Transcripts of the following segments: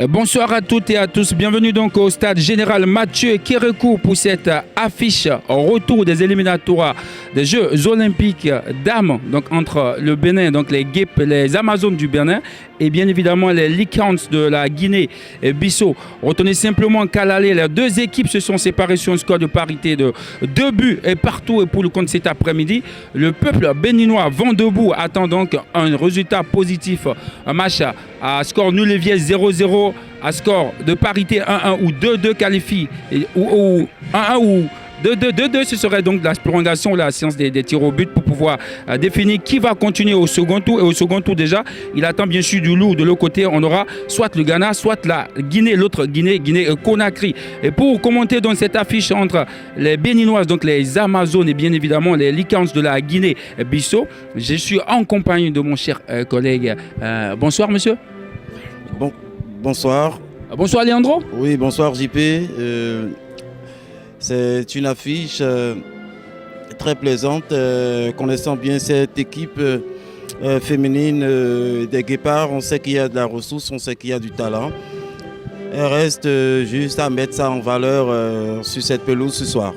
Bonsoir à toutes et à tous, bienvenue donc au stade général Mathieu Kérékou pour cette affiche en retour des éliminatoires des Jeux olympiques dames, donc entre le Bénin, donc les Guêpes, les Amazones du Bénin et bien évidemment les Lions de la Guinée-Bissau. Retenez simplement qu'à l'aller, les deux équipes se sont séparées sur un score de parité de 2 buts et partout et pour le compte cet après-midi. Le peuple béninois vent debout attend donc un résultat positif, un match à score nul et vierge 0-0, à score de parité 1-1 ou 2-2 qualifie, ou 1-1 ou 2-2, ce serait donc la prolongation, la séance des tirs au but pour pouvoir définir qui va continuer au second tour. Et au second tour déjà, il attend bien sûr du lourd. De l'autre côté, on aura soit le Ghana, soit la Guinée, l'autre Guinée-Conakry. Et pour commenter donc cette affiche entre les Béninoises, donc les Amazones et bien évidemment les Lions de la Guinée-Bissau, je suis en compagnie de mon cher collègue. Bonsoir monsieur. Bonsoir. Bonsoir Leandro. Oui, bonsoir JP. C'est une affiche très plaisante, connaissant bien cette équipe féminine des Guépards. On sait qu'il y a de la ressource, on sait qu'il y a du talent. Il reste juste à mettre ça en valeur sur cette pelouse ce soir.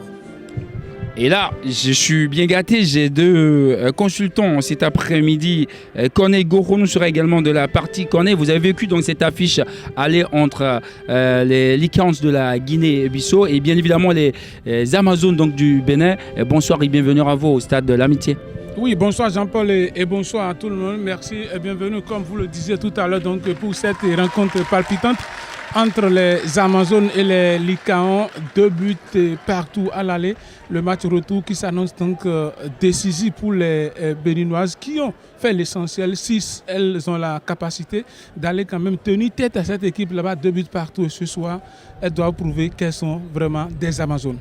Et là, je suis bien gâté, j'ai deux consultants cet après-midi. Koné Goronou sera également de la partie Koné. Vous avez vécu donc cette affiche aller entre les Lions de la Guinée-Bissau et bien évidemment les Amazones donc, du Bénin. Bonsoir et bienvenue à vous au stade de l'Amitié. Oui, bonsoir Jean-Paul et bonsoir à tout le monde. Merci et bienvenue, comme vous le disiez tout à l'heure, donc pour cette rencontre palpitante entre les Amazones et les Licaons. 2 buts partout à l'aller. Le match retour qui s'annonce donc décisif pour les Béninoises qui ont fait l'essentiel. Si elles ont la capacité d'aller quand même tenir tête à cette équipe là-bas, 2 buts partout. Et ce soir, elles doivent prouver qu'elles sont vraiment des Amazones.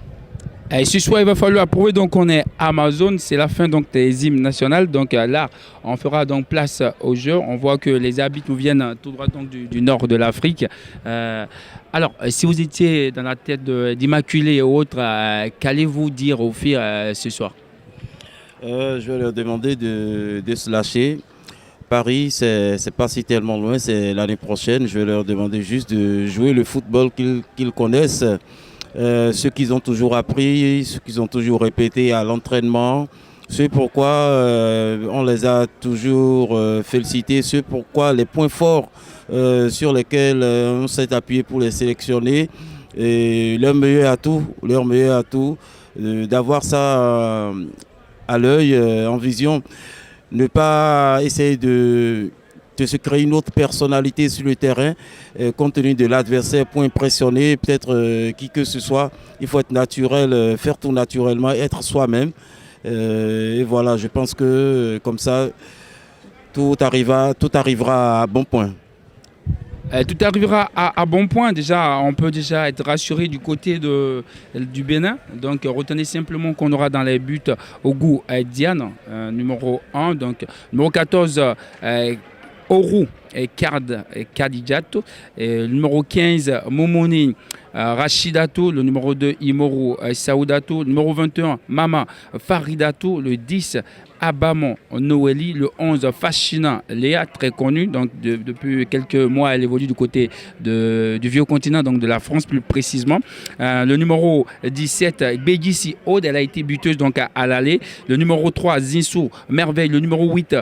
Et ce soir, il va falloir prouver donc qu'on est Amazon. C'est la fin donc des hymnes nationales. Donc là, on fera donc place au jeu. On voit que les habits nous viennent tout droit donc du nord de l'Afrique. Alors, si vous étiez dans la tête d'Immaculée et autres, qu'allez-vous dire aux filles ce soir? Je vais leur demander de se lâcher. Paris, c'est pas si tellement loin, c'est l'année prochaine. Je vais leur demander juste de jouer le football qu'ils connaissent. Ce qu'ils ont toujours appris, ce qu'ils ont toujours répété à l'entraînement, ce pourquoi on les a toujours félicités, ce pourquoi les points forts sur lesquels on s'est appuyé pour les sélectionner, et leur meilleur atout, d'avoir ça à l'œil, en vision, ne pas essayer de se créer une autre personnalité sur le terrain compte tenu de l'adversaire pour impressionner peut-être qui que ce soit. Il faut être naturel, faire tout naturellement, être soi-même. Et voilà, je pense que comme ça, tout arrivera à bon point. Tout arrivera à bon point. Déjà, on peut déjà être rassuré du côté du Bénin. Donc, retenez simplement qu'on aura dans les buts Ogou Diane, numéro 1. Donc, numéro 14, Oru et Kadijato, le numéro 15 Momoni Rachidato, le numéro 2 Imoru Saoudato, le numéro 21 Mama Faridato, le 10 Abamon Noélie, le 11 Fashina Léa, très connue, donc depuis quelques mois elle évolue du côté du vieux continent, donc de la France plus précisément. Le numéro 17 Begisi Aude, elle a été buteuse donc à l'aller. Le numéro 3 Zinsou Merveille, le numéro 8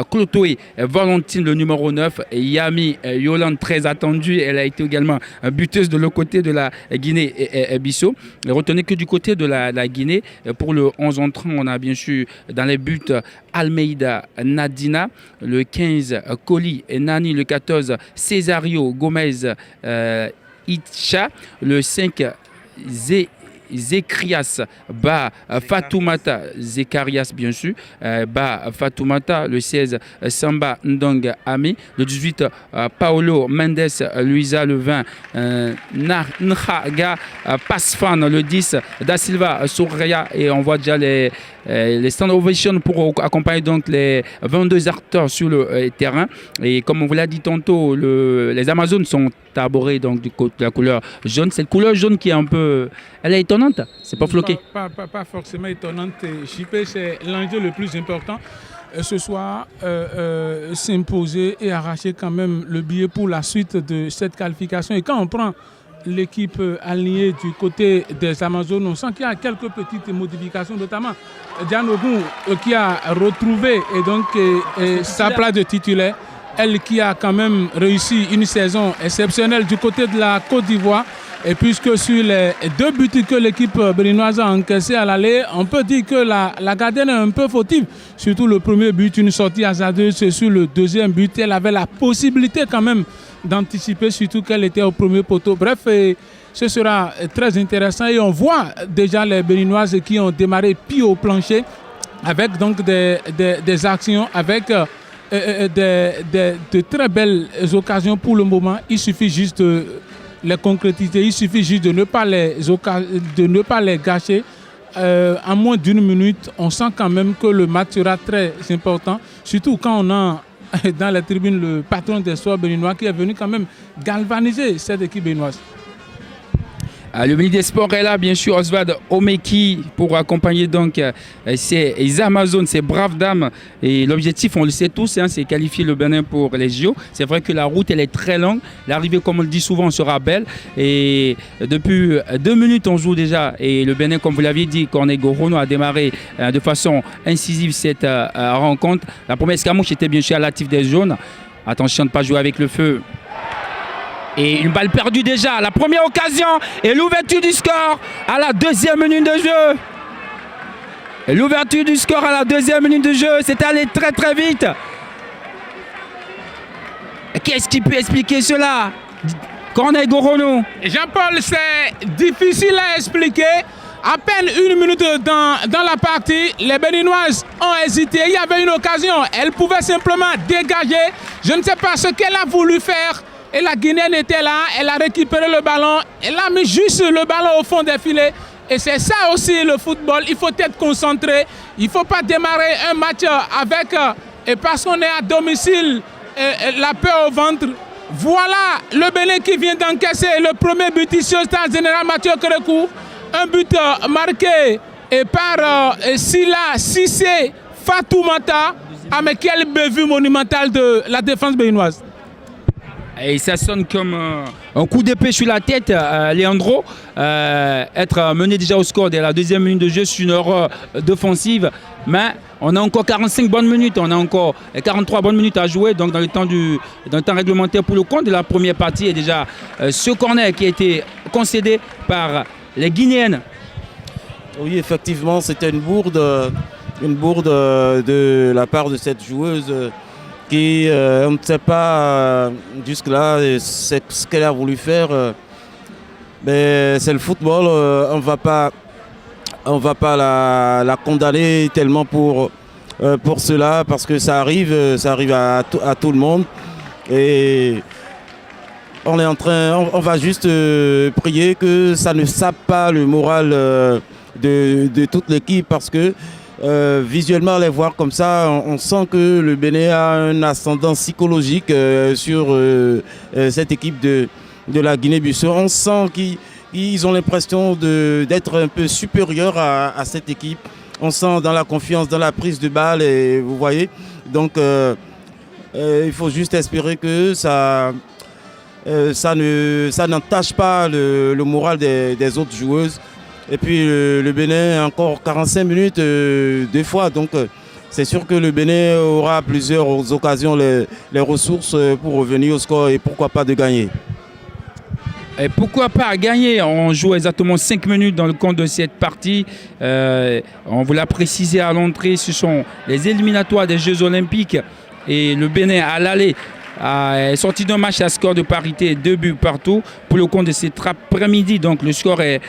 Clotoé Valentine, le numéro 9 Yami Yolande, très attendue, elle a été également buteuse de l'autre côté de la Guinée-Bissau. Retenez que du côté de la Guinée, pour le 11 entrant, on a bien sûr dans les buts Almeida Nadina, le 15 Koli Nani, le 14 Cesario Gomez Itcha, le 5 Zekrias Ba Fatoumata, Zekarias bien sûr, Ba Fatoumata, le 16 Samba Ndong Ami, le 18 Paolo Mendes Luisa, le 20 Nhaga Pasfan, le 10 Da Silva Souraya, et on voit déjà les stand ovation pour accompagner donc les 22 acteurs sur le terrain. Et comme on vous l'a dit tantôt, les Amazones sont arborées donc de la couleur jaune. Cette couleur jaune qui est un peu, elle est étonnante, c'est pas floqué. Pas forcément étonnante, JP, c'est l'enjeu le plus important. ce soir s'imposer et arracher quand même le billet pour la suite de cette qualification. Et quand on prend l'équipe alignée du côté des Amazones, on sent qu'il y a quelques petites modifications, notamment Diane Ogun qui a retrouvé et donc sa place de titulaire. Elle qui a quand même réussi une saison exceptionnelle du côté de la Côte d'Ivoire. Et puisque sur les 2 buts que l'équipe béninoise a encaissés à l'aller, on peut dire que la gardienne est un peu fautive. Surtout le premier but, une sortie hasardeuse sur le deuxième but. Elle avait la possibilité quand même d'anticiper, surtout qu'elle était au premier poteau. Bref, ce sera très intéressant. Et on voit déjà les Béninoises qui ont démarré pied au plancher avec donc des actions, avec de très belles occasions pour le moment. Il suffit juste de les concrétiser, il suffit juste de ne pas les gâcher. En moins d'1 minute, on sent quand même que le match sera très important, surtout quand on a dans la tribune le patron des sports béninois qui est venu quand même galvaniser cette équipe béninoise. Le ministre des Sports est là, bien sûr, Oswald Omeki, pour accompagner donc ces Amazones, ces braves dames. Et l'objectif, on le sait tous, c'est qualifier le Bénin pour les JO. C'est vrai que la route, elle est très longue. L'arrivée, comme on le dit souvent, sera belle. Et depuis 2 minutes, on joue déjà. Et le Bénin, comme vous l'aviez dit, Corneille Gorono a démarré de façon incisive cette rencontre. La première escarmouche était bien sûr à l'actif des jaunes. Attention de ne pas jouer avec le feu. Et une balle perdue déjà, la première occasion et l'ouverture du score à la 2e minute de jeu. Et l'ouverture du score à la 2e minute de jeu, c'est allé très très vite. Qu'est-ce qui peut expliquer cela? Corneille Gorono. Jean-Paul, c'est difficile à expliquer. À peine 1 minute dans la partie, les Béninoises ont hésité. Il y avait une occasion, elle pouvait simplement dégager. Je ne sais pas ce qu'elle a voulu faire. Et la Guinéenne était là, elle a récupéré le ballon, elle a mis juste le ballon au fond des filets. Et c'est ça aussi le football, il faut être concentré. Il ne faut pas démarrer un match avec, et parce qu'on est à domicile, la peur au ventre. Voilà le Bénin qui vient d'encaisser le premier but ici au stade général Mathieu Kérékou. Un but marqué par Sila Cissé Fatoumata. Ah mais quel bévue monumental de la défense béninoise. Et ça sonne comme un coup d'épée sur la tête, Leandro. Être mené déjà au score dès la 2e minute de jeu, c'est une erreur d'offensive. Mais on a encore 45 bonnes minutes, on a encore 43 bonnes minutes à jouer. Donc dans le temps réglementaire pour le compte de la première partie. Et déjà ce corner qui a été concédé par les Guinéennes. Oui, effectivement, c'était une bourde de la part de cette joueuse. Qui, on ne sait pas jusque-là ce qu'elle a voulu faire. Mais c'est le football, on ne va pas la condamner tellement pour cela, parce que ça arrive à tout le monde. Et on va juste prier que ça ne sape pas le moral de toute l'équipe, parce que visuellement, les voir comme ça, on sent que le Bénin a un ascendant psychologique sur cette équipe de la Guinée-Bissau. On sent qu'ils ont l'impression d'être un peu supérieurs à cette équipe. On sent dans la confiance, dans la prise de balle, et vous voyez. Donc, il faut juste espérer que ça n'entache pas le moral des autres joueuses. Et puis le Bénin, encore 45 minutes, 2 fois. Donc c'est sûr que le Bénin aura plusieurs occasions, les ressources pour revenir au score et pourquoi pas de gagner. Et pourquoi pas gagner? On joue exactement 5 minutes dans le compte de cette partie. On vous l'a précisé à l'entrée, ce sont les éliminatoires des Jeux Olympiques. Et le Bénin à l'aller est sorti d'un match à score de parité, 2 buts partout pour le compte de cet après-midi. Donc le score est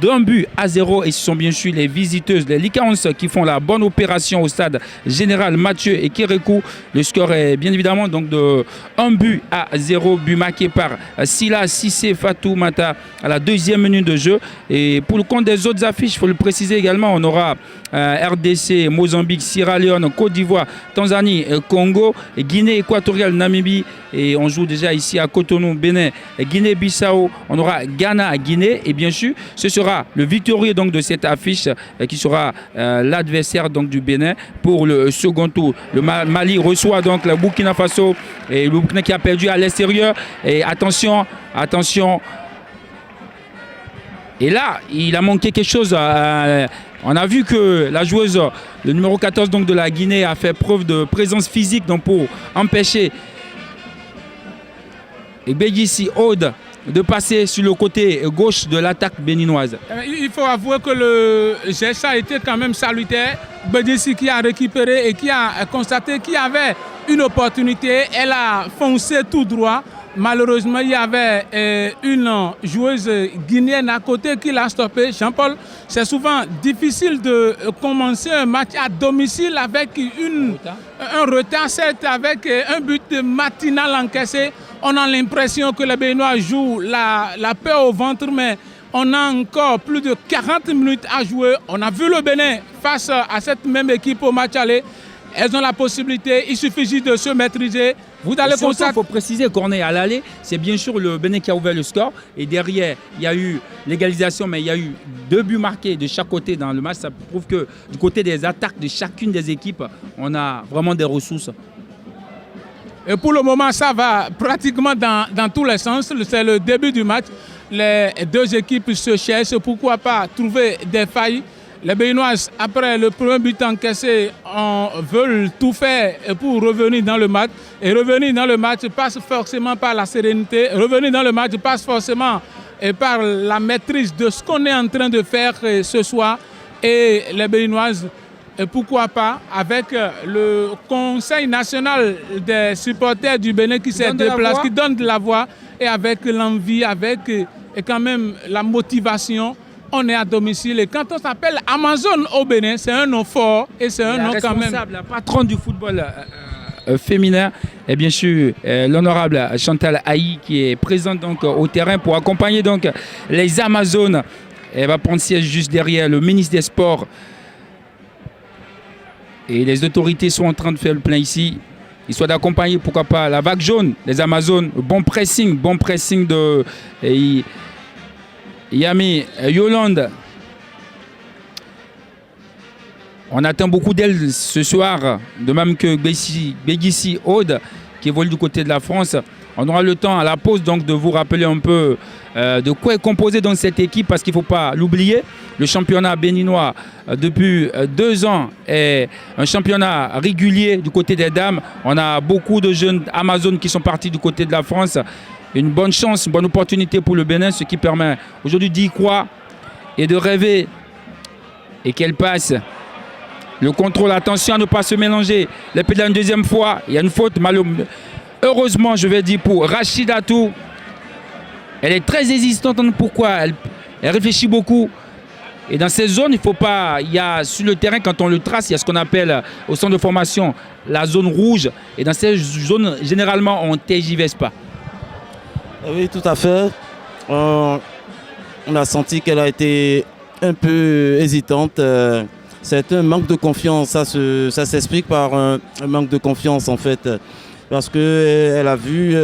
d'1-0 et ce sont bien sûr les visiteuses, les Licaons, qui font la bonne opération au stade général Mathieu et Kérékou. Le score est bien évidemment donc de 1-0, but marqué par Sila Cissé Fatoumata à la 2e minute de jeu. Et pour le compte des autres affiches, il faut le préciser également, on aura RDC, Mozambique, Sierra Leone, Côte d'Ivoire, Tanzanie, Congo, Guinée équatoriale, Namibie après-midi et on joue déjà ici à Cotonou, Bénin, Guinée-Bissau. On aura Ghana, Guinée et bien sûr ce sera le victorieux donc de cette affiche qui sera l'adversaire donc du Bénin pour le second tour. Le Mali reçoit donc le Burkina Faso et le Burkina qui a perdu à l'extérieur. Et attention. Et là, il a manqué quelque chose. On a vu que la joueuse, le numéro 14 donc, de la Guinée, a fait preuve de présence physique donc, pour empêcher Bégissi Aude de passer sur le côté gauche de l'attaque béninoise. Il faut avouer que le geste a été quand même salutaire. Bégissi qui a récupéré et qui a constaté qu'il y avait une opportunité. Elle a foncé tout droit. Malheureusement, il y avait une joueuse guinéenne à côté qui l'a stoppé. Jean-Paul, c'est souvent difficile de commencer un match à domicile avec un retard, certes, avec un but matinal encaissé. On a l'impression que les Béninois jouent la peur au ventre, mais on a encore plus de 40 minutes à jouer. On a vu le Bénin face à cette même équipe au match aller. Elles ont la possibilité, il suffit juste de se maîtriser. Vous allez constater. Il faut préciser qu'on est à l'aller, c'est bien sûr le Bénin qui a ouvert le score. Et derrière, il y a eu l'égalisation, mais il y a eu 2 buts marqués de chaque côté dans le match. Ça prouve que du côté des attaques de chacune des équipes, on a vraiment des ressources. Et pour le moment, ça va pratiquement dans tous les sens. C'est le début du match. Les deux équipes se cherchent. Pourquoi pas trouver des failles. Les Béninoises, après le premier but encaissé, veulent tout faire pour revenir dans le match. Et revenir dans le match passe forcément par la sérénité. Revenir dans le match passe forcément par la maîtrise de ce qu'on est en train de faire ce soir. Et les Béninoises, pourquoi pas, avec le Conseil national des supporters du Bénin qui s'est déplacé, qui donne de la voix, et avec l'envie, avec quand même la motivation. On est à domicile et quand on s'appelle Amazon au Bénin, c'est un nom fort et c'est un nom quand même. La patronne du football féminin et bien sûr l'honorable Chantal Aïe qui est présente donc au terrain pour accompagner donc les Amazones. Elle va prendre siège juste derrière le ministre des Sports et les autorités sont en train de faire le plein ici. Histoire d'accompagner pourquoi pas la vague jaune, les Amazones, bon pressing de Yami Yolande. On attend beaucoup d'elle ce soir, de même que Bégissi Aude qui évolue du côté de la France. On aura le temps à la pause donc de vous rappeler un peu de quoi est composée donc cette équipe parce qu'il ne faut pas l'oublier. Le championnat béninois depuis 2 ans est un championnat régulier du côté des dames. On a beaucoup de jeunes Amazones qui sont partis du côté de la France. Une bonne chance, une bonne opportunité pour le Bénin, ce qui permet aujourd'hui d'y croire et de rêver et qu'elle passe. Le contrôle, attention à ne pas se mélanger. Les pédales une deuxième fois, il y a une faute. Heureusement, je vais dire pour Rachidatou. Elle est très hésitante. Pourquoi elle réfléchit beaucoup. Et dans ces zones, il faut pas. Il y a sur le terrain, quand on le trace, il y a ce qu'on appelle au centre de formation la zone rouge. Et dans ces zones, généralement, on ne tergiverse pas. Oui, tout à fait. On a senti qu'elle a été un peu hésitante. C'est un manque de confiance. Ça s'explique par un manque de confiance en fait. Parce qu'elle a vu,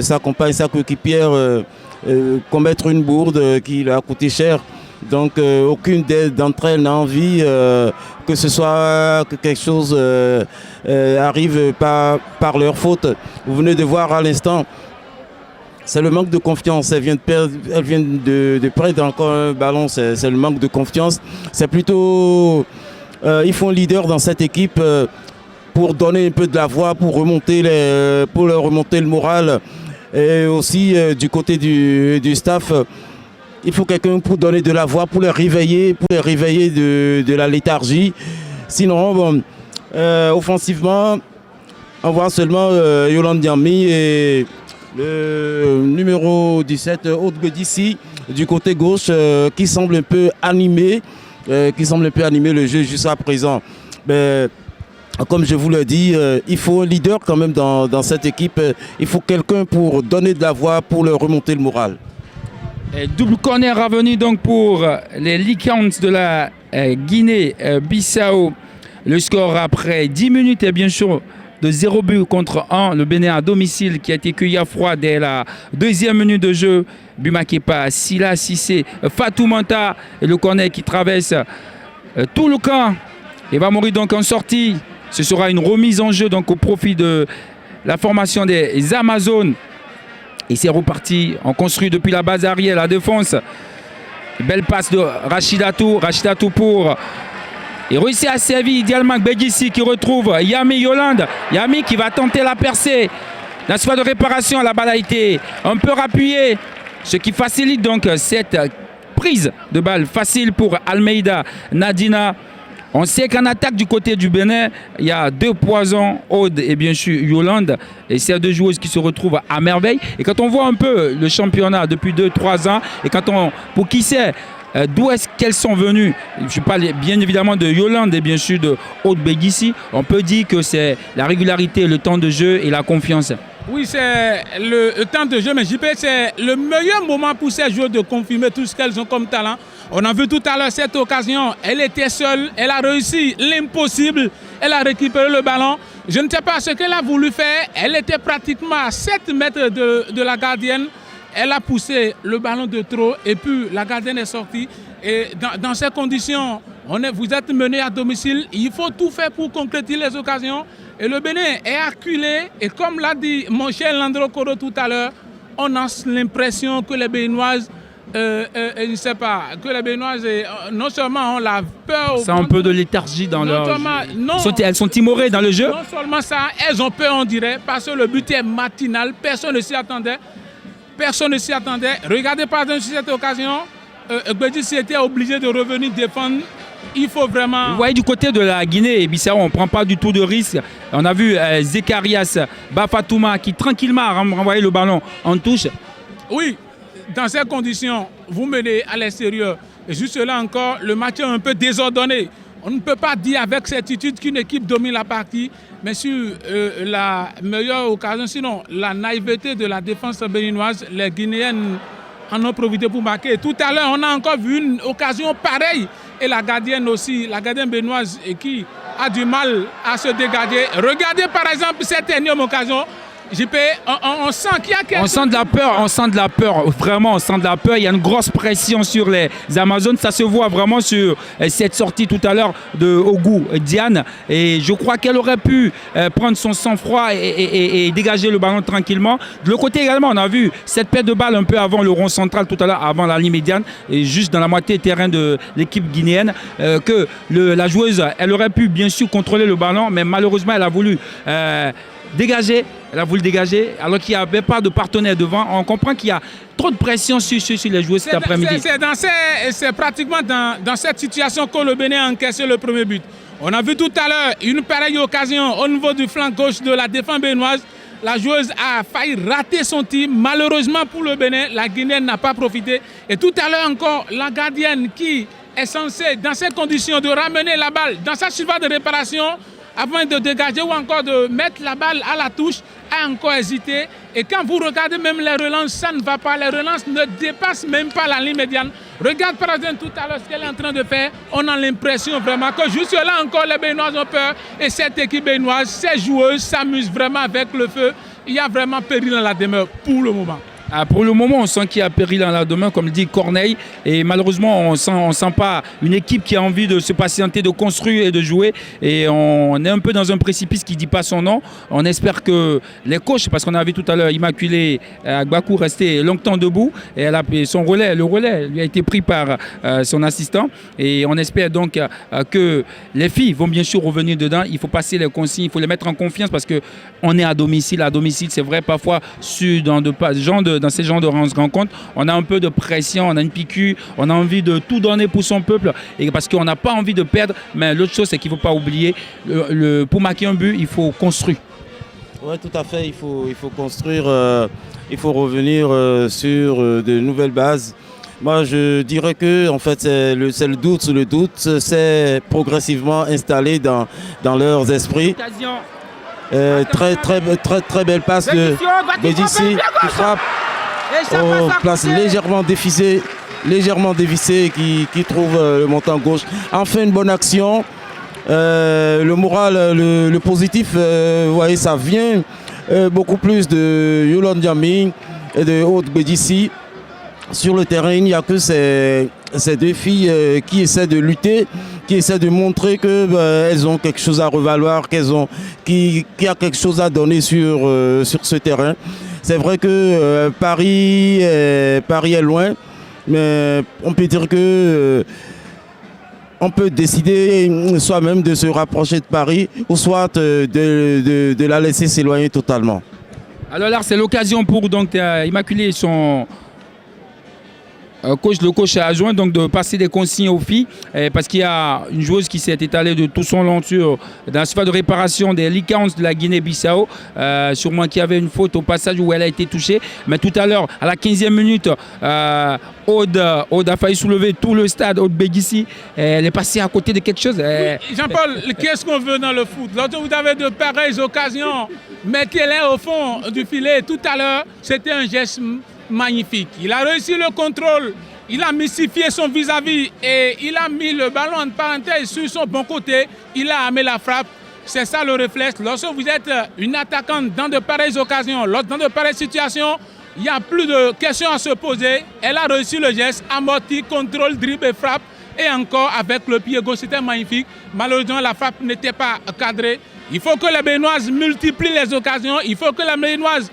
sa compagne, sa coéquipière commettre une bourde qui lui a coûté cher. Donc aucune d'entre elles n'a envie que ce soit que quelque chose arrive par leur faute. Vous venez de voir à l'instant, c'est le manque de confiance. Elle vient de perdre encore un ballon, c'est le manque de confiance. C'est plutôt, il faut un leader dans cette équipe pour donner un peu de la voix, pour leur remonter le moral. Et aussi du côté du staff, il faut quelqu'un pour donner de la voix, pour les réveiller de la léthargie. Sinon, bon, offensivement, on voit seulement Yolande Diami et le numéro 17, Aude Bégissi, du côté gauche, qui semble un peu animer le jeu jusqu'à présent. Mais, comme je vous le dis, il faut un leader quand même dans cette équipe. Il faut quelqu'un pour donner de la voix, pour leur remonter le moral. Et double corner à venir donc pour les Lycans de la Guinée-Bissau. Le score après 10 minutes est bien sûr de 0 but contre 1. Le Bénin à domicile qui a été cueilli à froid dès la deuxième minute de jeu. But marqué par Sila Sissé, Fatou Manta et le corner qui traverse tout le camp. Il va mourir donc en sortie. Ce sera une remise en jeu donc au profit de la formation des Amazones. Et c'est reparti. On construit depuis la base arrière, la défense. Belle passe de Rachidatou. Rachidatou pour... Il réussit à servir idéalement Begissi qui retrouve Yami Yolande. Yami qui va tenter la percée. La phase de réparation, la balle a été un peu rappuyée. Ce qui facilite donc cette prise de balle facile pour Almeida Nadina. On sait qu'en attaque du côté du Bénin, il y a deux poisons, Aude et bien sûr Yolande. Et c'est deux joueuses qui se retrouvent à merveille. Et quand on voit un peu le championnat depuis 2-3 ans, et quand on, pour qui sait d'où est-ce qu'elles sont venues, je parle bien évidemment de Yolande et bien sûr de Aude Begissi, on peut dire que c'est la régularité, le temps de jeu et la confiance. Oui, c'est le temps de jeu, mais JP, c'est le meilleur moment pour ces joueurs de confirmer tout ce qu'elles ont comme talent. On a vu tout à l'heure cette occasion, elle était seule, elle a réussi l'impossible, elle a récupéré le ballon. Je ne sais pas ce qu'elle a voulu faire, elle était pratiquement à 7 mètres de la gardienne. Elle a poussé le ballon de trop et puis la gardienne est sortie. Et dans ces conditions, vous êtes mené à domicile, il faut tout faire pour concrétiser les occasions. Et le Bénin est acculé et comme l'a dit mon cher Landro Koro tout à l'heure, on a l'impression que les Béninoises, je ne sais pas, que les Béninoises, non seulement ont la peur... C'est un peu de léthargie dans leur jeu. Elles sont timorées dans le jeu. Non seulement ça, elles ont peur on dirait, parce que le but est matinal, personne ne s'y attendait. Personne ne s'y attendait. Regardez par exemple sur cette occasion, Begissi était obligé de revenir défendre. Il faut vraiment... Vous voyez du côté de la Guinée et Bissau, on ne prend pas du tout de risque. On a vu Zekarias Bafatouma qui tranquillement a renvoyé le ballon en touche. Oui, dans ces conditions, vous menez à l'extérieur. Et juste là encore, le match est un peu désordonné. On ne peut pas dire avec certitude qu'une équipe domine la partie, mais sur la meilleure occasion, sinon la naïveté de la défense béninoise, les Guinéennes en ont profité pour marquer. Tout à l'heure, on a encore vu une occasion pareille. Et la gardienne aussi, la gardienne béninoise qui a du mal à se dégager. Regardez par exemple cette énième occasion. JP, on sent qu'il y a quelque chose. On sent de la peur, vraiment on sent de la peur. Il y a une grosse pression sur les Amazones. Ça se voit vraiment sur cette sortie tout à l'heure de Ogou Diane. Et je crois qu'elle aurait pu prendre son sang-froid et dégager le ballon tranquillement. De l'autre côté également, on a vu cette paire de balles un peu avant le rond central tout à l'heure, avant la ligne médiane, et juste dans la moitié terrain de l'équipe guinéenne, que la joueuse, elle aurait pu bien sûr contrôler le ballon, mais malheureusement elle a voulu dégager. Elle a voulu dégager alors qu'il n'y avait pas de partenaire devant. On comprend qu'il y a trop de pression sur les joueurs cet après-midi. C'est pratiquement dans cette situation que le Bénin a encaissé le premier but. On a vu tout à l'heure une pareille occasion au niveau du flanc gauche de la défense béninoise. La joueuse a failli rater son tir. Malheureusement pour le Bénin, la Guinéenne n'a pas profité. Et tout à l'heure encore, la gardienne qui est censée, dans ces conditions, de ramener la balle dans sa surface de réparation, avant de dégager ou encore de mettre la balle à la touche, a encore hésité. Et quand vous regardez même les relances, ça ne va pas. Les relances ne dépassent même pas la ligne médiane. Regarde par exemple tout à l'heure ce qu'elle est en train de faire. On a l'impression vraiment que juste là encore les Béninoises ont peur. Et cette équipe béninoise, ces joueuses s'amusent vraiment avec le feu. Il y a vraiment péril dans la demeure pour le moment. Pour le moment, on sent qu'il y a péril dans la demeure, comme dit Corneille. Et malheureusement, on sent pas une équipe qui a envie de se patienter, de construire et de jouer. Et on est un peu dans un précipice qui ne dit pas son nom. On espère que les coachs, parce qu'on a vu tout à l'heure Immaculée Agbakou rester longtemps debout. Et elle a son relais, le relais lui a été pris par son assistant. Et on espère donc que les filles vont bien sûr revenir dedans. Il faut passer les consignes, il faut les mettre en confiance parce qu'on est à domicile. À domicile, c'est vrai, parfois, dans ces genres de rencontres, on a un peu de pression, on a une piqûre, on a envie de tout donner pour son peuple, et parce qu'on n'a pas envie de perdre. Mais l'autre chose, c'est qu'il ne faut pas oublier, pour marquer un but, il faut construire. Oui, tout à fait, il faut construire, il faut revenir sur de nouvelles bases. Moi, je dirais que en fait, c'est le doute sur le doute, c'est progressivement installé dans leurs esprits. Très belle passe de Begissi qui frappe. Place légèrement dévissée qui trouve le montant gauche. Enfin une bonne action le moral, le positif, vous voyez, ça vient beaucoup plus de Yolande Diamé et de Aude Bédissi. Sur le terrain, il n'y a que ces deux filles qui essaient de lutter, qui essaient de montrer qu'elles ont quelque chose à revaloir, qu'il y a quelque chose à donner sur ce terrain. C'est vrai que Paris est loin, mais on peut dire que on peut décider soi-même de se rapprocher de Paris ou soit de la laisser s'éloigner totalement. Alors là, c'est l'occasion pour donc Immaculée son le coach adjoint donc de passer des consignes aux filles parce qu'il y a une joueuse qui s'est étalée de tout son long dans la surface de réparation des Licaons de la Guinée-Bissau, sûrement qu'il y avait une faute au passage où elle a été touchée, mais tout à l'heure à la 15e minute Aude a failli soulever tout le stade. Aude Bédissi, elle est passée à côté de quelque chose. Oui, Jean-Paul, qu'est-ce qu'on veut dans le foot? Lorsque vous avez de pareilles occasions, mettez-les au fond du filet. Tout à l'heure, c'était un geste magnifique. Il a réussi le contrôle, il a mystifié son vis-à-vis et il a mis le ballon en parenthèse sur son bon côté. Il a amené la frappe. C'est ça le réflexe. Lorsque vous êtes une attaquante dans de pareilles occasions, dans de pareilles situations, il n'y a plus de questions à se poser. Elle a réussi le geste, amorti, contrôle, dribble et frappe. Et encore avec le pied gauche, c'était magnifique. Malheureusement, la frappe n'était pas cadrée. Il faut que les Béninoises multiplient les occasions. Il faut que les Béninoises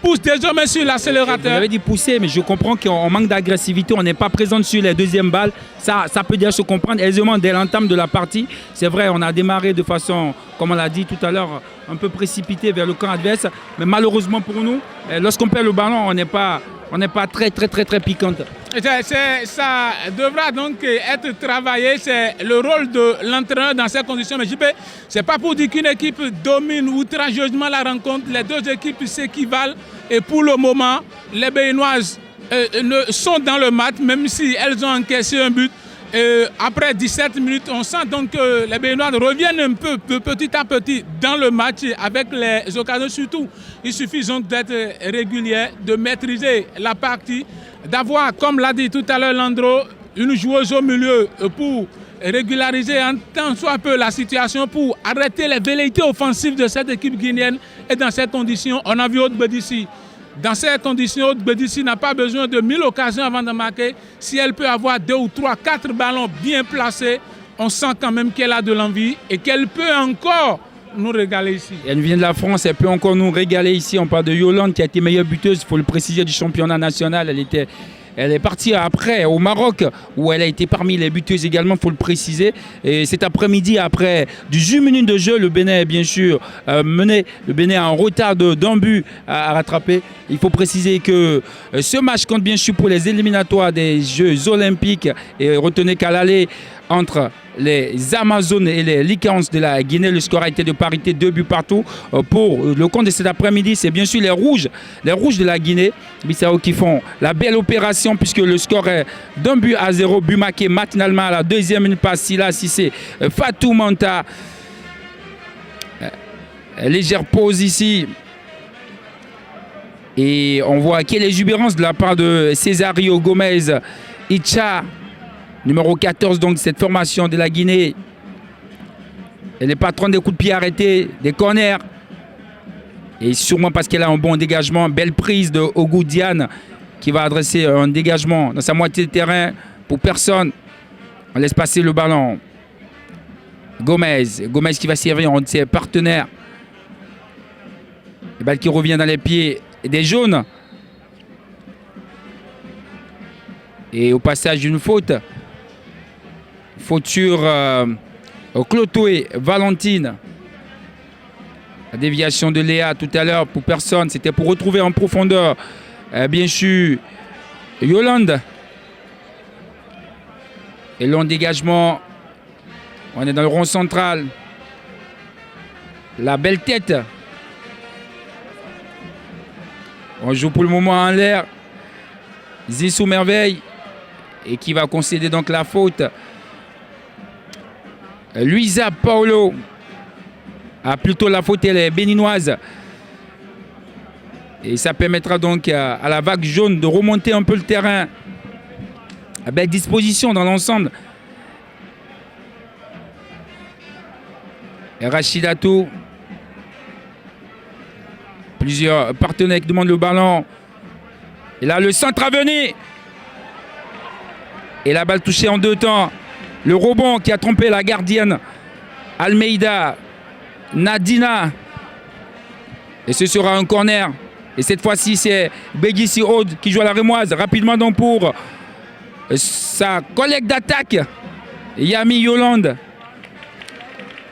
pousse désormais sur l'accélérateur. Vous avez dit pousser, mais je comprends qu'en manque d'agressivité, on n'est pas présent sur les deuxièmes balles. Ça peut déjà se comprendre aisément dès l'entame de la partie. C'est vrai, on a démarré de façon, comme on l'a dit tout à l'heure, un peu précipité vers le camp adverse. Mais malheureusement pour nous, lorsqu'on perd le ballon, on n'est pas très piquante. Ça devra donc être travaillé. C'est le rôle de l'entraîneur dans ces conditions. Mais JP, ce n'est pas pour dire qu'une équipe domine outrageusement la rencontre. Les deux équipes s'équivalent. Et pour le moment, les Béninoises sont dans le match, même si elles ont encaissé un but. Après 17 minutes, on sent donc que les Béninoises reviennent un peu petit à petit dans le match avec les occasions. Surtout, il suffit donc d'être régulier, de maîtriser la partie, d'avoir, comme l'a dit tout à l'heure Landro, une joueuse au milieu pour régulariser un tant soit peu la situation, pour arrêter les velléités offensives de cette équipe guinéenne. Et dans ces conditions, on a vu Aude Bédissi. Dans ces conditions, Aude Bédissi n'a pas besoin de 1000 occasions avant de marquer. Si elle peut avoir 2 ou 3, 4 ballons bien placés, on sent quand même qu'elle a de l'envie et qu'elle peut encore nous régaler ici. Elle vient de la France, elle peut encore nous régaler ici. On parle de Yolande qui a été meilleure buteuse, il faut le préciser, du championnat national. Elle est partie après au Maroc où elle a été parmi les buteuses également, il faut le préciser. Et cet après-midi, après 18 minutes de jeu, le Bénin est bien sûr mené. Le Bénin a un retard d'un but à rattraper. Il faut préciser que ce match compte bien sûr pour les éliminatoires des Jeux Olympiques. Et retenez qu'à l'aller entre les Amazones et les Licaons de la Guinée, le score a été de parité, 2 buts partout. Pour le compte de cet après-midi, c'est bien sûr les rouges de la Guinée-Bissau qui font la belle opération puisque le score est d'1 but à 0, but marqué matinalement à la 2e minute par Sila Cissé, Fatou Manta. Légère pause ici. Et on voit quelle exubérance de la part de Césario Gomez Icha, numéro 14 donc cette formation de la Guinée. Elle est patronne des coups de pied arrêtés, des corners. Et sûrement parce qu'elle a un bon dégagement. Belle prise de Ogou Diane qui va adresser un dégagement dans sa moitié de terrain pour personne. On laisse passer le ballon. Gomez qui va servir un de ses partenaires. La balle qui revient dans les pieds des jaunes. Et au passage d'une faute. Faute sur Clotoé, Valentine. La déviation de Léa tout à l'heure pour personne. C'était pour retrouver en profondeur, bien sûr, Yolande. Et long dégagement. On est dans le rond central. La belle tête. On joue pour le moment en l'air. Zissou Merveille. Et qui va concéder donc la faute. Luisa Paulo a plutôt la faute, elle est béninoise. Et ça permettra donc à la vague jaune de remonter un peu le terrain. À belle disposition dans l'ensemble. Et Rachidatou. Plusieurs partenaires qui demandent le ballon. Et là, le centre à venir. Et la balle touchée en 2 temps. Le rebond qui a trompé la gardienne. Almeida. Nadina. Et ce sera un corner. Et cette fois-ci, c'est Begissi Aude qui joue à la Rémoise. Rapidement donc pour sa collègue d'attaque. Yami Yolande.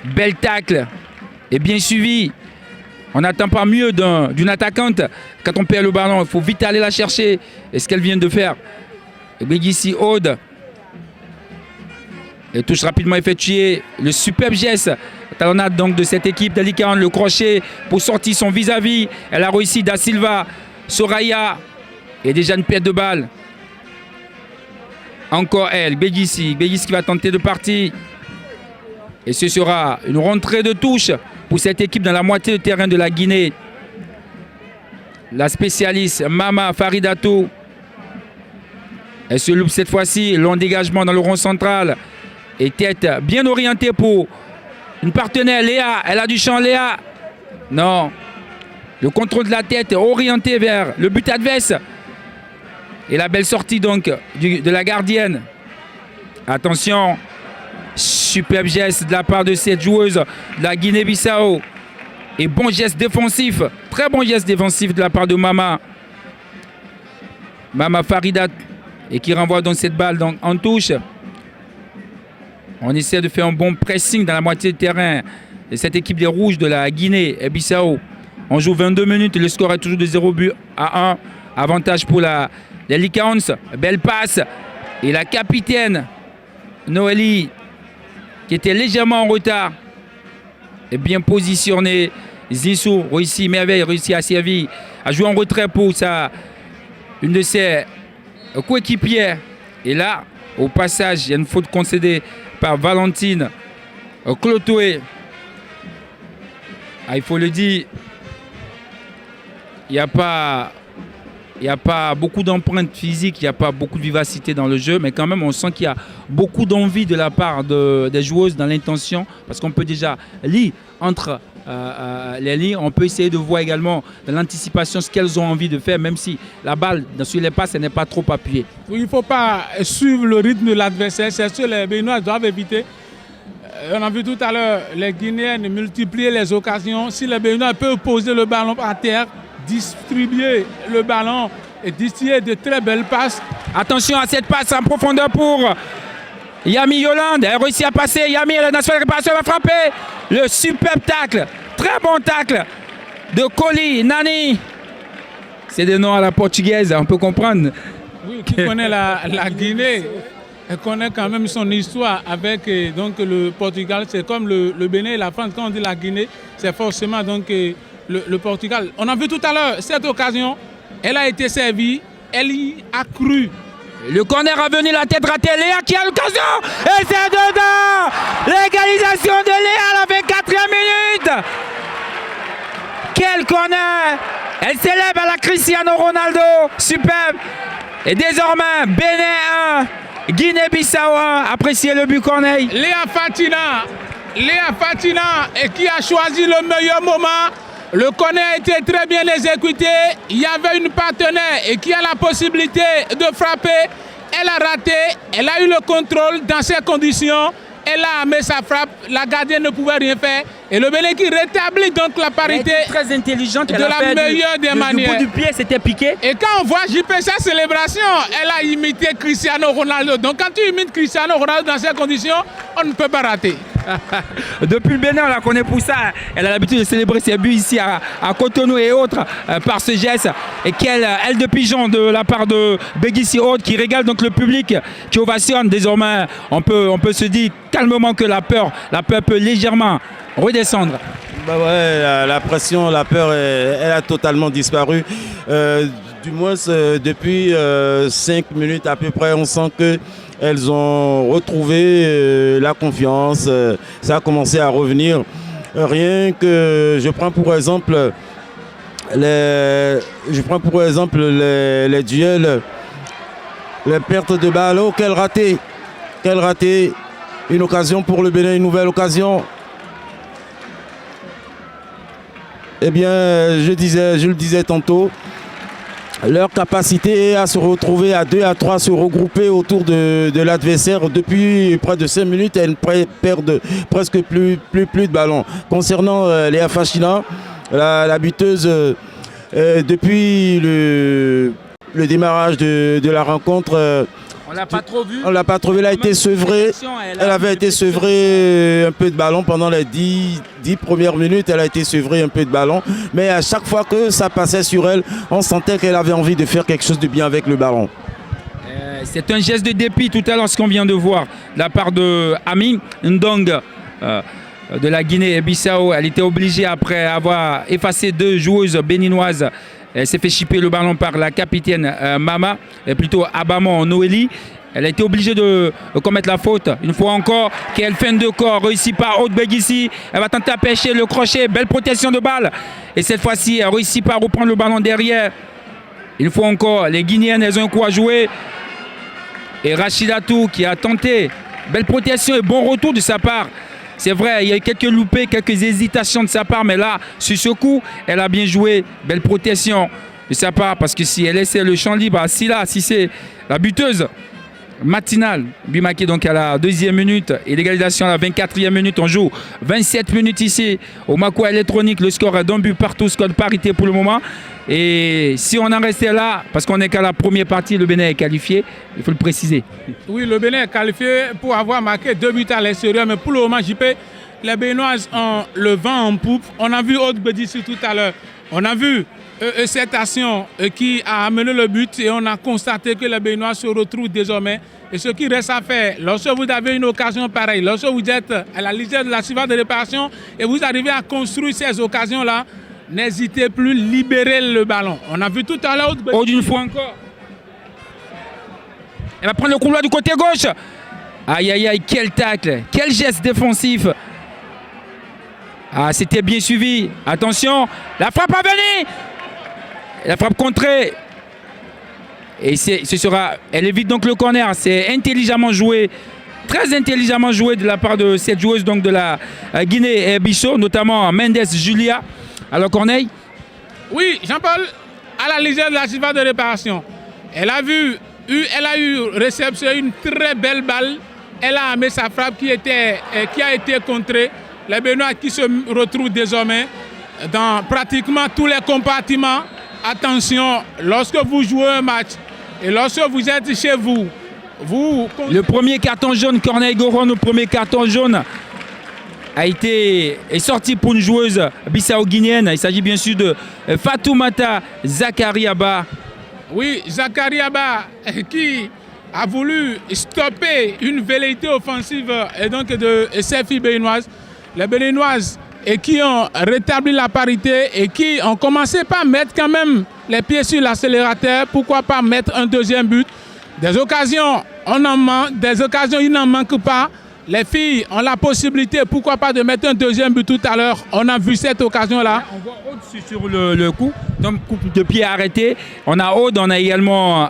Bel tacle. Et bien suivi. On n'attend pas mieux d'une attaquante. Quand on perd le ballon, il faut vite aller la chercher. Et ce qu'elle vient de faire. Begissi Aude. Et touche rapidement effectuée. Le superbe geste. Talonnade donc de cette équipe d'Alicaon. Le crochet pour sortir son vis-à-vis. Elle a réussi Da Silva. Soraya. Et déjà une perte de balle. Encore elle. Begissi. Begissi qui va tenter de partir. Et ce sera une rentrée de touche pour cette équipe dans la moitié de terrain de la Guinée. La spécialiste Mama Faridatou. Elle se loupe cette fois-ci. Long dégagement dans le rond central. Et tête bien orientée pour une partenaire. Léa. Elle a du champ. Léa. Non. Le contrôle de la tête orienté vers le but adverse. Et la belle sortie donc de la gardienne. Attention. Superbe geste de la part de cette joueuse de la Guinée-Bissau. Et bon geste défensif. Très bon geste défensif de la part de Mama. Mama Faridat. Et qui renvoie donc cette balle donc en touche. On essaie de faire un bon pressing dans la moitié de terrain. Et cette équipe des Rouges de la Guinée-Bissau. On joue 22 minutes. Le score est toujours de 0-1. Avantage pour les Licaons. Belle passe. Et la capitaine Noélie, qui était légèrement en retard, est bien positionnée. Zissou réussit, merveille, réussit à servir, à jouer en retrait pour une de ses coéquipières. Et là, au passage, il y a une faute concédée par Valentine Clotoé. Il faut le dire, il n'y a pas beaucoup d'empreintes physiques, il n'y a pas beaucoup de vivacité dans le jeu, mais quand même on sent qu'il y a beaucoup d'envie de la part des joueuses dans l'intention, parce qu'on peut déjà lire entre les lignes, on peut essayer de voir également dans l'anticipation ce qu'elles ont envie de faire, même si la balle sur les passes n'est pas trop appuyée. Il ne faut pas suivre le rythme de l'adversaire, c'est ce que les Béninois doivent éviter. On a vu tout à l'heure les Guinéennes multiplier les occasions. Si les Béninois peuvent poser le ballon à terre, distribuer le ballon et distiller de très belles passes. Attention à cette passe en profondeur pour Yami Yolande. Elle réussit à passer. Yami, elle est dans sa réparation, elle va frapper. Le superbe tacle. Très bon tacle de Koli, Nani. C'est des noms à la portugaise, on peut comprendre. Oui, qui connaît la Guinée, elle connaît quand même son histoire avec donc, le Portugal. C'est comme le Bénin et la France. Quand on dit la Guinée, c'est forcément donc, le Portugal. On a vu tout à l'heure cette occasion. Elle a été servie. Elle y a cru. Le corner a venu, la tête ratée. Léa qui a l'occasion. Et c'est dedans. L'égalisation de Léa à la 24e minute. Quel corner. Elle s'élève à la Cristiano Ronaldo. Superbe. Et désormais, Bénin 1, Guinée-Bissau 1. Appréciez le but Corneille. Léa Fatina, et qui a choisi le meilleur moment. Le corner a été très bien exécuté. Il y avait une partenaire et qui a la possibilité de frapper. Elle a raté. Elle a eu le contrôle dans ces conditions. Elle a mis sa frappe. La gardienne ne pouvait rien faire. Et le Bénin qui rétablit donc la parité. Elle était très intelligente. De la meilleure des manières. Du bout du pied, c'était piqué. Et quand on voit JP sa célébration, elle a imité Cristiano Ronaldo. Donc quand tu imites Cristiano Ronaldo dans ces conditions, on ne peut pas rater. Depuis le Bénin, on la connaît pour ça. Elle a l'habitude de célébrer ses buts ici à Cotonou et autres par ce geste. Et quelle aile de pigeon de la part de Begissi Aude qui régale donc le public, qui ovationne. Désormais, on peut se dire calmement que la peur peut légèrement redescendre. Bah ouais, la pression, la peur, elle a totalement disparu. Du moins, depuis 5 minutes à peu près, on sent que elles ont retrouvé la confiance, ça a commencé à revenir. Rien que, je prends pour exemple les duels, les pertes de balles. Oh, quel raté! Une occasion pour le Bénin, une nouvelle occasion. eh bien, je le disais tantôt, leur capacité à se retrouver à 2 à 3, se regrouper autour de l'adversaire depuis près de 5 minutes, elles perdent presque plus de ballon. Concernant Léa Fachina, la buteuse, depuis le démarrage de la rencontre, on l'a pas trop vu. On l'a pas trouvé, elle a été sevrée. Elle avait été sevrée un peu de ballon pendant les 10 premières minutes. Elle a été sevrée un peu de ballon. Mais à chaque fois que ça passait sur elle, on sentait qu'elle avait envie de faire quelque chose de bien avec le ballon. C'est un geste de dépit tout à l'heure, ce qu'on vient de voir de la part de Ami Ndong de la Guinée-Bissau. Elle était obligée, après avoir effacé 2 joueuses béninoises, elle s'est fait chipper le ballon par la capitaine Mama, et plutôt Abamon Noélie. Elle a été obligée de commettre la faute. Une fois encore, quelle fin de corps réussie par Aude Begissi. Elle va tenter à pêcher le crochet. Belle protection de balle. Et cette fois-ci, elle réussit pas à reprendre le ballon derrière. Une fois encore, les Guinéennes, elles ont un coup à jouer. Et Rachidatou qui a tenté. Belle protection et bon retour de sa part. C'est vrai, il y a eu quelques loupés, quelques hésitations de sa part, mais là, sur ce coup, elle a bien joué. Belle protection de sa part, parce que si elle laissait le champ libre à Silla, si c'est la buteuse matinale, Bimaki donc à la 2e minute et l'égalisation à la 24e minute, on joue 27 minutes ici au Makwa électronique, le score est d'un but partout, score de parité pour le moment. Et si on en restait là, parce qu'on n'est qu'à la première partie, le Bénin est qualifié, il faut le préciser. Oui, le Bénin est qualifié pour avoir marqué 2 buts à l'extérieur, mais pour le moment, JP, les Béninoises ont le vent en poupe. On a vu Aude Begissi tout à l'heure. On a vu cette action qui a amené le but et on a constaté que les Béninois se retrouvent désormais. Et ce qui reste à faire, lorsque vous avez une occasion pareille, lorsque vous êtes à la lisière de la surface de réparation et vous arrivez à construire ces occasions-là, n'hésitez plus, libérez le ballon. On a vu tout à l'heure Aude une fois encore. Elle va prendre le couloir du côté gauche. Aïe aïe aïe, quel tacle, quel geste défensif. Ah, c'était bien suivi. Attention, la frappe à venir. La frappe contrée. Et elle évite donc le corner. C'est intelligemment joué, très intelligemment joué de la part de cette joueuse donc de la Guinée-Bissau, notamment Mendes Julia. Alors Corneille? Oui, Jean-Paul, à la lisière de la surface de réparation. Elle a eu réception une très belle balle. Elle a amené sa frappe qui a été contrée. Les Béninois qui se retrouvent désormais dans pratiquement tous les compartiments. Attention, lorsque vous jouez un match et lorsque vous êtes chez vous, le premier carton jaune, Corneille Goron, le premier carton jaune est sorti pour une joueuse bissau-guinéenne. Il s'agit bien sûr de Fatoumata Zakariaba. Oui, Zakariaba qui a voulu stopper une velléité offensive et donc de ces filles béninoises. Les Béninoises et qui ont rétabli la parité et qui ont commencé par mettre quand même les pieds sur l'accélérateur. Pourquoi pas mettre un 2e but? Des occasions, on en manque, des occasions, il n'en manque pas. Les filles ont la possibilité, pourquoi pas, de mettre un 2e but tout à l'heure. On a vu cette occasion-là. On voit Aude sur le coup, donc coup de pied arrêté. On a Aude, on a également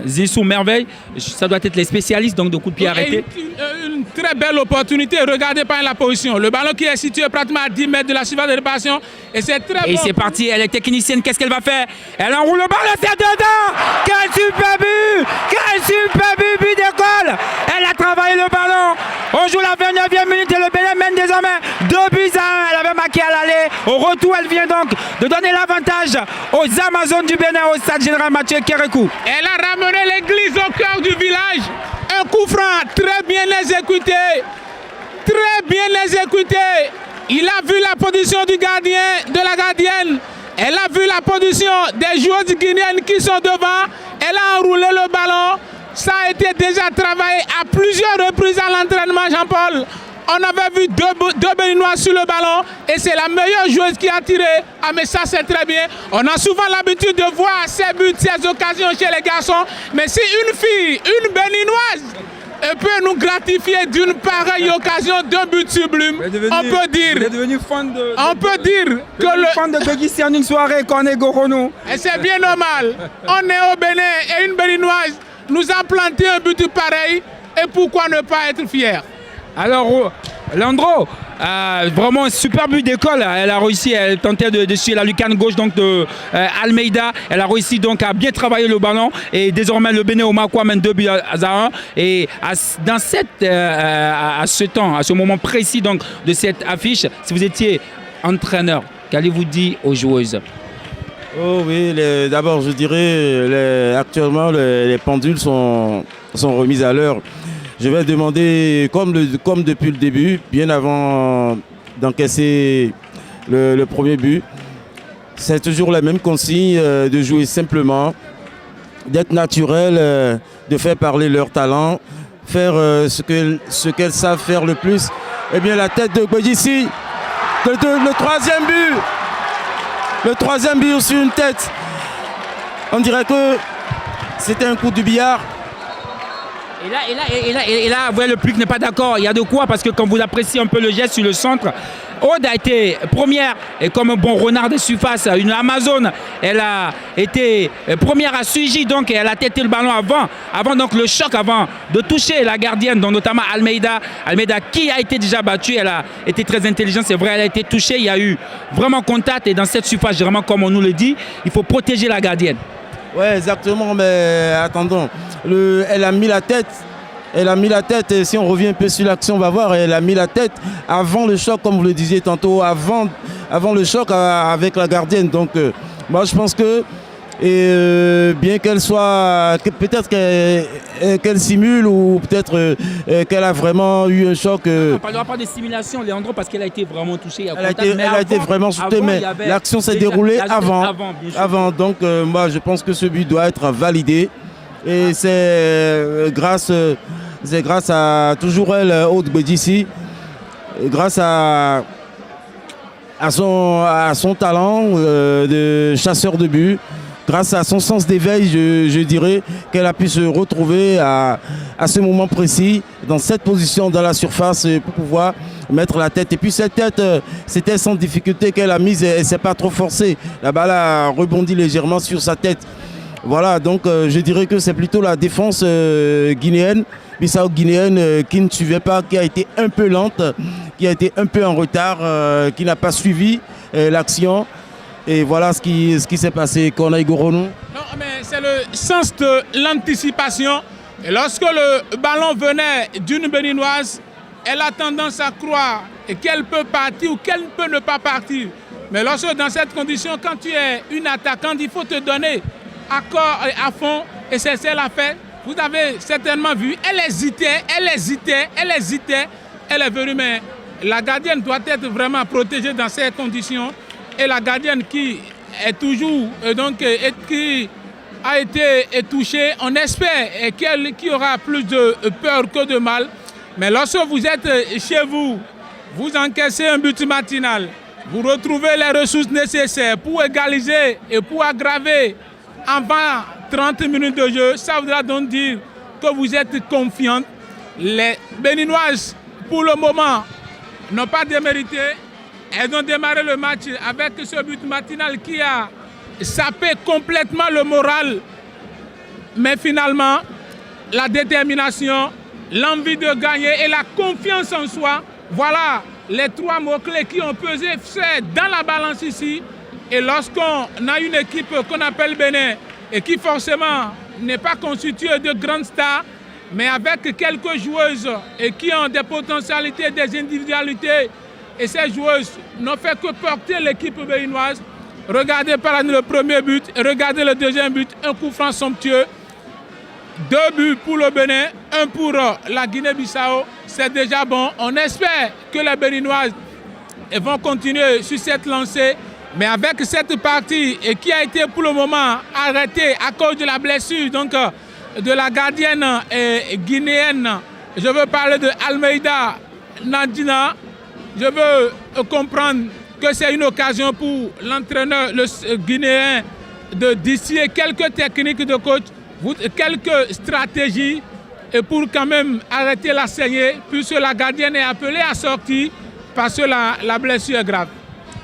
Zissou Merveille. Ça doit être les spécialistes donc de coup de pied arrêté. Une très belle opportunité. Regardez pas la position. Le ballon qui est situé pratiquement à 10 mètres de la surface de réparation. Et c'est très bon. Et c'est parti. Elle est technicienne. Qu'est-ce qu'elle va faire? Elle enroule le ballon. C'est dedans. Quel super but! Quel super but! But d'école. Elle a travaillé le ballon. On joue la 29e minute et le Bénin mène désormais 2 buts à 1. Elle avait marqué à l'aller. Au retour, elle vient donc de donner l'avantage aux Amazones du Bénin au stade général Mathieu Kérékou. Elle a ramené l'église au cœur du village. Un coup franc très bien exécuté. Très bien exécuté. Il a vu la position du gardien, de la gardienne. Elle a vu la position des joueuses guinéennes qui sont devant. Elle a enroulé le ballon. Ça a été déjà travaillé à plusieurs reprises à l'entraînement, Jean-Paul. On avait vu deux Béninois sur le ballon et c'est la meilleure joueuse qui a tiré. Ah mais ça c'est très bien. On a souvent l'habitude de voir ces buts, ces occasions chez les garçons. Mais si une fille, une Béninoise, peut nous gratifier d'une pareille occasion d'un but sublime, on peut dire que le fan de Begissi en une soirée qu'on est Gorono. Et c'est bien normal. On est au Bénin et une Béninoise nous a planté un but pareil. Et pourquoi ne pas être fier? Alors, Leandro, vraiment un super but d'école. Elle a réussi, elle tentait de suivre la lucarne gauche donc de Almeida. Elle a réussi donc à bien travailler le ballon et désormais le Bénin Omakwa mène 2 buts à 1. Et à ce moment précis donc de cette affiche, si vous étiez entraîneur, qu'allez-vous dire aux joueuses? Oh oui, d'abord je dirais actuellement les pendules sont remises à l'heure. Je vais demander, comme depuis le début, bien avant d'encaisser le premier but, c'est toujours la même consigne de jouer simplement, d'être naturel, de faire parler leur talent, faire ce qu'elles savent faire le plus. Eh bien la tête de Gbedjissi, le troisième but. Le troisième but sur une tête. On dirait que c'était un coup du billard. Et là, vous voyez, le public n'est pas d'accord. Il y a de quoi, parce que quand vous appréciez un peu le geste sur le centre, Aude a été première, et comme un bon renard de surface, une Amazone, elle a été première à Suigi, donc elle a têté le ballon avant donc le choc, avant de toucher la gardienne, donc notamment Almeida. Almeida qui a été déjà battue, elle a été très intelligente, c'est vrai, elle a été touchée, il y a eu vraiment contact, et dans cette surface, vraiment comme on nous le dit, il faut protéger la gardienne. Oui, exactement, mais attendons. Elle a mis la tête. Elle a mis la tête, et si on revient un peu sur l'action, on va voir, elle a mis la tête avant le choc, comme vous le disiez tantôt, avant le choc avec la gardienne. Donc, moi, je pense que, bien qu'elle soit, peut-être qu'elle simule, ou peut-être qu'elle a vraiment eu un choc. On ne parlera pas de simulation, Leandro, parce qu'elle a été vraiment touchée. Elle a été vraiment soutenue, mais l'action s'est déroulée avant. Donc, moi, je pense que ce but doit être validé. Et c'est grâce à toujours elle, Aude Gbedjissi, grâce à son talent de chasseur de but, grâce à son sens d'éveil, je dirais qu'elle a pu se retrouver à ce moment précis, dans cette position dans la surface, pour pouvoir mettre la tête. Et puis cette tête, c'était sans difficulté qu'elle a mise, et elle ne s'est pas trop forcée. La balle a rebondi légèrement sur sa tête. Voilà, donc je dirais que c'est plutôt la défense guinéenne, Bissau-guinéenne, qui ne suivait pas, qui a été un peu lente, qui a été un peu en retard, qui n'a pas suivi l'action. Et voilà ce qui s'est passé. Corneille Goronou. Non, mais c'est le sens de l'anticipation. Et lorsque le ballon venait d'une béninoise, elle a tendance à croire qu'elle peut partir ou qu'elle peut ne pas partir. Mais lorsque dans cette condition, quand tu es une attaquante, il faut te donner à corps et à fond, et c'est ce qu'elle a fait. Vous avez certainement vu, elle hésitait, elle est venue, mais la gardienne doit être vraiment protégée dans ces conditions. Et la gardienne qui est toujours, qui a été touchée, on espère qu'il y aura plus de peur que de mal. Mais lorsque vous êtes chez vous, vous encaissez un but matinal, vous retrouvez les ressources nécessaires pour égaliser et pour aggraver avant 30 minutes de jeu, ça voudra donc dire que vous êtes confiante. Les Béninoises, pour le moment, n'ont pas démérité. Elles ont démarré le match avec ce but matinal qui a sapé complètement le moral. Mais finalement, la détermination, l'envie de gagner et la confiance en soi, voilà les 3 mots-clés qui ont pesé dans la balance ici. Et lorsqu'on a une équipe qu'on appelle Bénin, et qui forcément n'est pas constituée de grandes stars, mais avec quelques joueuses et qui ont des potentialités, des individualités, et ces joueuses n'ont fait que porter l'équipe béninoise. Regardez par exemple le premier but, regardez le deuxième but, un coup franc somptueux. 2 buts pour le Bénin, 1 pour la Guinée-Bissau, c'est déjà bon. On espère que les Béninoises vont continuer sur cette lancée. Mais avec cette partie qui a été pour le moment arrêtée à cause de la blessure donc, de la gardienne guinéenne, je veux parler de Almeida Nadina, je veux comprendre que c'est une occasion pour l'entraîneur guinéen de distiller quelques techniques de coach, quelques stratégies et pour quand même arrêter la saignée, puisque la gardienne est appelée à sortir parce que la blessure est grave.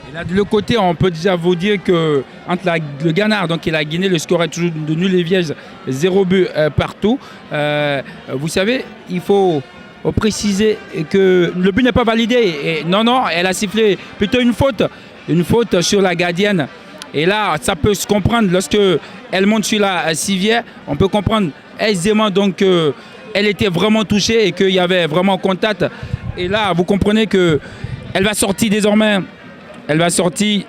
Et là, de l'autre côté, on peut déjà vous dire que entre le Ghana donc, et la Guinée, le score est toujours de nul et vierge, 0 but partout. Vous savez, il faut préciser que le but n'est pas validé. Et non, elle a sifflé plutôt une faute sur la gardienne. Et là, ça peut se comprendre lorsque elle monte sur la civière. On peut comprendre aisément donc qu'elle était vraiment touchée et qu'il y avait vraiment contact. Et là, vous comprenez que elle va sortir désormais. Elle va sortir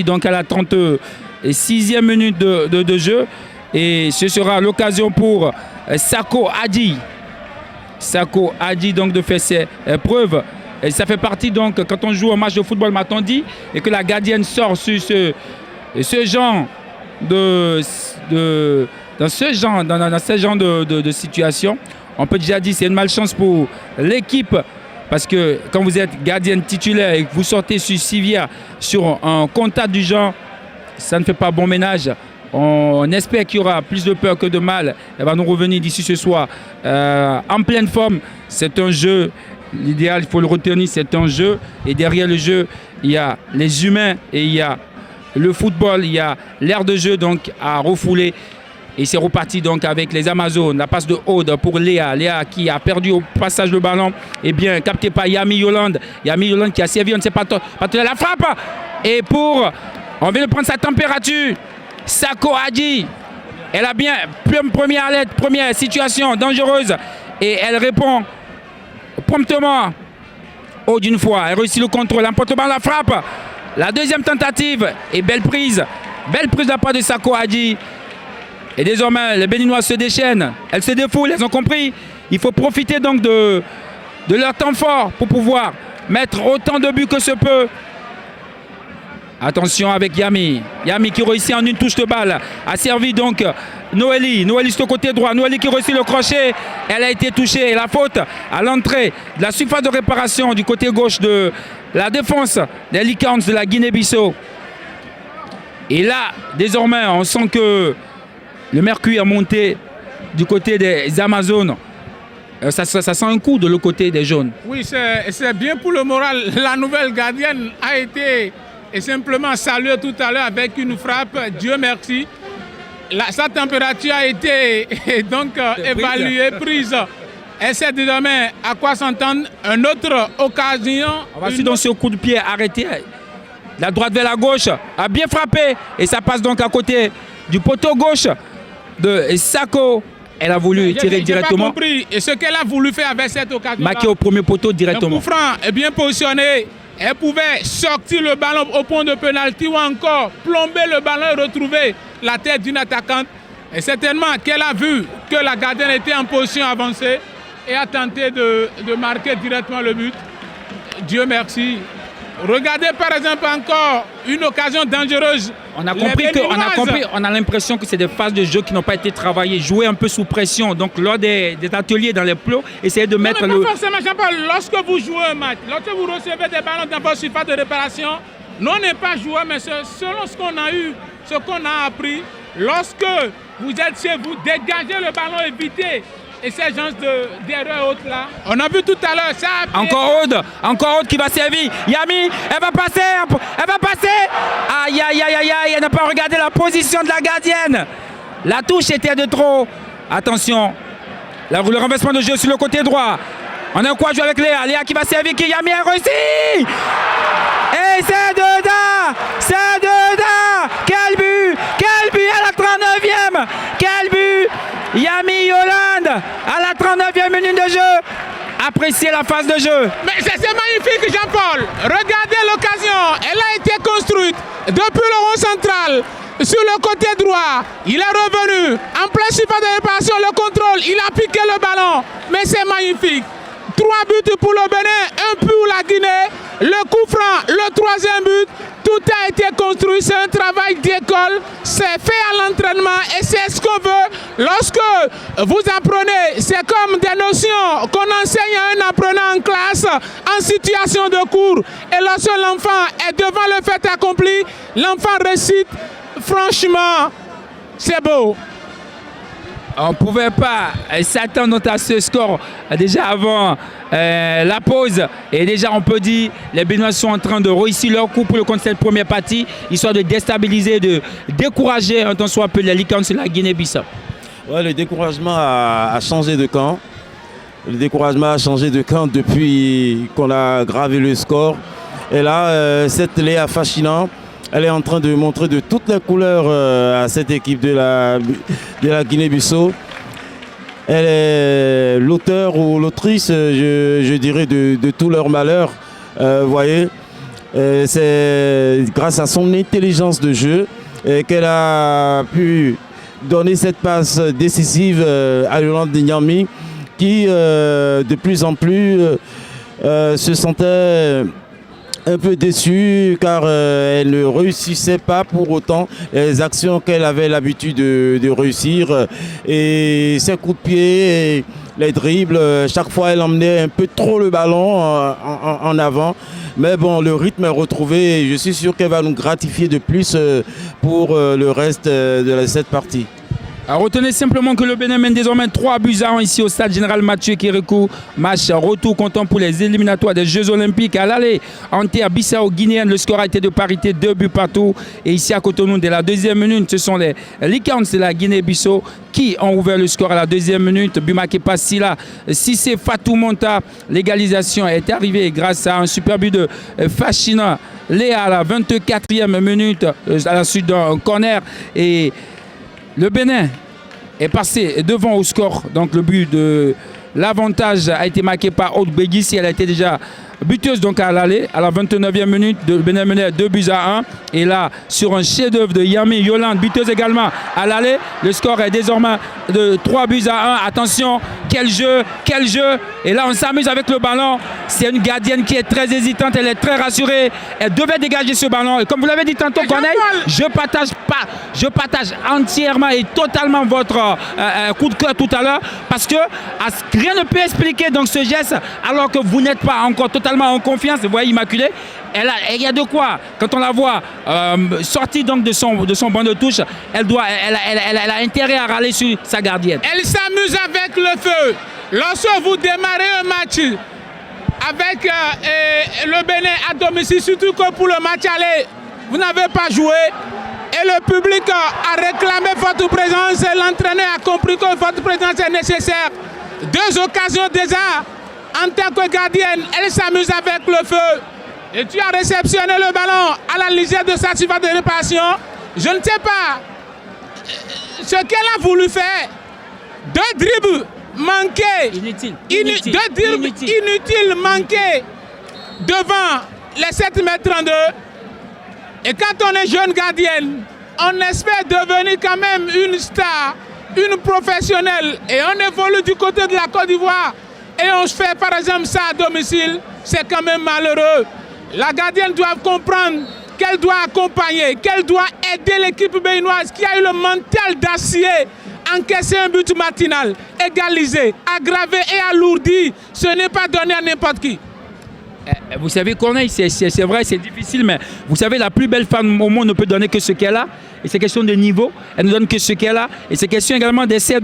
donc à la 36e minute de jeu. Et ce sera l'occasion pour Sako Adi. Sako Adi donc de faire ses preuves. Et ça fait partie donc quand on joue un match de football, m'a-t-on dit, et que la gardienne sort sur ce genre dans ce genre de situation. On peut déjà dire que c'est une malchance pour l'équipe. Parce que quand vous êtes gardienne titulaire et que vous sortez sur civière sur un contact du genre, ça ne fait pas bon ménage. On espère qu'il y aura plus de peur que de mal. Elle va nous revenir d'ici ce soir en pleine forme. C'est un jeu. L'idéal, il faut le retenir, c'est un jeu. Et derrière le jeu, il y a les humains et il y a le football, il y a l'air de jeu donc à refouler. Et c'est reparti donc avec les Amazones. La passe de Aude pour Léa. Léa qui a perdu au passage le ballon. Et bien capté par Yami Yolande. Yami Yolande qui a servi, on ne sait pas la frappe. Et on vient de prendre sa température. Sako Adi. Elle a bien première situation dangereuse. Et elle répond promptement. Aude d'une fois. Elle réussit le contrôle. Emporte le ballon, la frappe. La deuxième tentative. Et belle prise. Belle prise de la part de Sako Adi. Et désormais, les Béninois se déchaînent, elles se défoulent, elles ont compris. Il faut profiter donc de leur temps fort pour pouvoir mettre autant de buts que se peut. Attention avec Yami. Yami qui réussit en une touche de balle. A servi donc Noélie. Noélie sur le côté droit. Noélie qui réussit le crochet. Elle a été touchée. Et la faute à l'entrée de la surface de réparation du côté gauche de la défense des Licornes de la Guinée-Bissau. Et là, désormais, on sent que le mercure a monté du côté des Amazones. Ça sent un coup de l'autre côté des jaunes. Oui, c'est bien pour le moral. La nouvelle gardienne a été simplement saluée tout à l'heure avec une frappe. Dieu merci. Sa température a été donc évaluée, prise. Elle sait désormais à quoi s'entendre. Une autre occasion. On va suivre donc ce coup de pied arrêté. La droite vers la gauche a bien frappé. Et ça passe donc à côté du poteau gauche de Sako. Elle a voulu tirer directement. Pas compris. Et ce qu'elle a voulu faire avec cette occasion. Marqué au premier poteau directement. Le coup franc est bien positionné. Elle pouvait sortir le ballon au point de pénalty ou encore plomber le ballon et retrouver la tête d'une attaquante. Et certainement qu'elle a vu que la gardienne était en position avancée et a tenté de marquer directement le but. Dieu merci. Regardez par exemple encore une occasion dangereuse. On a l'impression que c'est des phases de jeu qui n'ont pas été travaillées, jouer un peu sous pression. Donc lors des ateliers dans les plots, essayer de mettre non, mais pas forcément, Jean-Paul, lorsque vous jouez un match, lorsque vous recevez des ballons dans votre surface de réparation, nous on n'est pas joueur, mais selon ce qu'on a eu, ce qu'on a appris, lorsque vous êtes chez vous, dégagez le ballon, évitez. Et ces gens d'erreurs hautes là, on a vu tout à l'heure ça. Encore Aude qui va servir. Yami, elle va passer. Aïe, elle n'a pas regardé la position de la gardienne. La touche était de trop. Attention, le renversement de jeu sur le côté droit. On a quoi jouer avec Léa. Léa qui va servir, qui Yami a réussi. Et c'est dedans. Quel but à la 39e. Quel but. Yami Yolande à la 39e minute de jeu. Appréciez la phase de jeu. Mais c'est magnifique, Jean-Paul. Regardez l'occasion. Elle a été construite depuis le rond central. Sur le côté droit, il est revenu. En plein surface de réparation, le contrôle. Il a piqué le ballon. Mais c'est magnifique. 3 buts pour le Bénin, 1 pour la Guinée. Le coup franc, le 3e but. Tout a été construit, c'est un travail d'école, c'est fait à l'entraînement et c'est ce qu'on veut. Lorsque vous apprenez, c'est comme des notions qu'on enseigne à un apprenant en classe, en situation de cours. Et lorsque l'enfant est devant le fait accompli, l'enfant récite, franchement, c'est beau. On ne pouvait pas s'attendre à ce score déjà avant la pause. Et déjà, on peut dire les Béninois sont en train de réussir leur coup pour le compte de cette première partie, histoire de déstabiliser, de décourager un tant soit peu les Licornes sur la Guinée-Bissau. Ouais, le découragement a changé de camp. Le découragement a changé de camp depuis qu'on a gravé le score. Et là, cette Léa Fachina, elle est en train de montrer de toutes les couleurs à cette équipe de la Guinée-Bissau. Elle est l'auteur ou l'autrice, je dirais, de tout leur malheur. Vous voyez, c'est grâce à son intelligence de jeu qu'elle a pu donner cette passe décisive à Yolande Nyami, qui de plus en plus se sentait un peu déçue car elle ne réussissait pas pour autant les actions qu'elle avait l'habitude de réussir. Et ses coups de pied, les dribbles, chaque fois elle emmenait un peu trop le ballon en avant. Mais bon, le rythme est retrouvé et je suis sûr qu'elle va nous gratifier de plus pour le reste de cette partie. Retenez simplement que le Bénin mène désormais 3-1 ici au stade général Mathieu Kérékou. Match retour comptant pour les éliminatoires des Jeux Olympiques. À l'aller en terre Bissau-Guinéenne, le score a été de parité, 2 buts partout. Et ici à Cotonou, dès la deuxième minute, ce sont les Lions de la Guinée-Bissau qui ont ouvert le score à la deuxième minute. But marqué par Silla Sissé Fatou Monta. L'égalisation est arrivée grâce à un super but de Fachina Léa à la 24e minute à la suite d'un corner. Et le Bénin est passé devant au score. Donc le but de l'avantage a été marqué par Aude Béguissi. Elle a été déjà buteuse donc à l'aller. À la 29e minute, le Bénin menait 2-1. Et là, sur un chef-d'œuvre de Yami Yolande, buteuse également à l'aller. Le score est désormais de 3-1. Attention, quel jeu, quel jeu. Et là, on s'amuse avec le ballon. C'est une gardienne qui est très hésitante. Elle est très rassurée. Elle devait dégager ce ballon. Et comme vous l'avez dit tantôt, Corneille, je partage entièrement et totalement votre coup de cœur tout à l'heure. Parce que rien ne peut expliquer donc ce geste alors que vous n'êtes pas encore totalement en confiance. Vous voyez, Immaculée, il y a de quoi. Quand on la voit sortie donc de son banc de touche, elle a intérêt à râler sur sa gardienne. Elle s'amuse avec le feu. Lorsque vous démarrez un match avec le Bénin à domicile, surtout que pour le match aller, vous n'avez pas joué et le public a réclamé votre présence et l'entraîneur a compris que votre présence est nécessaire. 2 occasions déjà en tant que gardienne, elle s'amuse avec le feu. Et tu as réceptionné le ballon à la lisière de sa surface de réparation. Je ne sais pas ce qu'elle a voulu faire. 2 dribbles manqués. Inutile. 2 dribbles inutiles manqués devant les 7 mètres 32. Et quand on est jeune gardienne, on espère devenir quand même une star, une professionnelle. Et on évolue du côté de la Côte d'Ivoire. Et on fait par exemple ça à domicile. C'est quand même malheureux. La gardienne doit comprendre qu'elle doit accompagner, qu'elle doit aider l'équipe béninoise qui a eu le mental d'acier, encaisser un but matinal, égaliser, aggraver et alourdir. Ce n'est pas donné à n'importe qui. Vous savez, Corneille, c'est vrai, c'est difficile, mais vous savez, la plus belle femme au monde ne peut donner que ce qu'elle a. Et c'est question de niveau, elle ne donne que ce qu'elle a. Et c'est question également d'essai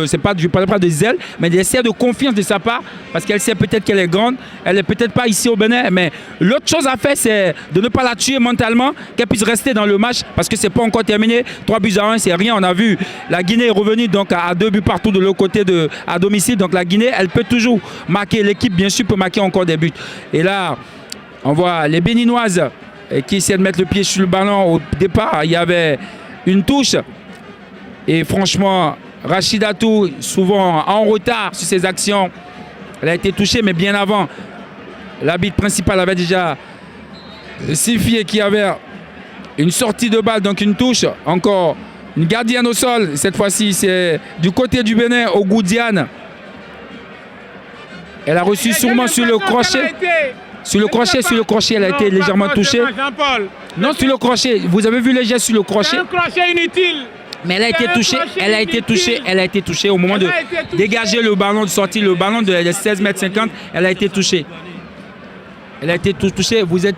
c'est pas, je ne parle pas de zèle, mais d'essai de confiance de sa part, parce qu'elle sait peut-être qu'elle est grande, elle n'est peut-être pas ici au Bénin, mais l'autre chose à faire, c'est de ne pas la tuer mentalement, qu'elle puisse rester dans le match, parce que ce n'est pas encore terminé. 3-1, c'est rien, on a vu. La Guinée est revenue donc à 2 buts partout de l'autre côté à domicile, donc la Guinée, elle peut toujours marquer, l'équipe bien sûr peut marquer encore des buts. Et là, on voit les Béninoises qui essaient de mettre le pied sur le ballon. Au départ, il y avait une touche. Et franchement, Rachidatou, souvent en retard sur ses actions, elle a été touchée, mais bien avant. L'arbitre principal avait déjà signifié qu'il y avait une sortie de balle, donc une touche. Encore une gardienne au sol. Cette fois-ci, c'est du côté du Bénin, au Goudiane. Elle a reçu sûrement sur le crochet. Sur le crochet, elle a été légèrement touchée. Non, sur le crochet. Vous avez vu les gestes sur le crochet. C'est un crochet inutile. Mais elle a été touchée au moment de dégager le ballon, de sortir le ballon de 16,50 m. Elle a été touchée. Elle a été touchée. Vous êtes...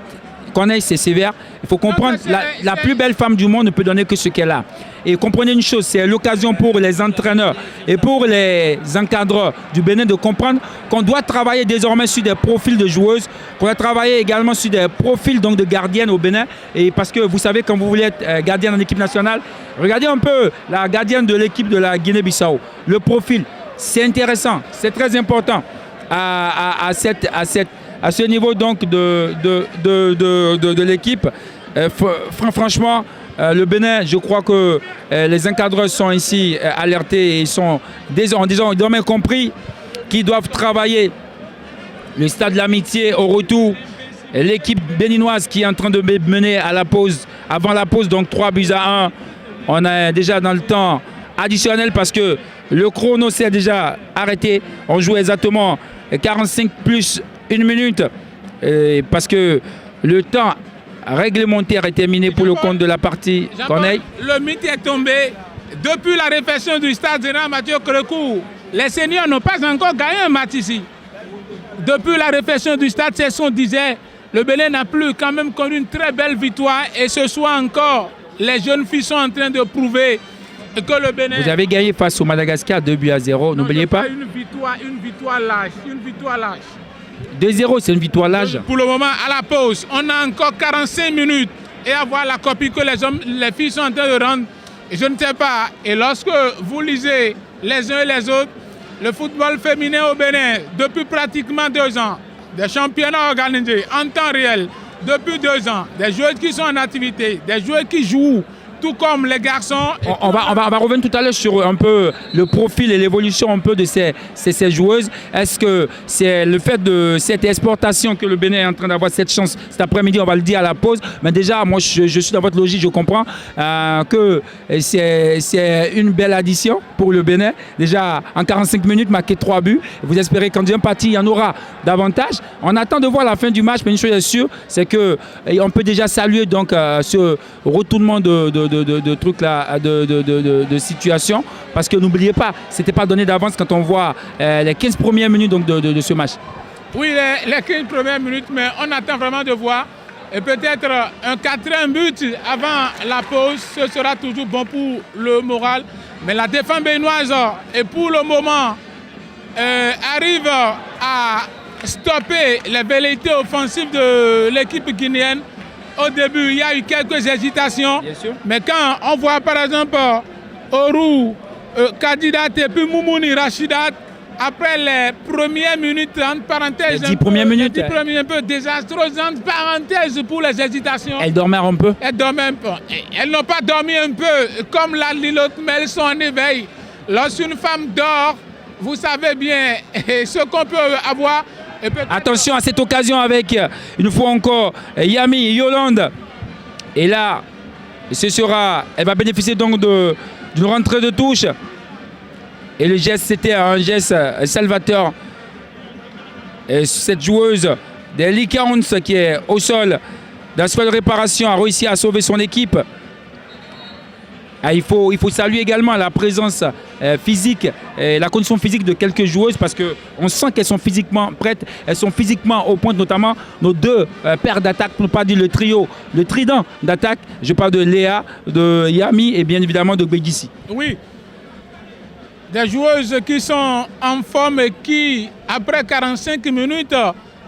Corneille, c'est sévère. Il faut comprendre, la plus belle femme du monde ne peut donner que ce qu'elle a. Et comprenez une chose, c'est l'occasion pour les entraîneurs et pour les encadreurs du Bénin de comprendre qu'on doit travailler désormais sur des profils de joueuses, qu'on doit travailler également sur des profils donc, de gardiennes au Bénin. Et parce que vous savez, quand vous voulez être gardienne en équipe nationale, regardez un peu la gardienne de l'équipe de la Guinée-Bissau. Le profil, c'est intéressant, c'est très important à ce niveau donc de l'équipe. Franchement, le Bénin, je crois que les encadreurs sont ici alertés et ils ont bien compris qu'ils doivent travailler le stade de l'amitié au retour. L'équipe béninoise qui est en train de mener à la pause, avant la pause, donc 3-1. On est déjà dans le temps additionnel parce que le chrono s'est déjà arrêté. On joue exactement 45 plus 1 minute parce que le temps réglementaire est terminé pour le compte de la partie Corneille. Le mythe est tombé. Depuis la réfection du stade général Mathieu Crécourt, les seniors n'ont pas encore gagné un match ici. Depuis la réfection du stade, c'est ce qu'on disait. Le Bénin n'a plus quand même connu une très belle victoire et ce soir encore, les jeunes filles sont en train de prouver que le Bénin... Vous avez gagné face au Madagascar 2-0, n'oubliez pas. Une victoire lâche. 2-0, c'est une victoire lâche. Pour le moment, à la pause, on a encore 45 minutes et à voir la copie que les filles sont en train de rendre. Je ne sais pas. Et lorsque vous lisez les uns et les autres, le football féminin au Bénin, depuis pratiquement 2 ans, des championnats organisés en temps réel, depuis 2 ans, des joueurs qui sont en activité, des joueurs qui jouent, tout comme les garçons. On va revenir tout à l'heure sur un peu le profil et l'évolution un peu de ces joueuses. Est-ce que c'est le fait de cette exportation que le Bénin est en train d'avoir cette chance cet après-midi, on va le dire à la pause. Mais déjà, moi, je suis dans votre logique, je comprends que c'est une belle addition pour le Bénin. Déjà, en 45 minutes, marquer 3 buts. Vous espérez qu'en deuxième partie, il y en aura davantage. On attend de voir la fin du match, mais une chose est sûre, c'est qu'on peut déjà saluer donc, ce retournement de trucs là, de situation, parce que n'oubliez pas, c'était pas donné d'avance quand on voit les 15 premières minutes donc, de ce match. Oui, les 15 premières minutes, mais on attend vraiment de voir. Et peut-être un 4e but avant la pause, ce sera toujours bon pour le moral. Mais la défense béninoise, et pour le moment, arrive à stopper les velléités offensives de l'équipe guinéenne. Au début, il y a eu quelques hésitations, mais quand on voit par exemple Orou, Kadidat et puis Moumouni Rachidat, après les premières minutes, entre parenthèses, les 10 premières minutes, les 10 premières un peu désastreuses, entre parenthèses pour les hésitations. Elles dormaient un peu. Elles dormaient un peu. Elles n'ont pas dormi un peu, comme la Lilote, mais elles sont en éveil. Lorsqu'une femme dort, vous savez bien ce qu'on peut avoir. Attention à cette occasion avec, une fois encore, Yami Yolande. Et là, elle va bénéficier donc d'une rentrée de touche. Et le geste, c'était un geste salvateur. Et cette joueuse des Licaons qui est au sol, dans la de réparation, a réussi à sauver son équipe. Il faut saluer également la présence physique, la condition physique de quelques joueuses parce qu'on sent qu'elles sont physiquement prêtes, elles sont physiquement au point, notamment nos 2 paires d'attaque, pour ne pas dire le trio, le trident d'attaque. Je parle de Léa, de Yami et bien évidemment de Bégissi. Oui, des joueuses qui sont en forme et qui, après 45 minutes,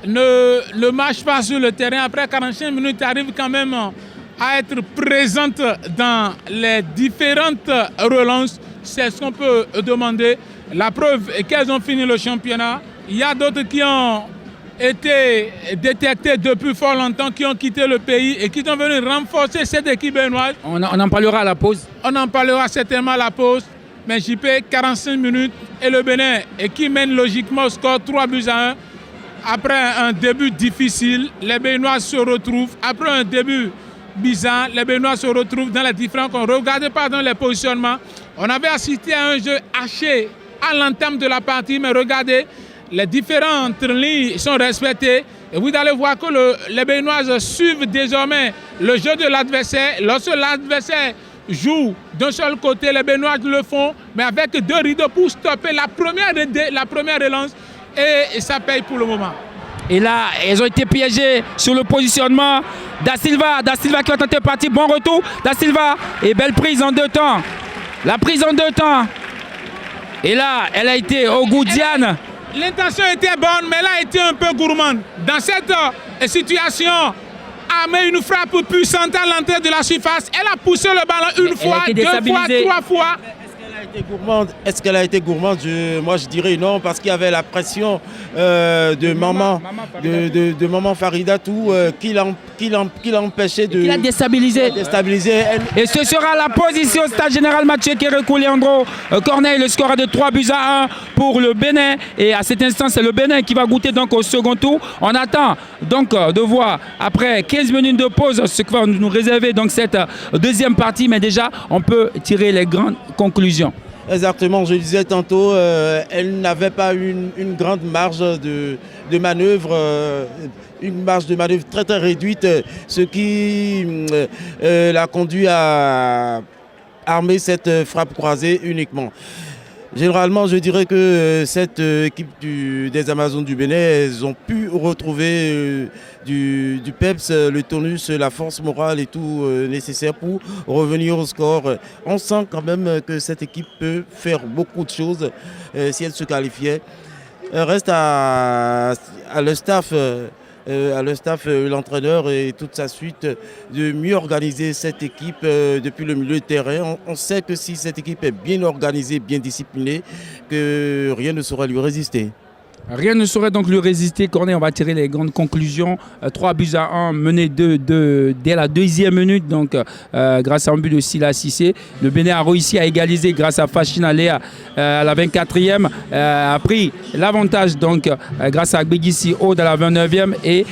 ne marchent pas sur le terrain. Après 45 minutes, arrivent quand même à être présentes dans les différentes relances. C'est ce qu'on peut demander. La preuve est qu'elles ont fini le championnat. Il y a d'autres qui ont été détectés depuis fort longtemps, qui ont quitté le pays et qui sont venus renforcer cette équipe béninoise. On en parlera à la pause. On en parlera certainement à la pause. Mais JP, 45 minutes et le Bénin, et qui mène logiquement au score 3-1. Après un début difficile, les Béninois se retrouvent. Après un début bizarre, les Béninois se retrouvent dans les différents camps. Regardez pas dans les positionnements. On avait assisté à un jeu haché à l'entame de la partie, mais regardez, les différentes lignes sont respectées. Et vous allez voir que les Béninoises suivent désormais le jeu de l'adversaire. Lorsque l'adversaire joue d'un seul côté, les Béninoises le font, mais avec 2 rideaux pour stopper la première relance. Et ça paye pour le moment. Et là, elles ont été piégées sur le positionnement. Da Silva qui va tenter partir. Bon retour. Da Silva. Et belle prise en 2 temps. La prise en 2 temps. Et là, elle a été au goût Diane. L'intention était bonne, mais elle a été un peu gourmande. Dans cette situation, a mis une frappe puissante à l'entrée de la surface. Elle a poussé le ballon 1 fois, 2 fois, 3 fois. Est-ce qu'elle a été gourmande? Moi, je dirais non, parce qu'il y avait la pression de maman Faridatou qui l'empêchait de... Qui l'a déstabilisé. Et ce sera la position au stade général Mathieu Kérékou Leandro Corneille. Le score est de 3-1 pour le Bénin. Et à cet instant, c'est le Bénin qui va goûter donc au second tour. On attend donc de voir après 15 minutes de pause ce que va nous réserver donc cette deuxième partie. Mais déjà, on peut tirer les grandes conclusions. Exactement, je disais tantôt, elle n'avait pas une grande marge de manœuvre, une marge de manœuvre très très réduite, ce qui l'a conduit à armer cette frappe croisée uniquement. Généralement, je dirais que cette équipe des Amazones du Bénin, elles ont pu retrouver du peps, le tonus, la force morale et tout nécessaire pour revenir au score. On sent quand même que cette équipe peut faire beaucoup de choses si elle se qualifiait. Reste à le staff, l'entraîneur et toute sa suite de mieux organiser cette équipe depuis le milieu de terrain. On sait que si cette équipe est bien organisée, bien disciplinée, que rien ne saurait lui résister. Rien ne saurait donc lui résister. Corneille, on va tirer les grandes conclusions. 3-1 mené dès la deuxième minute, donc grâce à un but de Sila Cissé. Le Bénin a réussi à égaliser grâce à Fachina Léa à la 24e. A pris l'avantage donc grâce à Bégissi Aude à la 29e et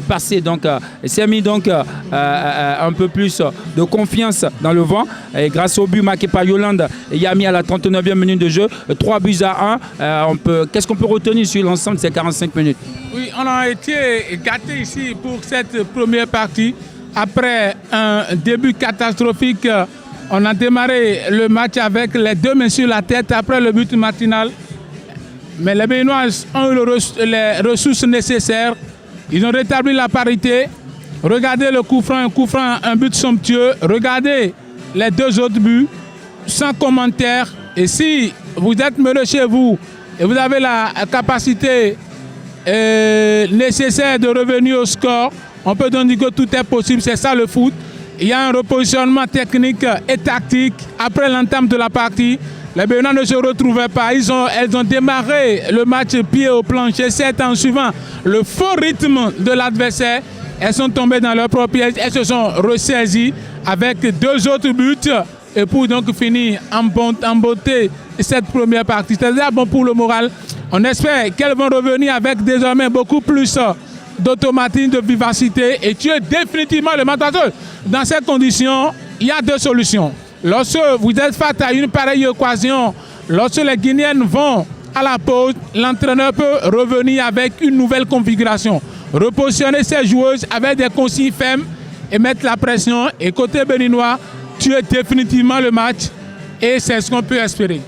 passé donc s'est mis donc un peu plus de confiance dans le vent. Et grâce au but marqué par Yolande Yami à la 39e minute de jeu, 3-1. Qu'est-ce qu'on peut retenir sur l'ensemble de ces 45 minutes? Oui, on a été gâtés ici pour cette première partie. Après un début catastrophique, on a démarré le match avec les deux mains sur la tête après le but matinal. Mais les Béninois ont eu les ressources nécessaires. Ils ont rétabli la parité. Regardez le coup franc, un but somptueux. Regardez les deux autres buts, sans commentaire. Et si vous êtes mené chez vous et vous avez la capacité nécessaire de revenir au score, on peut donc dire que tout est possible. C'est ça le foot. Il y a un repositionnement technique et tactique après l'entame de la partie. Les Béninois ne se retrouvaient pas. Elles ont démarré le match pied au plancher. C'est en suivant le faux rythme de l'adversaire. Elles sont tombées dans leur propre piège. Elles se sont ressaisies avec deux autres buts. Et pour donc finir en beauté cette première partie. C'est déjà bon pour le moral. On espère qu'elles vont revenir avec désormais beaucoup plus d'automatisme, de vivacité et tuer définitivement le match. Dans ces conditions, il y a deux solutions. Lorsque vous êtes face à une pareille équation, lorsque les Guinéennes vont à la pause, l'entraîneur peut revenir avec une nouvelle configuration. Repositionner ses joueuses avec des consignes fermes et mettre la pression. Et côté béninois, tuer définitivement le match. Et c'est ce qu'on peut espérer.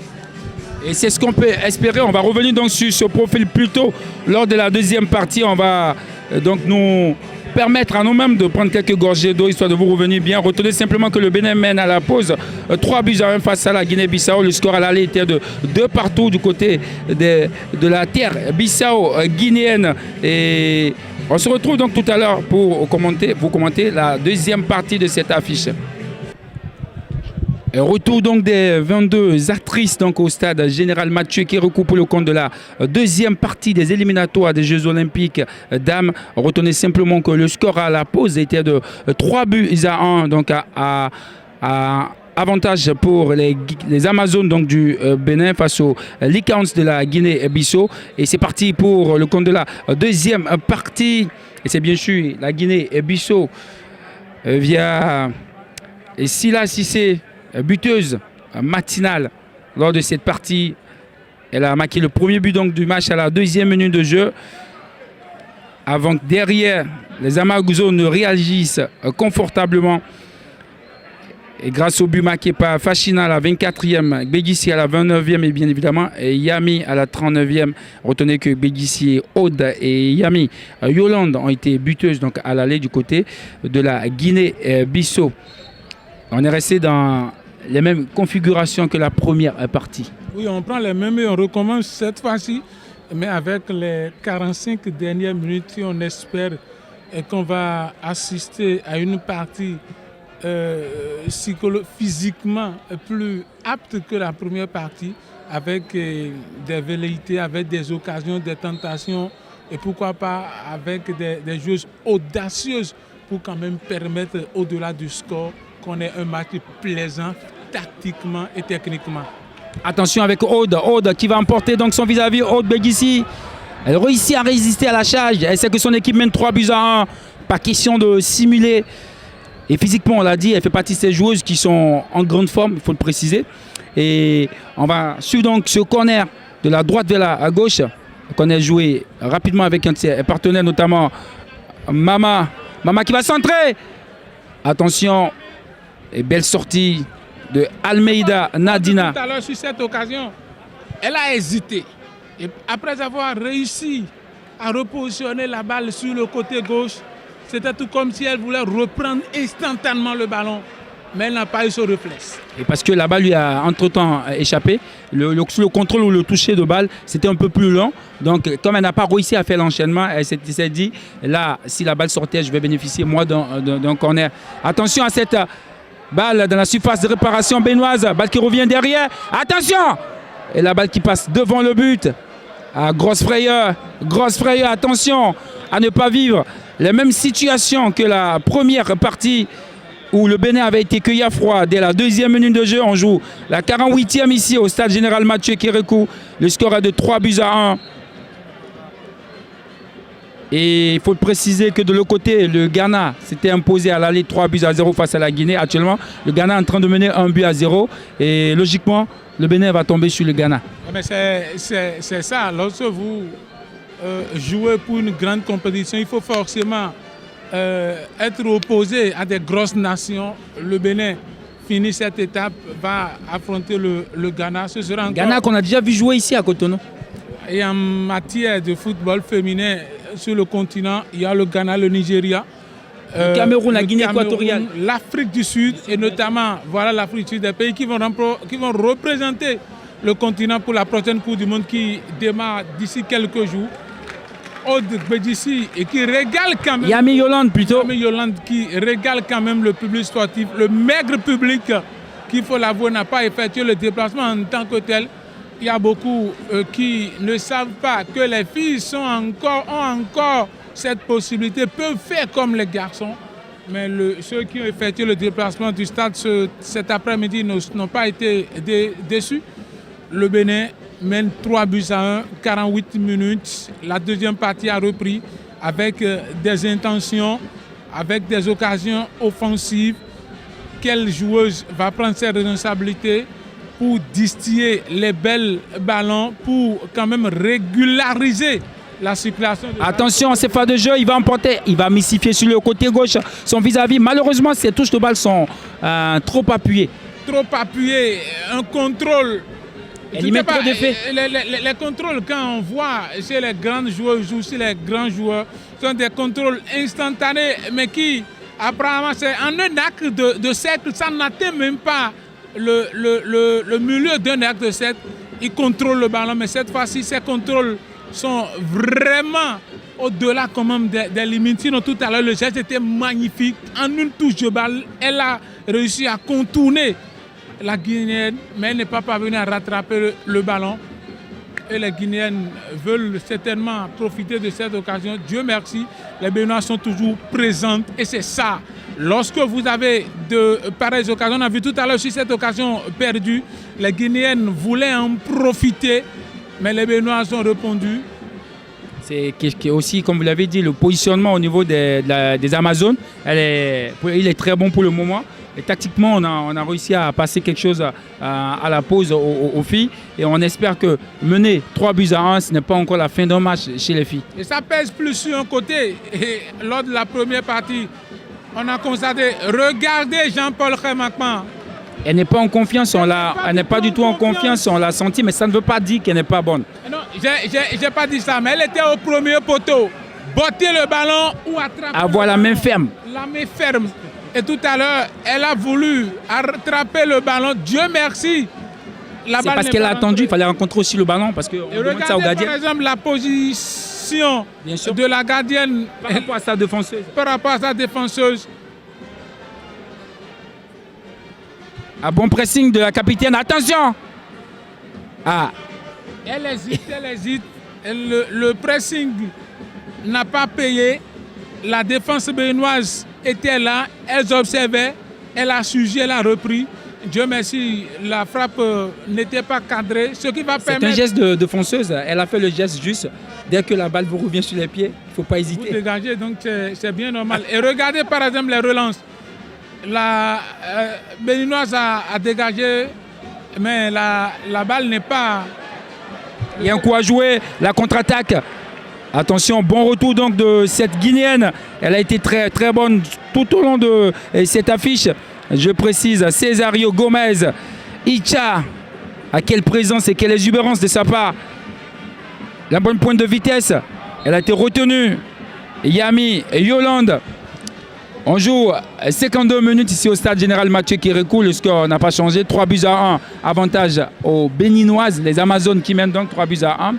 Et c'est ce qu'on peut espérer. On va revenir donc sur ce profil plus tôt lors de la deuxième partie. On va donc nous permettre à nous-mêmes de prendre quelques gorgées d'eau histoire de vous revenir bien. Retenez simplement que le Bénin mène à la pause 3-1 face à la Guinée-Bissau. Le score à l'aller était de 2-2 du côté de la terre Bissau-guinéenne. Et on se retrouve donc tout à l'heure pour commenter la deuxième partie de cette affiche. Retour donc des 22 actrices donc au stade général Mathieu Kérékou pour le compte de la deuxième partie des éliminatoires des Jeux Olympiques dames. Retenez simplement que le score à la pause était de 3-1 donc à avantage pour les Amazones donc du Bénin face aux Lycaons de la Guinée-Bissau. Et c'est parti pour le compte de la deuxième partie. Et c'est bien sûr la Guinée-Bissau via Sila Cissé, buteuse matinale lors de cette partie. Elle a marqué le premier but donc, du match à la deuxième minute de jeu. Avant que derrière, les Amazones ne réagissent confortablement. Et grâce au but marqué par Fachina à la 24e, Bégissi à la 29e et bien évidemment et Yami à la 39e. Retenez que Bégissi, Aude et Yami Yolande ont été buteuses donc, à l'aller du côté de la Guinée-Bissau. On est resté dans les mêmes configurations que la première partie. Oui, on prend les mêmes et on recommence cette fois-ci, mais avec les 45 dernières minutes, on espère qu'on va assister à une partie physiquement plus apte que la première partie, avec des velléités, avec des occasions, des tentations, et pourquoi pas avec des joueuses audacieuses pour quand même permettre, au-delà du score, qu'on ait un match plaisant tactiquement et techniquement. Attention avec Aude. Aude qui va emporter donc son vis-à-vis. Aude Begissi. Elle réussit à résister à la charge. Elle sait que son équipe mène 3-1. Pas question de simuler. Et physiquement, on l'a dit, elle fait partie de ces joueuses qui sont en grande forme, il faut le préciser. Et on va suivre donc ce corner de la droite vers la gauche. Qu'on a joué rapidement avec un de ses partenaires, notamment Mama. Mama qui va centrer. Attention. Et belle sortie de Almeida Nadina. Tout à l'heure, sur cette occasion, elle a hésité. Et après avoir réussi à repositionner la balle sur le côté gauche, c'était tout comme si elle voulait reprendre instantanément le ballon. Mais elle n'a pas eu ce réflexe. Et parce que la balle lui a entre-temps échappé. Le contrôle ou le toucher de balle, c'était un peu plus long. Donc, comme elle n'a pas réussi à faire l'enchaînement, elle s'est dit, là, si la balle sortait, je vais bénéficier, moi, d'un corner. Attention à cette balle dans la surface de réparation béninoise. Balle qui revient derrière. Attention! Et la balle qui passe devant le but. Grosse frayeur. Grosse frayeur. Attention à ne pas vivre les mêmes situations que la première partie où le Bénin avait été cueilli à froid. Dès la deuxième minute de jeu, on joue la 48e ici au stade Général Mathieu Kérékou. Le score est de 3-1. Et il faut préciser que de l'autre côté, le Ghana s'était imposé à l'aller 3-0 face à la Guinée. Actuellement, le Ghana est en train de mener 1-0. Et logiquement, le Bénin va tomber sur le Ghana. Mais c'est ça. Lorsque vous jouez pour une grande compétition, il faut forcément être opposé à des grosses nations. Le Bénin finit cette étape, va affronter le Ghana. Ce sera encore... Ghana qu'on a déjà vu jouer ici à Cotonou. Et en matière de football féminin sur le continent, il y a le Ghana, le Nigeria, le Cameroun, la Guinée équatoriale, l'Afrique du Sud et notamment voilà l'Afrique du Sud, des pays qui vont représenter le continent pour la prochaine Coupe du Monde qui démarre d'ici quelques jours. Aude Begissi et qui régale quand même. Yami Yolande plutôt. Yami Yolande qui régale quand même le public sportif, le maigre public qui, il faut l'avouer, n'a pas effectué le déplacement en tant que tel. Il y a beaucoup qui ne savent pas que les filles ont encore cette possibilité, peuvent faire comme les garçons. Mais ceux qui ont effectué le déplacement du stade cet après-midi n'ont pas été déçus. Le Bénin mène 3-1, 48 minutes. La deuxième partie a repris avec des intentions, avec des occasions offensives. Quelle joueuse va prendre ses responsabilités pour distiller les belles ballons, pour quand même régulariser la circulation. Attention, c'est pas de jeu, il va emporter, il va mystifier sur le côté gauche son vis-à-vis. Malheureusement, ces touches de balle sont trop appuyées. Trop appuyées, un contrôle. Elle y met trop d'effet. Les contrôles, quand on voit chez les grandes joueuses ou chez les grands joueurs, sont des contrôles instantanés, mais qui, apparemment, c'est en un acte de cercle, ça n'atteint même pas le milieu d'un acte de cercle. Ils contrôlent le ballon, mais cette fois-ci, ces contrôles sont vraiment au-delà quand même des limites. Sinon, tout à l'heure, le geste était magnifique. En une touche de balle, elle a réussi à contourner la Guinéenne, mais elle n'est pas parvenue à rattraper le ballon. Et les Guinéennes veulent certainement profiter de cette occasion. Dieu merci, les Béninois sont toujours présentes et c'est ça. Lorsque vous avez de pareilles occasions, on a vu tout à l'heure sur cette occasion perdue, les Guinéennes voulaient en profiter, mais les Béninois ont répondu. C'est aussi, comme vous l'avez dit, le positionnement au niveau des Amazones, il est très bon pour le moment. Et tactiquement, on a réussi à passer quelque chose à la pause aux filles. Et on espère que mener 3-1, ce n'est pas encore la fin d'un match chez les filles. Et ça pèse plus sur un côté. Et lors de la première partie, on a constaté, regardez Jean-Paul Remakman. Elle n'est pas en confiance, elle n'est pas du tout en confiance, on l'a senti, mais ça ne veut pas dire qu'elle n'est pas bonne. Non, j'ai pas dit ça, mais elle était au premier poteau. Botter le ballon ou attraper. Avoir la main ferme. La main ferme. Et tout à l'heure, elle a voulu attraper le ballon. Dieu merci. C'est parce qu'elle a attendu, il fallait rencontrer aussi le ballon. Parce que regardez par exemple la position de la gardienne par rapport à sa défenseuse. Par rapport à sa défenseuse. Un bon pressing de la capitaine. Attention. Ah. Elle hésite. Le pressing n'a pas payé. La défense béninoise était là. Elle observait. Elle a suivi, elle a repris. Dieu merci, la frappe n'était pas cadrée. Ce qui va permettre... C'est un geste de fonceuse. Elle a fait le geste juste. Dès que la balle vous revient sur les pieds, il ne faut pas hésiter. Vous dégagez, donc c'est bien normal. Et regardez par exemple les relances. La béninoise a dégagé, mais la balle n'est pas... Il y a un coup à jouer, la contre-attaque. Attention, bon retour donc de cette Guinéenne. Elle a été très, très bonne tout au long de cette affiche. Je précise, Césario Gomez, Icha. À quelle présence et quelle exubérance de sa part. La bonne pointe de vitesse. Elle a été retenue. Yami et Yolande. On joue 52 minutes ici au stade général Mathieu Kérékou. Le score n'a pas changé. 3-1. Avantage aux Béninoises, les Amazones qui mènent donc 3-1.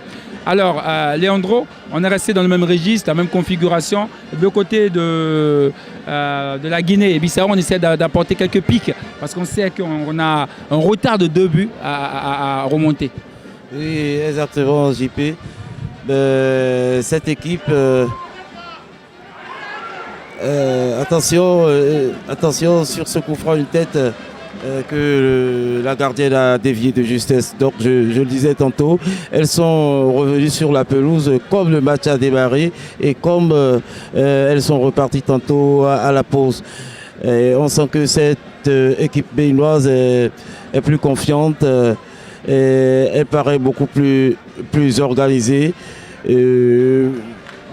Alors, Leandro, on est resté dans le même registre, la même configuration. De côté de la Guinée et Bissau, on essaie d'apporter quelques pics parce qu'on sait qu'on a un retard de 2 buts à remonter. Oui, exactement, JP. Cette équipe... attention sur ce coup franc, une tête que la gardienne a dévié de justesse. Donc je le disais tantôt, elles sont revenues sur la pelouse comme le match a démarré et comme elles sont reparties tantôt à la pause. Et on sent que cette équipe béninoise est plus confiante, et elle paraît beaucoup plus organisée.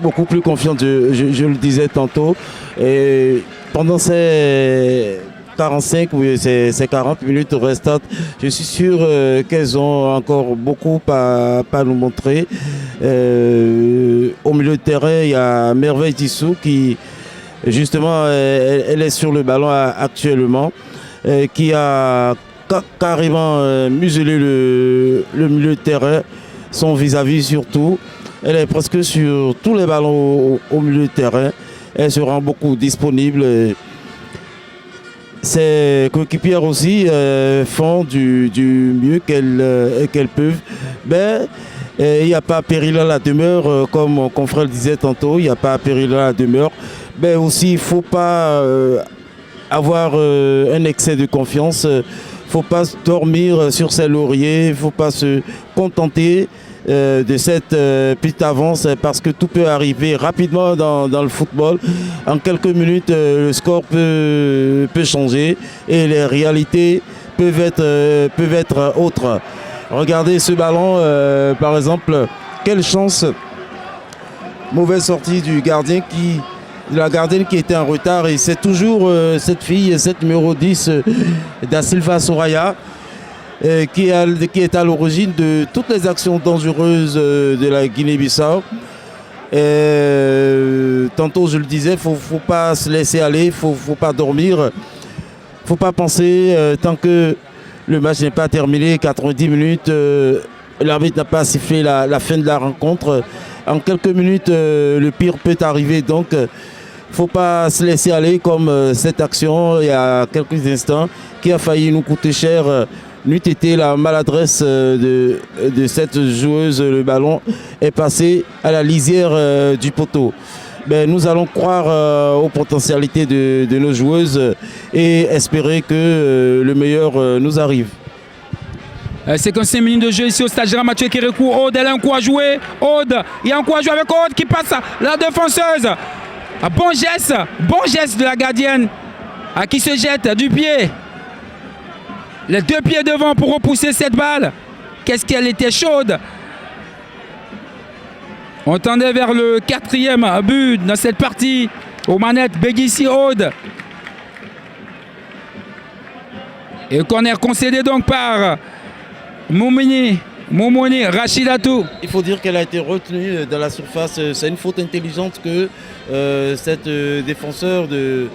Beaucoup plus confiante, je le disais tantôt. Et pendant ces 45 ou ces 40 minutes restantes, je suis sûr qu'elles ont encore beaucoup à nous montrer. Au milieu de terrain, il y a Merveille Dissou qui, justement, elle est sur le ballon actuellement, qui a carrément muselé le milieu de terrain, son vis-à-vis surtout. Elle est presque sur tous les ballons au milieu de terrain. Elle se rend beaucoup disponible. Ses coéquipières aussi font du mieux qu'elles peuvent. Mais il n'y a pas péril à la demeure, comme mon confrère le disait tantôt. Il n'y a pas péril à la demeure. Mais aussi, il ne faut pas avoir un excès de confiance. Il ne faut pas dormir sur ses lauriers. Il ne faut pas se contenter de cette petite avance parce que tout peut arriver rapidement dans le football. En quelques minutes, le score peut changer et les réalités peuvent être autres. Regardez ce ballon, par exemple, quelle chance. Mauvaise sortie de la gardienne qui était en retard et c'est toujours cette fille, cette numéro 10 Da Silva Soraya. Qui est à l'origine de toutes les actions dangereuses de la Guinée-Bissau. Tantôt je le disais, il ne faut pas se laisser aller, il ne faut pas dormir, il ne faut pas penser tant que le match n'est pas terminé, 90 minutes, l'arbitre n'a pas sifflé la fin de la rencontre. En quelques minutes, le pire peut arriver, donc il ne faut pas se laisser aller comme cette action il y a quelques instants qui a failli nous coûter cher. N'eût été la maladresse de cette joueuse, le ballon est passé à la lisière du poteau. Mais nous allons croire aux potentialités de nos joueuses et espérer que le meilleur nous arrive. 55 minutes de jeu ici au stade Gérard Mathieu Kérékou. Aude, elle a un coup à jouer. Aude, il y a un coup à jouer avec Aude qui passe la défenseuse. Bon geste de la gardienne qui se jette du pied. Les 2 pieds devant pour repousser cette balle. Qu'est-ce qu'elle était chaude. On tendait vers le 4e but dans cette partie. Aux manettes, Bégissi Aude. Et corner concédé donc par Momoni Rachidatou. Il faut dire qu'elle a été retenue dans la surface. C'est une faute intelligente que cette défenseur de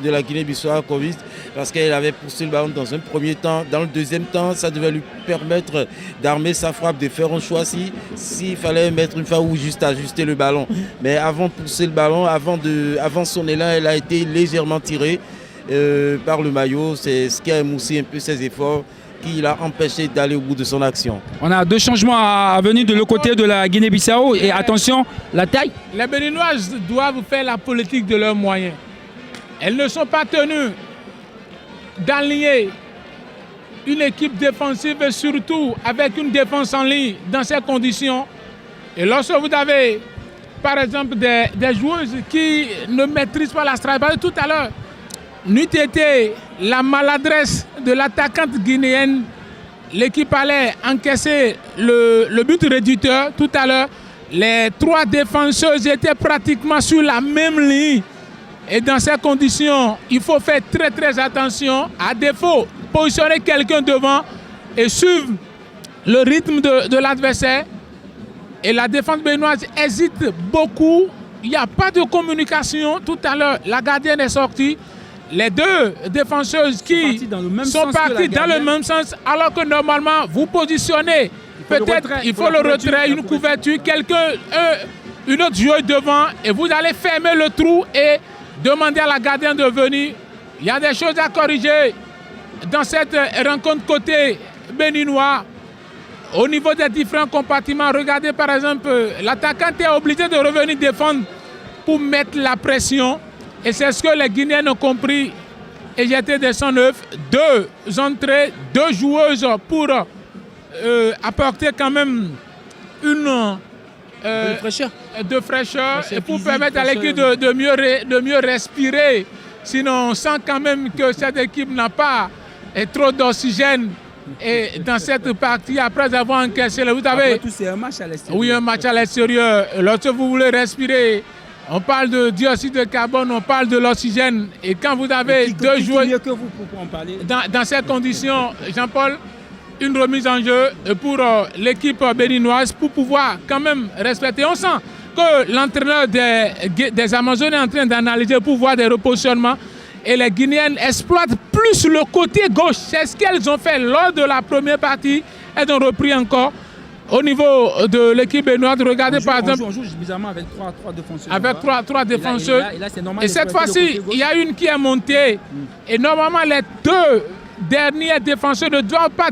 la Guinée-Bissau a commise parce qu'elle avait poussé le ballon dans un premier temps. Dans le deuxième temps, ça devait lui permettre d'armer sa frappe, de faire un choix s'il fallait mettre une fois ou juste ajuster le ballon. Mais avant de pousser le ballon, avant son élan, elle a été légèrement tirée. par le maillot. C'est ce qui a émoussé un peu ses efforts, qui l'a empêché d'aller au bout de son action. On a 2 changements à venir de l'autre côté de la Guinée-Bissau. Et attention, la taille. Les Béninoises doivent faire la politique de leurs moyens. Elles ne sont pas tenues d'aligner une équipe défensive, surtout avec une défense en ligne dans ces conditions. Et lorsque vous avez, par exemple, des joueuses qui ne maîtrisent pas la stratégie, tout à l'heure, n'eût été la maladresse de l'attaquante guinéenne, l'équipe allait encaisser le but réducteur. Tout à l'heure, les 3 défenseuses étaient pratiquement sur la même ligne. Et dans ces conditions, il faut faire très très attention. À défaut, positionner quelqu'un devant et suivre le rythme de l'adversaire. Et la défense béninoise hésite beaucoup. Il n'y a pas de communication. Tout à l'heure, la gardienne est sortie. Les 2 défenseuses qui sont parties dans le même sens, alors que normalement, vous positionnez. Peut-être il faut le retrait, une couverture, une autre joueuse devant, et vous allez fermer le trou et demander à la gardienne de venir. Il y a des choses à corriger dans cette rencontre côté béninois. Au niveau des différents compartiments, regardez par exemple, l'attaquant est obligé de revenir défendre pour mettre la pression. Et c'est ce que les Guinéens ont compris. Et j'étais des 109, 2 entrées, 2 joueuses pour apporter quand même une de fraîcheur et pour permettre à l'équipe de mieux respirer. Sinon, on sent quand même que cette équipe n'a pas trop d'oxygène. Et dans cette partie, après avoir encaissé, vous savez, c'est un match à l'extérieur. Oui, un match à l'extérieur. Lorsque vous voulez respirer, on parle de dioxyde de carbone, on parle de l'oxygène. Et quand vous avez 2 joueurs mieux que vous pour en parler. Dans ces conditions, Jean-Paul, une remise en jeu pour l'équipe béninoise pour pouvoir quand même respecter. On sent que l'entraîneur des Amazones est en train d'analyser pour voir des repositionnements. Et les Guinéennes exploitent plus le côté gauche. C'est ce qu'elles ont fait lors de la première partie. Elles ont repris encore. Au niveau de l'équipe béninoise, regardez par exemple. On joue bizarrement avec 3 défenseurs. Avec 3 défenseurs. Et cette fois-ci, il y a une qui est montée. Et normalement, les 2 derniers défenseurs ne doivent pas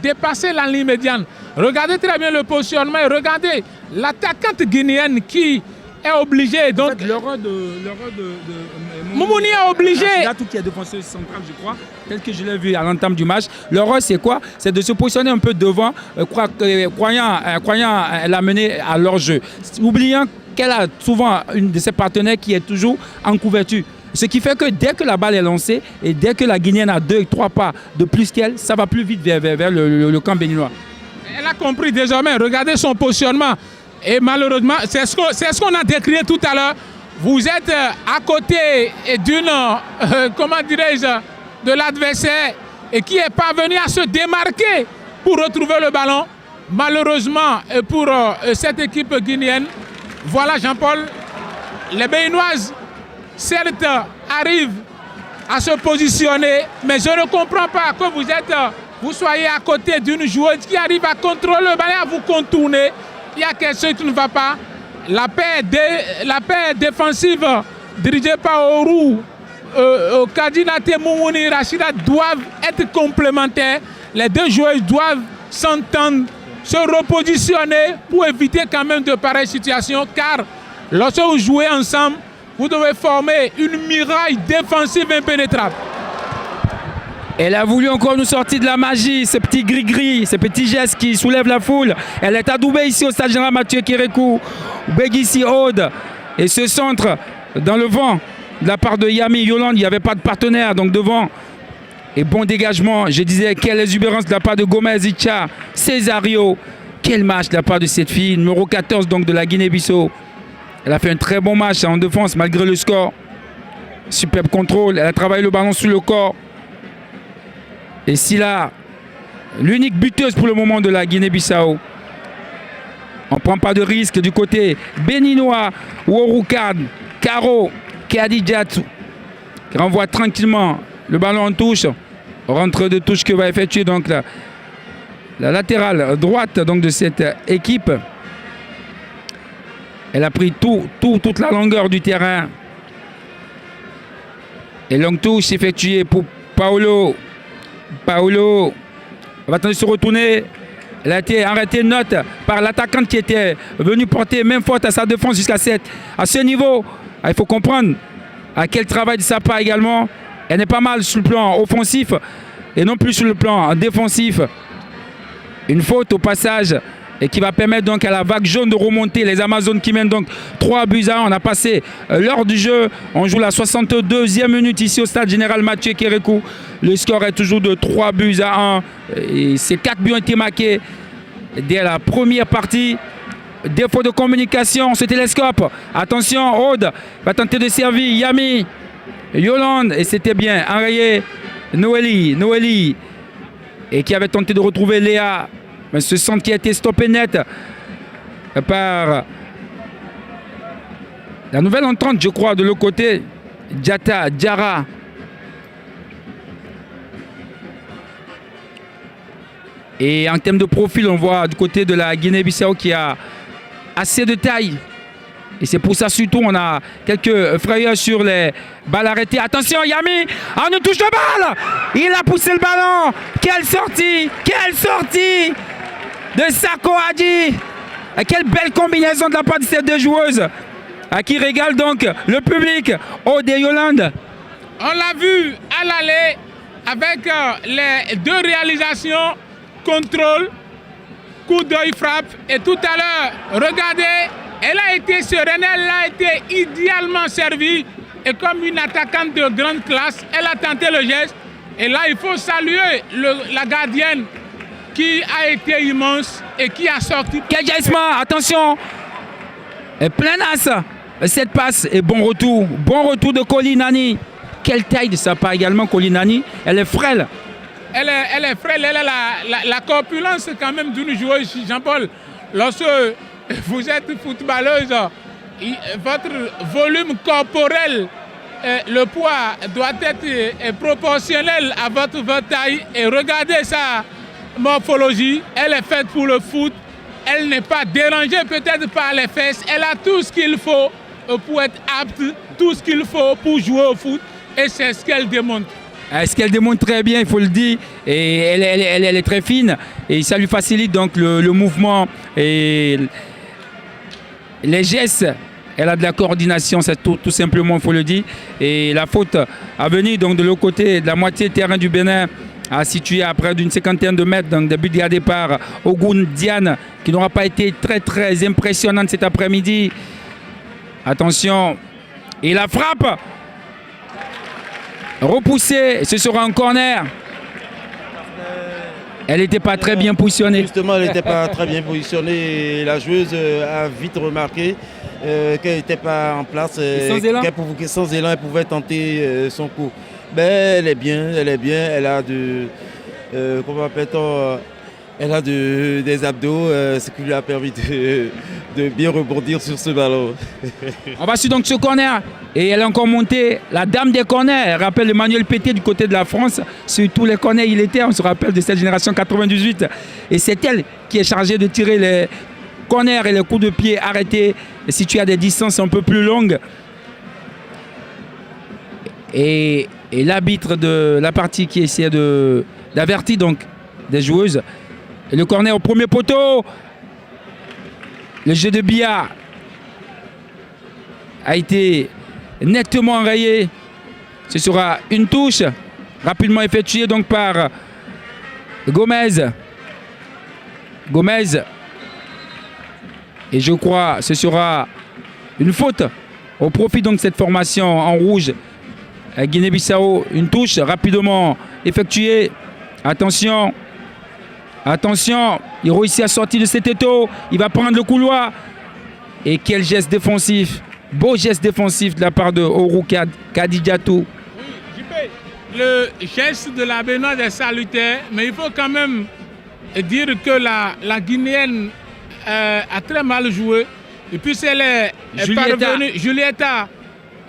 dépasser la ligne médiane. Regardez très bien le positionnement et regardez l'attaquante guinéenne qui est obligée. Donc, en fait, l'erreur de Moumouni est obligé. Tout qui est défenseur central, je crois, tel que je l'ai vu à l'entame du match. L'erreur, c'est quoi? C'est de se positionner un peu devant, croyant la mener à leur jeu. Oubliant qu'elle a souvent une de ses partenaires qui est toujours en couverture. Ce qui fait que dès que la balle est lancée et dès que la Guinéenne a 2-3 pas de plus qu'elle, ça va plus vite vers le camp béninois. Elle a compris désormais. Regardez son positionnement. Et malheureusement, c'est ce qu'on a décrit tout à l'heure. Vous êtes à côté d'une, comment dirais-je, de l'adversaire et qui est parvenu à se démarquer pour retrouver le ballon. Malheureusement pour cette équipe guinéenne, voilà Jean-Paul, les Béninoises, certes, arrivent à se positionner, mais je ne comprends pas que vous soyez à côté d'une joueuse qui arrive à contrôler le ballon, à vous contourner. Il y a quelque chose qui ne va pas. La paire défensive dirigée par Orou, Kadinate Moumouni, Rachida doivent être complémentaires. Les 2 joueurs doivent s'entendre, se repositionner pour éviter quand même de pareilles situations. Car lorsque vous jouez ensemble, vous devez former une muraille défensive impénétrable. Elle a voulu encore nous sortir de la magie, ce petit gris-gris, ce petit geste qui soulève la foule. Elle est adoubée ici au stade général Mathieu Kérékou, Bégissi Aude. Et ce centre dans le vent de la part de Yami Yolande, il n'y avait pas de partenaire, donc devant. Et bon dégagement, je disais, quelle exubérance de la part de Gomez Icha, Cesario. Quel match de la part de cette fille, numéro 14 donc de la Guinée-Bissau. Elle a fait un très bon match en défense malgré le score. Superbe contrôle, elle a travaillé le ballon sur le corps. Et Silla, l'unique buteuse pour le moment de la Guinée-Bissau. On ne prend pas de risque du côté béninois. Woroukan, Karo, Kadidjatu, qui renvoie tranquillement le ballon en touche. Rentre de touche que va effectuer donc la latérale droite donc de cette équipe. Elle a pris toute la longueur du terrain. Et longue touche effectuée pour Paolo. Paolo va tenter de se retourner. Elle a été arrêtée note par l'attaquante qui était venu porter même faute à sa défense jusqu'à ce niveau. Il faut comprendre à quel travail de sa part également. Elle n'est pas mal sur le plan offensif et non plus sur le plan défensif. Une faute au passage et qui va permettre donc à la vague jaune de remonter. Les Amazones qui mènent donc 3-1. On a passé l'heure du jeu. On joue la 62e minute ici au stade général Mathieu Kérékou. Le score est toujours de 3-1. Et ces 4 buts ont été marqués dès la première partie. Défaut de communication, ce télescope. Attention, Aude va tenter de servir. Yami, Yolande, et c'était bien enrayé. Noélie, et qui avait tenté de retrouver Léa. Mais ce centre qui a été stoppé net par la nouvelle entrante, je crois, de l'autre côté, Diarra. Et en termes de profil, on voit du côté de la Guinée-Bissau qui a assez de taille. Et c'est pour ça surtout on a quelques frayeurs sur les balles arrêtées. Attention Yami, on nous touche de balle. Il a poussé le ballon. Quelle sortie de Sako Hadji. Quelle belle combinaison de la part de ces deux joueuses qui régale donc le public. Aude et Yolande. On l'a vu à l'aller avec les deux réalisations, contrôle, coup d'œil, frappe. Et tout à l'heure, regardez, elle a été sereine, elle a été idéalement servie. Et comme une attaquante de grande classe, elle a tenté le geste. Et là, il faut saluer la gardienne qui a été immense et qui a sorti. Quel geste-moi, attention. Et plein as. Cette passe et bon retour de Kolinani. Quelle taille de sa part également, Kolinani. Elle est frêle. Elle est frêle, elle a la corpulence quand même d'une joueuse, Jean-Paul. Lorsque vous êtes footballeuse, votre volume corporel, le poids doit être proportionnel à votre taille. Et regardez sa morphologie, elle est faite pour le foot. Elle n'est pas dérangée peut-être par les fesses. Elle a tout ce qu'il faut pour être apte, tout ce qu'il faut pour jouer au foot. Et c'est ce qu'elle démontre. Ce qu'elle démontre très bien, il faut le dire, et elle est très fine et ça lui facilite donc le mouvement et les gestes. Elle a de la coordination, c'est tout simplement, il faut le dire. Et la faute à venir donc de l'autre côté, de la moitié terrain du Bénin, à situé à près d'une 50aine de mètres, donc début de gardé par Ogun Diane, qui n'aura pas été très impressionnante cet après-midi. Attention, et la frappe repoussée, ce sera un corner. Elle n'était pas très bien positionnée. Justement, elle n'était pas très bien positionnée. Et la joueuse a vite remarqué qu'elle n'était pas en place. Sans élan, elle pouvait tenter son coup. Mais elle est bien. Elle a comment appelle-t-on, elle a des abdos, ce qui lui a permis de bien rebondir sur ce ballon. On va sur donc ce corner. Et elle a encore monté la dame des corners. Elle rappelle Emmanuel Pété du côté de la France. Sur tous les corners, il était. On se rappelle de cette génération 98. Et c'est elle qui est chargée de tirer les corners et les coups de pied arrêtés situés à des distances un peu plus longues. Et l'arbitre de la partie qui essaie d'avertir donc des joueuses. Et le corner au premier poteau. Le jeu de billard a été nettement enrayé. Ce sera une touche rapidement effectuée donc par Gomez. Et je crois que ce sera une faute au profit donc de cette formation en rouge. Guinée-Bissau, une touche rapidement effectuée. Attention, il réussit à sortir de cet étau. Il va prendre le couloir. Et quel geste défensif. Beau geste défensif de la part de Oru Kadidiatou. Oui, le geste de la Béninoise est salutaire, mais il faut quand même dire que la Guinéenne a très mal joué. Et puis Julieta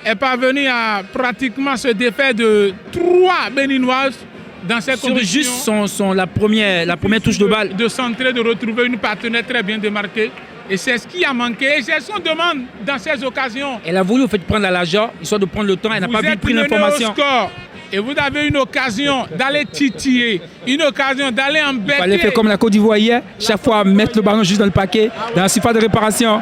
est parvenue à pratiquement se défaire de 3 Béninoises dans ces conditions. Juste la première touche de balle. De centrer, de retrouver une partenaire très bien démarquée. Et c'est ce qui a manqué. Et c'est ce qu'on demande dans ces occasions. Elle a voulu vous faire prendre la largeur, histoire de prendre le temps. Elle n'a pas vu pris l'information. Et vous avez une occasion d'aller titiller, une occasion d'aller embêter. Il fallait faire comme la Côte d'Ivoire hier, chaque fois mettre le ballon juste dans le paquet, dans la surface de réparation.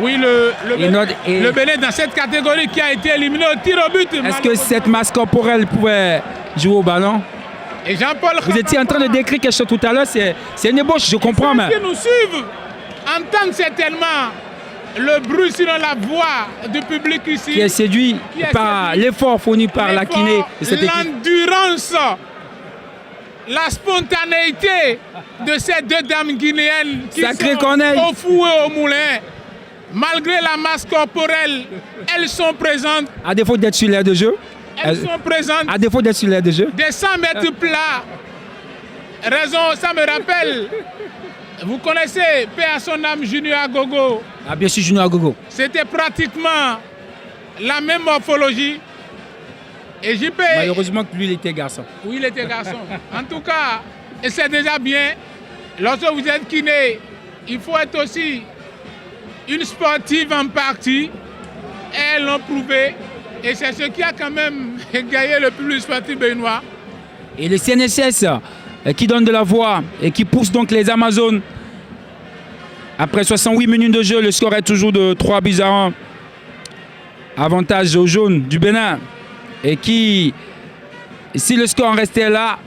Oui, le Bénin dans cette catégorie qui a été éliminé au tir au but. Est-ce que cette masse corporelle pouvait jouer au ballon? Et Jean-Paul, vous étiez en train de décrire quelque chose tout à l'heure, c'est une ébauche, je comprends. Ceux qui nous suivent entendent certainement le bruit sur la voix du public ici. Qui est séduit par l'effort fourni par la kiné de cette équipe. L'endurance, la spontanéité de ces deux dames guinéennes qui sont au fou et au moulin. Malgré la masse corporelle, elles sont présentes. À défaut d'être sur l'air de jeu. Elles sont présentes. À défaut d'être sur l'air de jeu. Des 100 mètres plats. Raison, ça me rappelle. Vous connaissez paix à son âme Junior Agogo. Ah bien sûr, Junior Agogo. C'était pratiquement la même morphologie. Et JP... Malheureusement que lui, il était garçon. Oui, il était garçon. En tout cas, et c'est déjà bien. Lorsque vous êtes kiné, il faut être aussi une sportive en partie. Elles l'ont prouvé. Et c'est ce qui a quand même gagné le plus sportif béninois. Et le CNSS qui donne de la voix et qui pousse donc les Amazones. Après 68 minutes de jeu, le score est toujours de 3-1. Avantage aux jaunes du Bénin. Et qui, si le score restait là...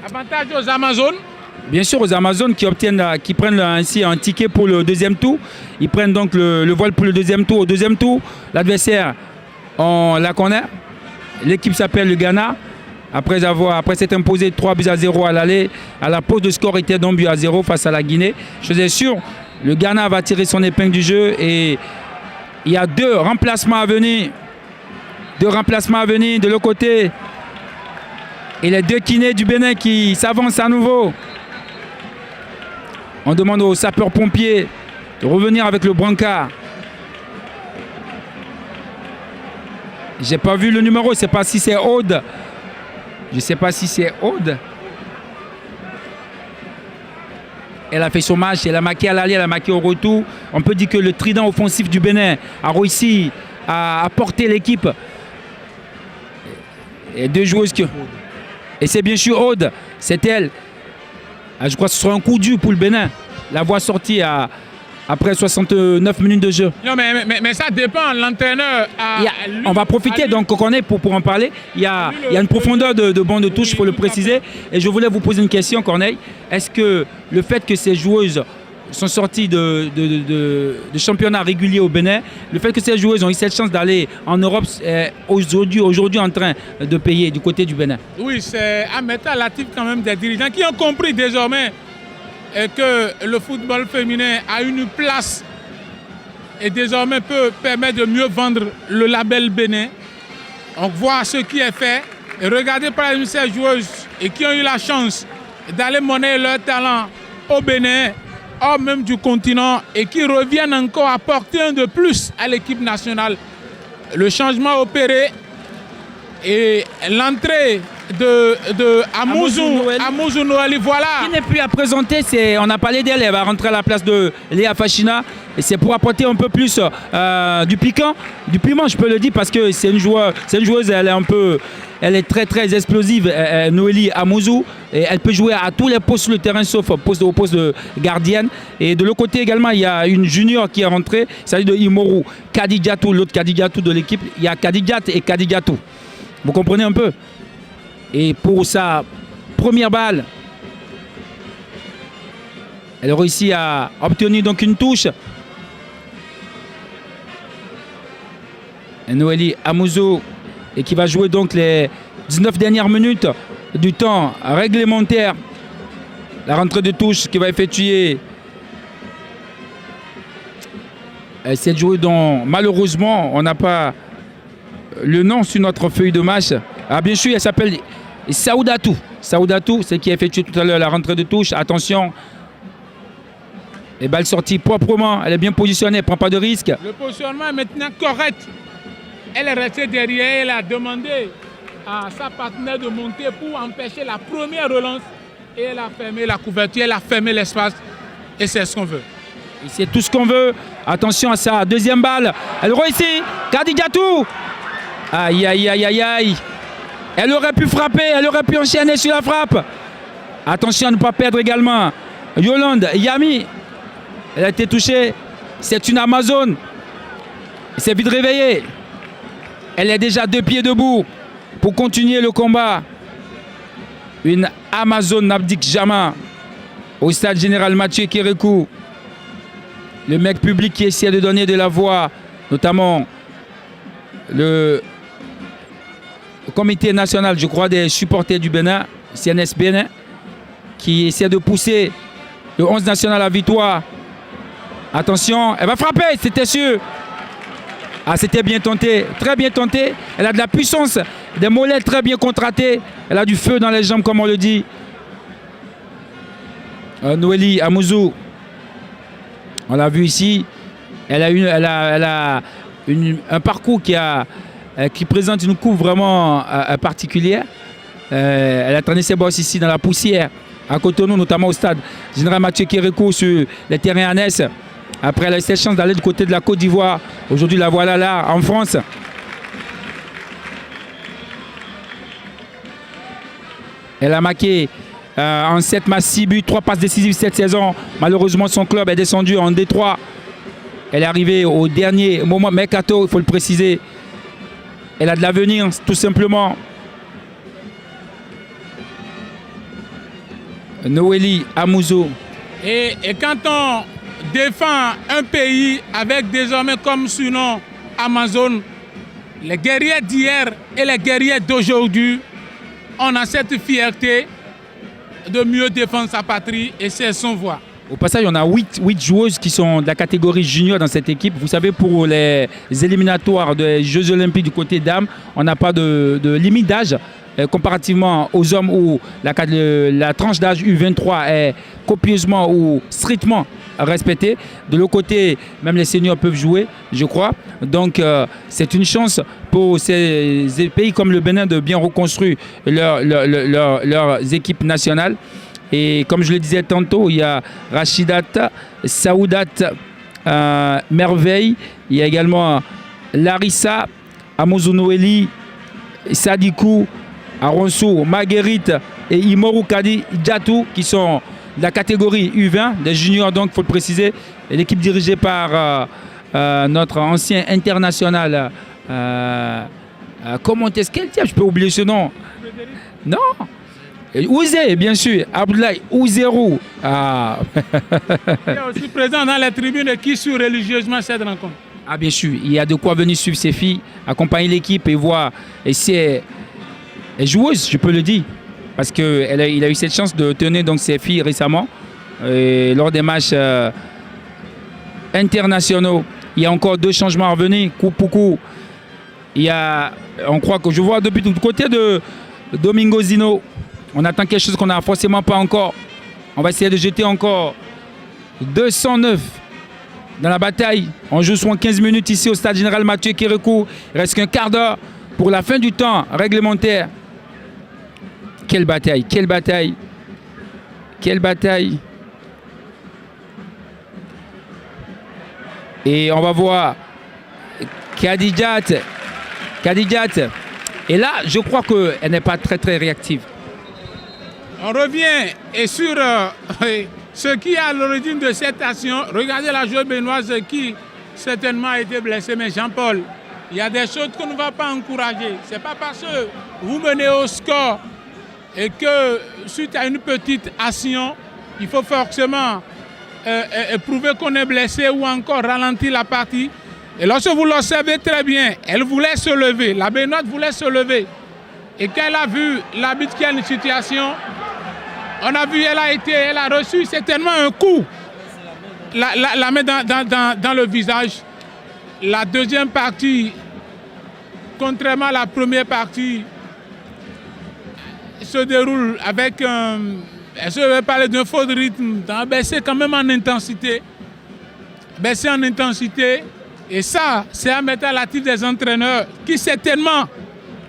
Avantage aux Amazones. Bien sûr, aux Amazones qui prennent ainsi un ticket pour le deuxième tour. Ils prennent donc le vol pour le deuxième tour. Au deuxième tour, l'adversaire, on la connaît. L'équipe s'appelle le Ghana. Après s'être imposé 3-0 à l'aller, à la pause de score était donc 2-0 face à la Guinée. Je suis sûr, le Ghana va tirer son épingle du jeu et il y a deux remplacements à venir. Deux remplacements à venir de l'autre côté. Et les deux kinés du Bénin qui s'avancent à nouveau. On demande aux sapeurs-pompiers de revenir avec le brancard. J'ai pas vu le numéro, je ne sais pas si c'est Aude. Je ne sais pas si c'est Aude. Elle a fait son match, elle a marqué à l'aller, elle a marqué au retour. On peut dire que le trident offensif du Bénin a réussi à porter l'équipe. Et deux joueuses qui... Et c'est bien sûr Aude, c'est elle. Je crois que ce sera un coup dur pour le Bénin. La voix sortie après 69 minutes de jeu. Non, mais ça dépend. L'entraîneur on va profiter donc qu'on est pour en parler. Il y a une profondeur de banc de touche, il faut le préciser. Et je voulais vous poser une question, Corneille. Est-ce que le fait que ces joueuses sont sorties de championnats réguliers au Bénin, le fait que ces joueuses ont eu cette chance d'aller en Europe est aujourd'hui en train de payer du côté du Bénin? Oui, c'est un métal latif quand même des dirigeants qui ont compris désormais que le football féminin a une place et désormais peut permettre de mieux vendre le label Bénin. On voit ce qui est fait et regardez par exemple ces joueuses et qui ont eu la chance d'aller monnayer leur talent au Bénin, hors même du continent, et qui reviennent encore apporter un de plus à l'équipe nationale. Le changement opéré et l'entrée de Amouzou Noali, voilà. Qui n'est plus à présenter, on a parlé d'elle, elle va rentrer à la place de Léa Fachina. Et c'est pour apporter un peu plus du piquant, du piment, je peux le dire, parce que c'est une joueuse, elle est très très explosive, Noélie Amouzou. Et elle peut jouer à tous les postes sur le terrain, sauf au poste de gardienne. Et de l'autre côté également, il y a une junior qui est rentrée, il s'agit de Imoru Kadidiatou, l'autre Kadidiatou de l'équipe. Il y a Kadidiat et Kadidiatou. Vous comprenez un peu? Et pour sa première balle, elle réussit à obtenir donc une touche. Noélie Amouzou, et qui va jouer donc les 19 dernières minutes du temps réglementaire. La rentrée de touche qui va effectuer cette joueuse dont malheureusement on n'a pas le nom sur notre feuille de match. Ah, bien sûr, elle s'appelle Saoudatou. Saoudatou, c'est qui a effectué tout à l'heure la rentrée de touche. Attention. Et balle sortie proprement. Elle est bien positionnée, elle ne prend pas de risque. Le positionnement est maintenant correct. Elle est restée derrière. Elle a demandé à sa partenaire de monter pour empêcher la première relance. Et elle a fermé la couverture, elle a fermé l'espace. Et c'est ce qu'on veut. C'est tout ce qu'on veut. Attention à ça. Deuxième balle. Elle réussit. Kadi Diatou. Aïe, aïe, aïe, aïe, aïe. Elle aurait pu frapper. Elle aurait pu enchaîner sur la frappe. Attention à ne pas perdre également. Yolande Yami. Elle a été touchée. C'est une Amazone. Elle s'est vite réveillée. Elle est déjà 2 pieds debout pour continuer le combat. Une Amazone n'abdique jamais. Au stade général Mathieu Kérékou. Le mec public qui essaie de donner de la voix, notamment le comité national, je crois, des supporters du Bénin, CNS Bénin, qui essaie de pousser le 11 national à victoire. Attention, elle va frapper, c'était sûr. Ah, c'était bien tenté, très bien tenté. Elle a de la puissance, des mollets très bien contractés. Elle a du feu dans les jambes, comme on le dit. Noélie Amouzou. On l'a vu ici, elle a un parcours qui présente une coupe vraiment particulière. Elle a traîné ses bosses ici dans la poussière, à Cotonou, notamment au stade général Mathieu Kérékou sur les terrains annexes. Après, elle a eu cette chance d'aller du côté de la Côte d'Ivoire. Aujourd'hui, la voilà là, en France. Elle a marqué en 7 matchs, 6 buts, 3 passes décisives cette saison. Malheureusement, son club est descendu en D3. Elle est arrivée au dernier moment, mercato, il faut le préciser. Elle a de l'avenir, tout simplement. Noélie Amouzou. Et quand on défend un pays avec désormais comme surnom Amazone, les guerriers d'hier et les guerriers d'aujourd'hui, on a cette fierté de mieux défendre sa patrie et c'est son voix. Au passage, on a 8 joueuses qui sont de la catégorie junior dans cette équipe. Vous savez, pour les éliminatoires des Jeux Olympiques du côté dames, on n'a pas de limite d'âge comparativement aux hommes où la tranche d'âge U23 est copieusement ou strictement respectée. De l'autre côté, même les seniors peuvent jouer, je crois. Donc, c'est une chance pour ces pays comme le Bénin de bien reconstruire leurs équipes nationales. Et comme je le disais tantôt, il y a Rachidat, Saoudat, Merveille. Il y a également Larissa, Amouzou Noélie, Sadikou, Aronsou, Marguerite et Imoru Kadi Diatou qui sont de la catégorie U20 des juniors, donc il faut le préciser. L'équipe dirigée par notre ancien international. Comment est-ce qu'elle dit? Je peux oublier ce nom. Non. Ouzé, bien sûr, Abdoulaye Ouzérou. Ah. Il est aussi présent dans les tribunes et qui suit religieusement cette rencontre. Ah, bien sûr, il y a de quoi venir suivre ses filles, accompagner l'équipe et voir. Et c'est joueuse, je peux le dire, parce qu'il a eu cette chance de tenir donc ses filles récemment et lors des matchs internationaux. Il y a encore 2 changements à venir, coup pour coup. On croit que je vois depuis tout côté de Domingo Zino. On attend quelque chose qu'on n'a forcément pas encore. On va essayer de jeter encore 209 dans la bataille. On joue sur 15 minutes ici au stade général Mathieu Kérékou. Il reste qu'un quart d'heure pour la fin du temps réglementaire. Quelle bataille, quelle bataille, quelle bataille. Et on va voir Kadidjat. Et là, je crois qu'elle n'est pas très réactive. On revient et sur ce qui est à l'origine de cette action. Regardez la joueuse béninoise qui certainement a été blessée. Mais Jean-Paul, il y a des choses qu'on ne va pas encourager. Ce n'est pas parce que vous menez au score et que suite à une petite action, il faut forcément prouver qu'on est blessé ou encore ralentir la partie. Et lorsque vous l'observez très bien, elle voulait se lever. La Béninoise voulait se lever. Et quand elle a vu l'arbitre qui a une situation, on a vu, elle a reçu certainement un coup. La main dans le visage. La deuxième partie, contrairement à la première partie, se déroule avec je vais parler d'un faux rythme, baisser quand même en intensité. Baisser en intensité. Et ça, c'est à mettre à l'actif des entraîneurs qui certainement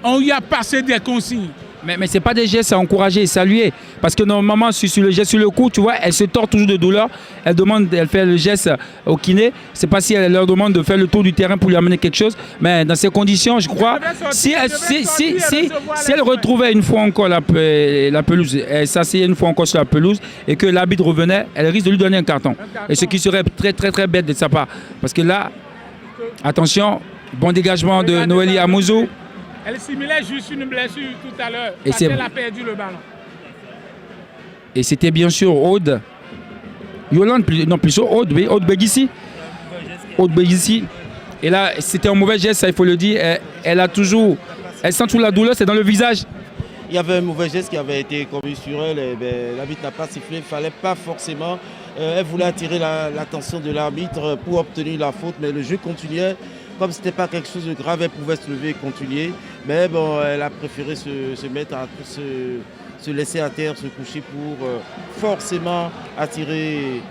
ont eu à passer des consignes. Mais ce n'est pas des gestes à encourager et saluer. Parce que normalement, sur le geste sur le cou, tu vois, elle se tord toujours de douleur. Elle fait le geste au kiné. C'est pas si elle leur demande de faire le tour du terrain pour lui amener quelque chose. Mais dans ces conditions, je crois, si elle retrouvait une fois encore la pelouse, elle s'asseyait une fois encore sur la pelouse et que l'arbitre revenait, elle risque de lui donner un carton. Et ce qui serait très, très, très bête de sa part. Parce que là, attention, bon dégagement de Noélie Amouzou. Elle simulait juste une blessure tout à l'heure parce qu'elle a perdu le ballon. Et c'était bien sûr Aude. Yolande, non plutôt Aude, oui, Aude Begissi. Aude Begissi. Et là, c'était un mauvais geste, ça il faut le dire. Elle sent toute la douleur, c'est dans le visage. Il y avait un mauvais geste qui avait été commis sur elle. L'arbitre n'a pas sifflé, il ne fallait pas forcément. Elle voulait attirer l'attention de l'arbitre pour obtenir la faute, mais le jeu continuait. Comme ce n'était pas quelque chose de grave, elle pouvait se lever et continuer. Mais bon, elle a préféré se mettre à se laisser à terre, se coucher pour forcément attirer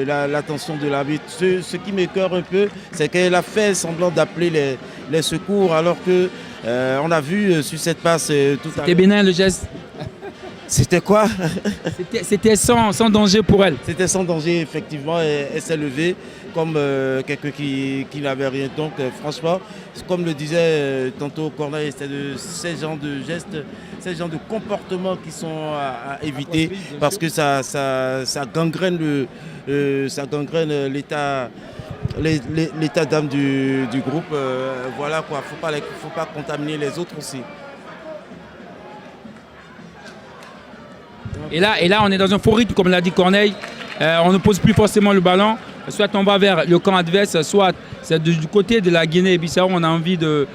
l'attention de l'arbitre. Ce qui m'écoeure un peu, c'est qu'elle a fait semblant d'appeler les secours alors que on a vu sur cette passe tout à l'heure. C'était bénin le geste. C'était quoi? C'était sans danger pour elle. C'était sans danger, effectivement. Elle s'est levée comme quelqu'un qui n'avait rien. Donc, franchement, comme le disait tantôt Corneille, c'est de ces genres de gestes, ces genres de comportements qui sont à éviter parce que ça gangrène l'état d'âme du groupe. Voilà quoi, faut pas contaminer les autres aussi. Et là, on est dans un faux rythme, comme l'a dit Corneille. On ne pose plus forcément le ballon. Soit on va vers le camp adverse, soit c'est du côté de la Guinée-Bissau. On a envie de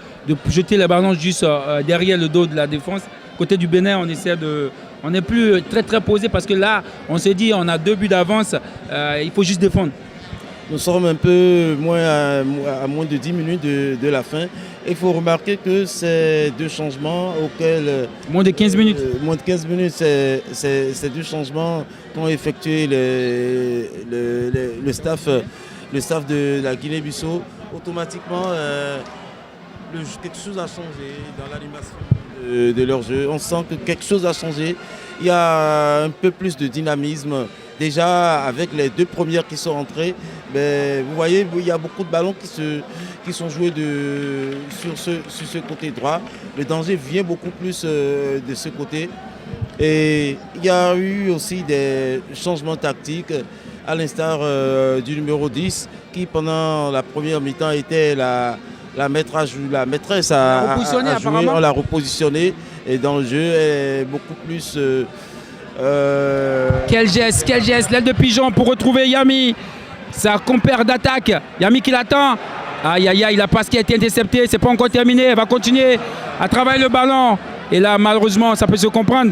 jeter le ballon juste derrière le dos de la défense. Côté du Bénin, on n'est plus très très posé parce que là, on se dit on a 2 buts d'avance. Il faut juste défendre. Nous sommes un peu à moins de 10 minutes de la fin. Il faut remarquer que ces 2 changements auxquels... Moins de 15 minutes. Moins de 15 minutes, ces 2 changements qu'ont effectué le staff de la Guinée-Bissau. Automatiquement, quelque chose a changé dans l'animation de leur jeu. On sent que quelque chose a changé. Il y a un peu plus de dynamisme. Déjà, avec les 2 premières qui sont entrées, vous voyez, il y a beaucoup de ballons qui sont joués sur ce côté droit. Le danger vient beaucoup plus de ce côté. Et il y a eu aussi des changements tactiques, à l'instar du numéro 10, qui pendant la première mi-temps était la maîtresse à jouer. On l'a repositionné et dans le jeu, elle est beaucoup plus... Quel geste, l'aile de pigeon pour retrouver Yami, sa compère d'attaque. Yami qui l'attend. Aïe aïe aïe, la passe qui a été interceptée, c'est pas encore terminé. Elle va continuer à travailler le ballon. Et là, malheureusement, ça peut se comprendre.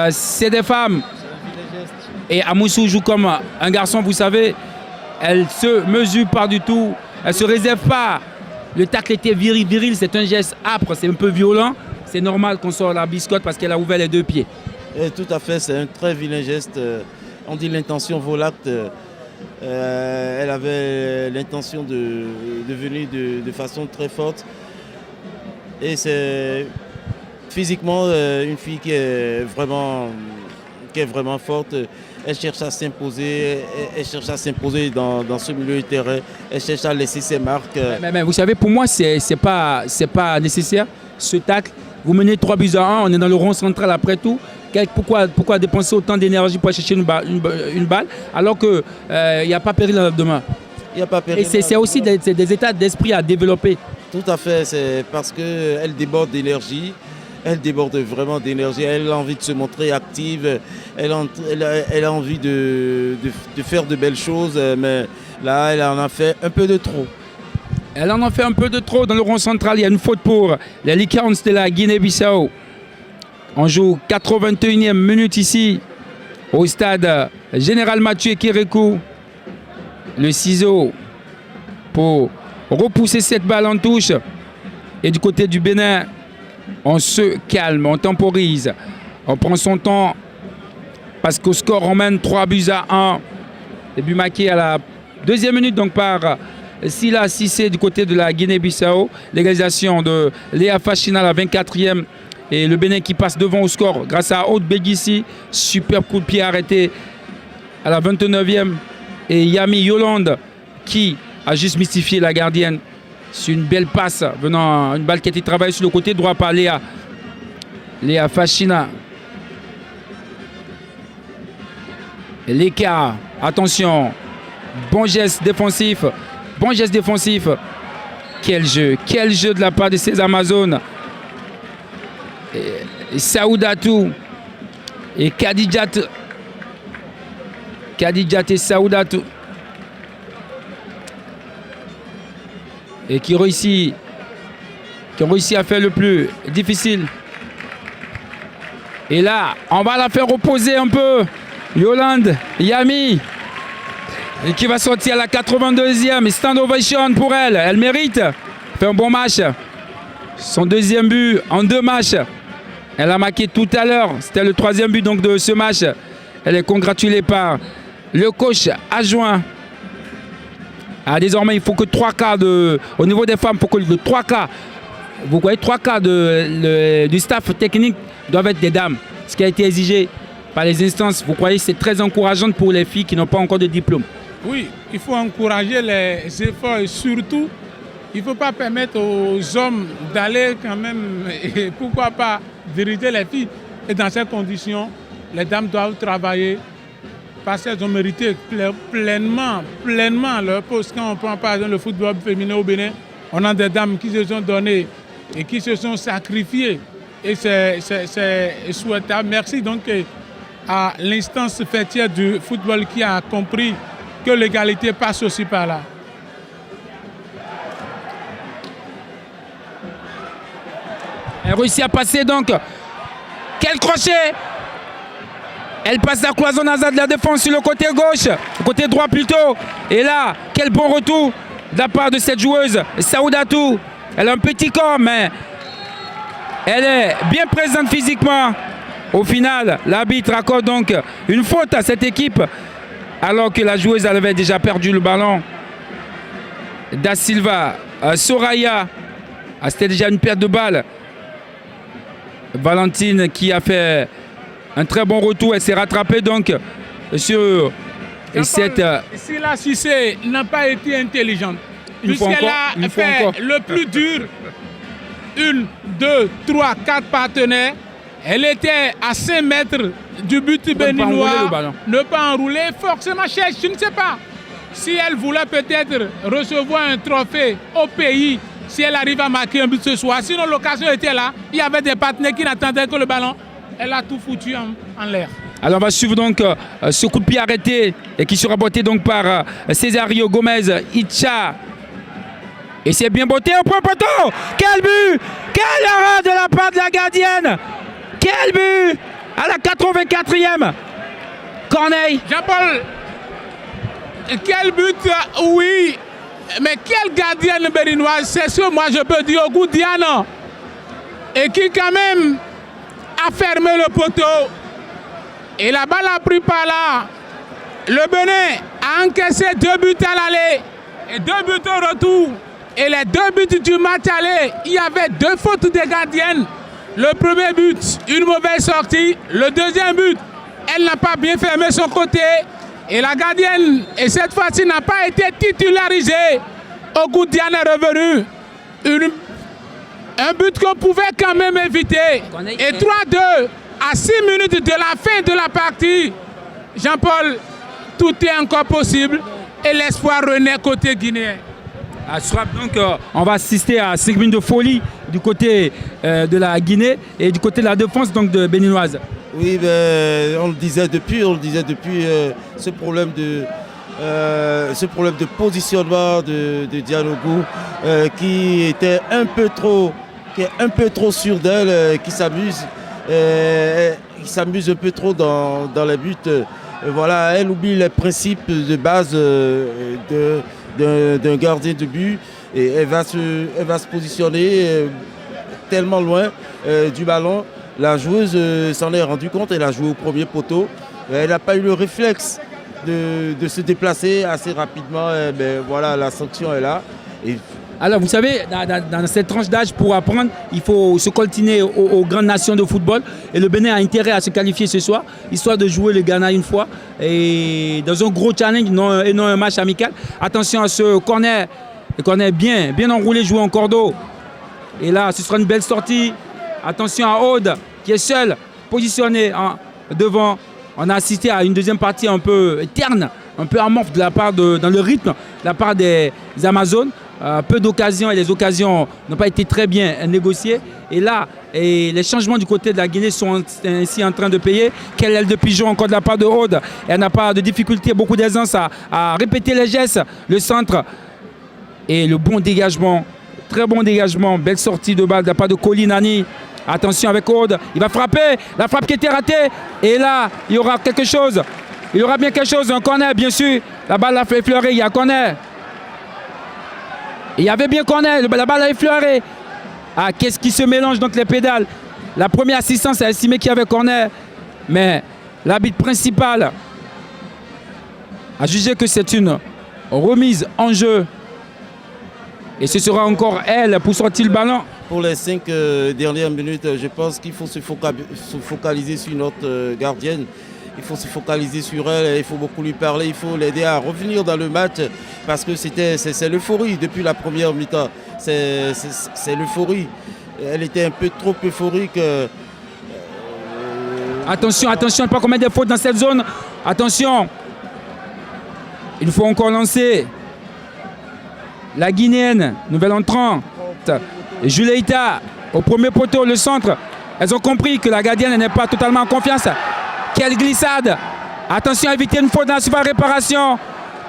C'est des femmes. Et Amoussou joue comme un garçon, vous savez. Elle se mesure pas du tout. Elle se réserve pas. Le tacle était viril, c'est un geste âpre, c'est un peu violent. C'est normal qu'on sorte la biscotte parce qu'elle a ouvert les 2 pieds. Et tout à fait, c'est un très vilain geste. On dit l'intention vaut l'acte. Elle avait l'intention de venir de façon très forte. Et c'est physiquement une fille qui est vraiment forte. Elle cherche à s'imposer, dans ce milieu de terrain. Elle cherche à laisser ses marques. Mais vous savez, pour moi, c'est pas nécessaire. Ce tacle, vous menez 3 buts à 1, on est dans le rond central après tout. Pourquoi dépenser autant d'énergie pour chercher une balle alors qu'il n'y a pas péril dans le demain? Il n'y a pas péril. Et c'est aussi des états d'esprit à développer. Tout à fait, c'est parce qu'elle déborde d'énergie. Elle déborde vraiment d'énergie. Elle a envie de se montrer active. Elle a envie de faire de belles choses. Mais là, elle en a fait un peu de trop. Elle en a fait un peu de trop dans le rond central. Il y a une faute pour les Lions de la Guinée-Bissau. On joue 81e minute ici au stade Général Mathieu Kérékou. Le ciseau pour repousser cette balle en touche. Et du côté du Bénin, on se calme, on temporise. On prend son temps parce qu'au score, on mène 3 buts à 1. Début marqué à la 2e minute donc par Sila Cissé du côté de la Guinée-Bissau. L'égalisation de Léa Fachina à la 24e Et le Bénin qui passe devant au score grâce à Haute Béguissi. Super coup de pied arrêté à la 29e. Et Yami Yolande qui a juste mystifié la gardienne. C'est une belle passe venant, une balle qui a été travaillée sur le côté droit par Léa. Léa Fachina. L'écart, attention, bon geste défensif, bon geste défensif. Quel jeu de la part de ces Amazones. Et Saoudatou et Kadidjat et Saoudatou. Et qui réussit à faire le plus difficile. Et là, on va la faire reposer un peu. Yolande, Yami, et qui va sortir à la 82e. Stand ovation pour elle. Elle mérite. Elle fait un bon match. Son deuxième but en 2 matchs. Elle a marqué tout à l'heure. C'était le 3e but donc, de ce match. Elle est congratulée par le coach adjoint. Ah, désormais, il faut que 3 quarts au niveau des femmes, il faut que le 3 quarts, vous voyez, 3 quarts du staff technique doivent être des dames. Ce qui a été exigé par les instances, vous croyez, c'est très encourageant pour les filles qui n'ont pas encore de diplôme. Oui, il faut encourager les efforts et surtout, il ne faut pas permettre aux hommes d'aller quand même, et pourquoi pas diriger les filles. Et dans ces conditions, les dames doivent travailler parce qu'elles ont mérité pleinement leur poste. Quand on prend par exemple le football féminin au Bénin, on a des dames qui se sont données et qui se sont sacrifiées. Et c'est souhaitable. Merci donc à l'instance fêtière du football qui a compris que l'égalité passe aussi par là. Elle réussit à passer donc. Quel crochet! Elle passe la cloison de la défense sur le côté gauche, le côté droit plutôt. Et là, quel bon retour de la part de cette joueuse, Saoudatou. Elle a un petit corps, mais elle est bien présente physiquement. Au final, l'arbitre accorde donc une faute à cette équipe, alors que la joueuse avait déjà perdu le ballon. Da Silva, Soraya, c'était déjà une perte de balle. Valentine qui a fait un très bon retour, elle s'est rattrapée donc sur cette... Sila Cissé n'a pas été intelligente, puisqu'elle a fait le plus dur. 1, 2, 3, 4 partenaires. Elle était à 5 mètres du but béninois. Ne pas enrouler, forcément cherche, je ne sais pas. Si elle voulait peut-être recevoir un trophée au pays, si elle arrive à marquer un but ce soir. Sinon l'occasion était là, il y avait des partenaires qui n'attendaient que le ballon. Elle a tout foutu en l'air. Alors on va suivre donc ce coup de pied arrêté et qui sera botté donc par Césario Gomez Itcha. Et c'est bien botté au point poteau. Quel but! Quelle erreur de la part de la gardienne! Quel but! À la 84e. Corneille. Jean-Paul, quel but, oui. Mais quelle gardienne béninoise, c'est ce que moi je peux dire au goût Diana. Et qui quand même a fermé le poteau. Et la balle a pris par là. Le Bénin a encaissé 2 buts à l'aller et 2 buts au retour. Et les 2 buts du match aller, il y avait 2 fautes des gardiennes. Le premier but, une mauvaise sortie. Le deuxième but, elle n'a pas bien fermé son côté. Et la gardienne, et cette fois-ci, n'a pas été titularisée. Au Diane est revenu. Un but qu'on pouvait quand même éviter. Et 3-2 à 6 minutes de la fin de la partie. Jean-Paul, tout est encore possible. Et l'espoir renaît côté guinéen. Donc, on va assister à 5 minutes de folie du côté de la Guinée et du côté de la défense donc, de béninoise. Oui, ben, on le disait depuis ce problème de positionnement de Diane Ogou qui était un peu trop sûr d'elle, qui s'amuse un peu trop dans les buts. Voilà, elle oublie les principes de base d'un gardien de but et elle va se positionner tellement loin du ballon. La joueuse s'en est rendue compte, elle a joué au premier poteau. Elle n'a pas eu le réflexe de se déplacer assez rapidement. Mais voilà, la sanction est là. Et Alors, vous savez, dans cette tranche d'âge, pour apprendre, il faut se coltiner aux grandes nations de football. Et le Bénin a intérêt à se qualifier ce soir, histoire de jouer le Ghana une fois. Et dans un gros challenge, et non un match amical. Attention à ce corner. Le corner bien enroulé, joué en cordeau. Et là, ce sera une belle sortie. Attention à Aude, qui est seul, positionné devant. On a assisté à une deuxième partie un peu terne, un peu amorphe de la part dans le rythme, de la part des Amazones. Peu d'occasions et les occasions n'ont pas été très bien négociées. Et là, les changements du côté de la Guinée sont ainsi en train de payer. Quelle aile de pigeon encore de la part de Aude. Elle n'a pas de difficulté, beaucoup d'aisance à répéter les gestes. Le centre et le bon dégagement, très bon dégagement. Belle sortie de balle de la part de Kolinani. Attention avec Aude, il va frapper. La frappe qui était ratée. Et là, il y aura quelque chose. Il y aura bien quelque chose, un corner bien sûr. La balle a fait effleurer, il y a un corner. Il y avait bien corner, la balle a effleuré. Ah, qu'est-ce qui se mélange donc les pédales. La première assistance a estimé qu'il y avait corner. Mais l'arbitre principal a jugé que c'est une remise en jeu. Et ce sera encore elle pour sortir le ballon. Pour les 5 dernières minutes, je pense qu'il faut se focaliser sur notre gardienne. Il faut se focaliser sur elle, il faut beaucoup lui parler, il faut l'aider à revenir dans le match parce que c'est l'euphorie depuis la première mi-temps. C'est l'euphorie. Elle était un peu trop euphorique. Attention, attention, il ne faut pas commettre des fautes dans cette zone. Attention. Il faut encore lancer. La Guinéenne, nouvelle entrante. Juleïta, au premier poteau, le centre. Elles ont compris que la gardienne n'est pas totalement en confiance. Quelle glissade! Attention à éviter une faute dans la surface de réparation.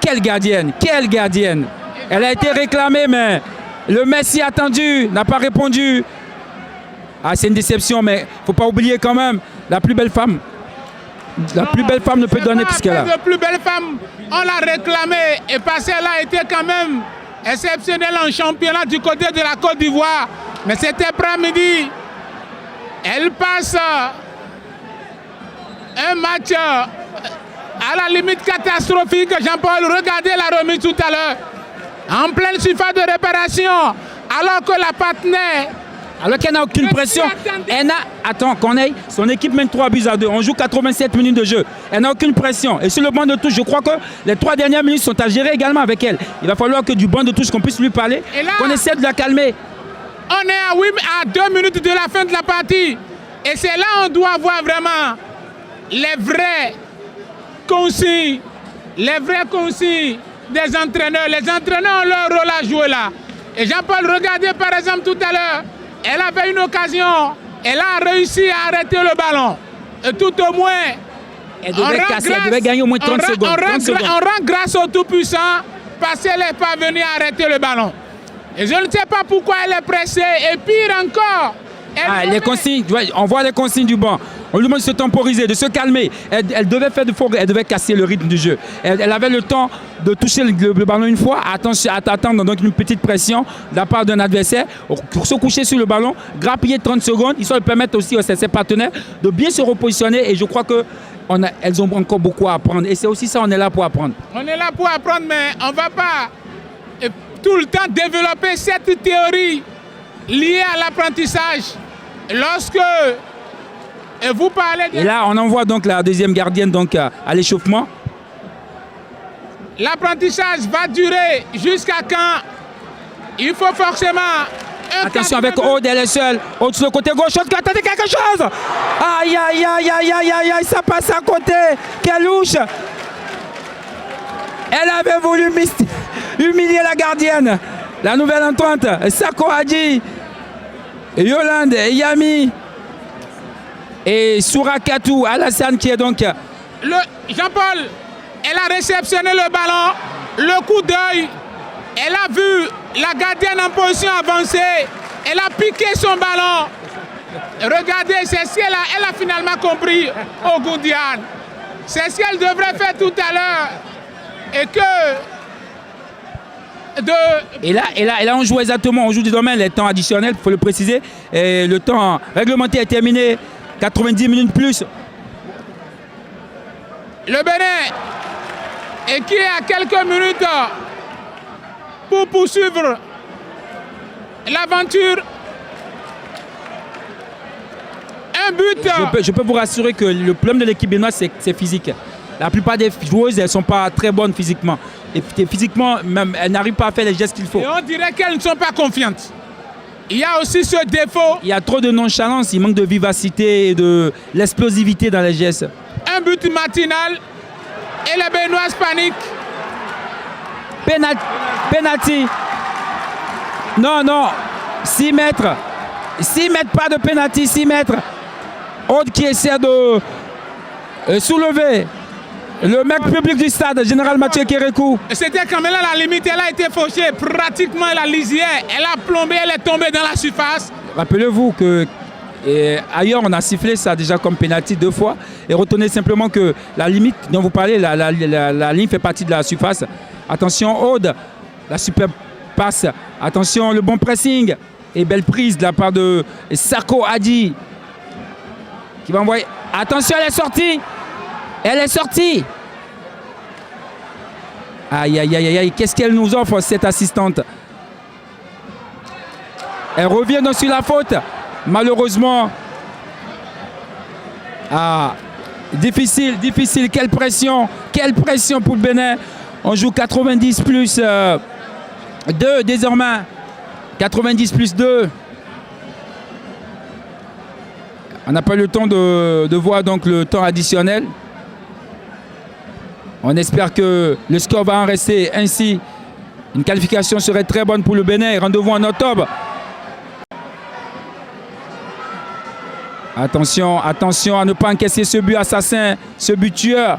Quelle gardienne! Quelle gardienne! Elle a été réclamée, mais le Messi attendu n'a pas répondu. Ah, c'est une déception, mais il ne faut pas oublier quand même la plus belle femme. La plus belle femme ne peut donner plus qu'elle a. La plus belle femme, on l'a réclamée et parce qu'elle a été quand même exceptionnelle en championnat du côté de la Côte d'Ivoire. Mais cet après-midi, elle passe un match à la limite catastrophique. Jean-Paul, regardez la remise tout à l'heure. En pleine surface de réparation, alors que la partenaire... Alors qu'elle n'a aucune pression. Attends, Corneille, son équipe mène 3 buts à 2. On joue 87 minutes de jeu. Elle n'a aucune pression. Et sur le banc de touche, je crois que les 3 dernières minutes sont à gérer également avec elle. Il va falloir que du banc de touche, qu'on puisse lui parler, qu'on essaie de la calmer. On est à 2 minutes de la fin de la partie. Et c'est là qu'on doit voir vraiment les vraies consignes des entraîneurs. Les entraîneurs ont leur rôle à jouer là. Et Jean-Paul, regardez par exemple tout à l'heure, elle avait une occasion, elle a réussi à arrêter le ballon. Et tout au moins, elle devait gagner au moins 30 secondes. On rend grâce au Tout-Puissant parce qu'elle n'est pas venue arrêter le ballon. Et je ne sais pas pourquoi elle est pressée. Et pire encore, les consignes, on voit les consignes du banc. On lui demande de se temporiser, de se calmer. Elle devait faire de faux, elle devait casser le rythme du jeu. Elle avait le temps de toucher le ballon une fois, attendre donc une petite pression de la part d'un adversaire, pour se coucher sur le ballon, grappiller 30 secondes, histoire de permettre aussi à ses partenaires de bien se repositionner. Et je crois qu'elles ont encore beaucoup à apprendre. Et c'est aussi ça, on est là pour apprendre. On est là pour apprendre, mais on ne va pas tout le temps développer cette théorie liée à l'apprentissage. Lorsque vous parlez de... Et là, on envoie donc la deuxième gardienne donc, à l'échauffement. L'apprentissage va durer jusqu'à quand? Il faut forcément... Attention avec Aude, elle est seule. Aude sur le côté gauche, Aude qui a tenté quelque chose. Aïe, aïe, aïe, aïe, aïe, aïe, aïe, ça passe à côté. Quelle louche. Elle avait voulu humilier la gardienne. La nouvelle entrante, Sako Hadji, Yolande, Yami et Sourakatou, Alassane qui est donc... Jean-Paul, elle a réceptionné le ballon, le coup d'œil, elle a vu la gardienne en position avancée, elle a piqué son ballon. Regardez, c'est ce qu'elle a finalement compris au Goundiane. C'est ce qu'elle devrait faire tout à l'heure. Et que... Et là, on joue exactement, on joue désormais les temps additionnels, il faut le préciser. Et le temps réglementaire est terminé, 90 minutes plus. Le Bénin, et qui est à quelques minutes pour poursuivre l'aventure. Un but. Je peux vous rassurer que le problème de l'équipe béninoise, c'est physique. La plupart des joueuses, elles ne sont pas très bonnes physiquement. Et physiquement, même, elles n'arrivent pas à faire les gestes qu'il faut. Et on dirait qu'elles ne sont pas confiantes. Il y a aussi ce défaut. Il y a trop de nonchalance, il manque de vivacité et de l'explosivité dans les gestes. Un but matinal et les Béninoises paniquent. Penalty. Non. 6 mètres. 6 mètres, pas de penalty, 6 mètres. Aude qui essaie de soulever le mec public du stade, Général Mathieu Kérékou. C'était quand même là la limite, elle a été fauchée pratiquement la lisière. Elle a plombé, elle est tombée dans la surface. Rappelez-vous que ailleurs on a sifflé ça déjà comme penalty 2 fois. Et retenez simplement que la limite dont vous parlez, la ligne fait partie de la surface. Attention Aude, la superbe passe. Attention le bon pressing. Et belle prise de la part de Sarko Hadi. Qui va envoyer. Attention, elle est sortie. Elle est sortie. Aïe. Qu'est-ce qu'elle nous offre, cette assistante? Elle revient donc sur la faute. Malheureusement. Difficile. Quelle pression pour le Bénin. On joue 90 plus 2 désormais. 90 plus 2. On n'a pas eu le temps de voir donc le temps additionnel. On espère que le score va en rester ainsi. Une qualification serait très bonne pour le Bénin. Rendez-vous en octobre. Attention à ne pas encaisser ce but assassin, ce but tueur.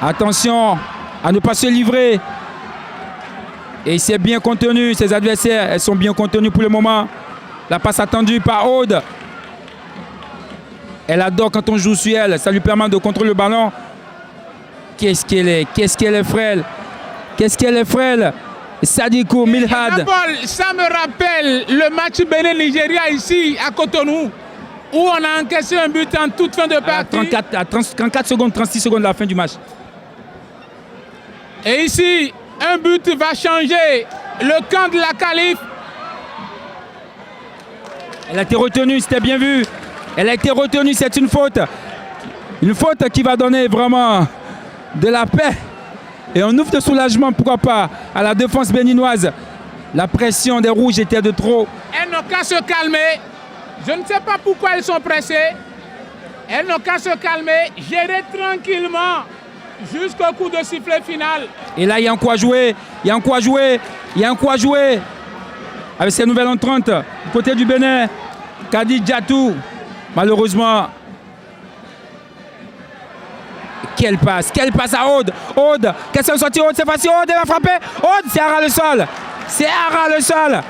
Attention à ne pas se livrer. Et il s'est bien contenu, ses adversaires, elles sont bien contenues pour le moment. La passe attendue par Aude. Elle adore quand on joue sur elle, ça lui permet de contrôler le ballon. Qu'est-ce qu'elle est frêle. Sadikou Milhad. Ça me rappelle le match Bénin-Nigeria ici à Cotonou, où on a encaissé un but en toute fin de partie. À 34 secondes, 36 secondes de la fin du match. Et ici, un but va changer le camp de la qualif. Elle a été retenue, c'était bien vu. Elle a été retenue, c'est une faute. Une faute qui va donner vraiment de la paix. Et un ouf de soulagement, pourquoi pas, à la défense béninoise. La pression des rouges était de trop. Elles n'ont qu'à se calmer. Je ne sais pas pourquoi elles sont pressées. Elles n'ont qu'à se calmer, gérer tranquillement jusqu'au coup de sifflet final. Et là, il y a encore à jouer. Avec ces nouvelles entrantes du côté du Bénin. Kadi Djatou, malheureusement. Quelle passe à Aude. Qu'est-ce qu'elle sortit Aude, c'est facile. Aude, elle va frapper. Aude, c'est Ara le sol.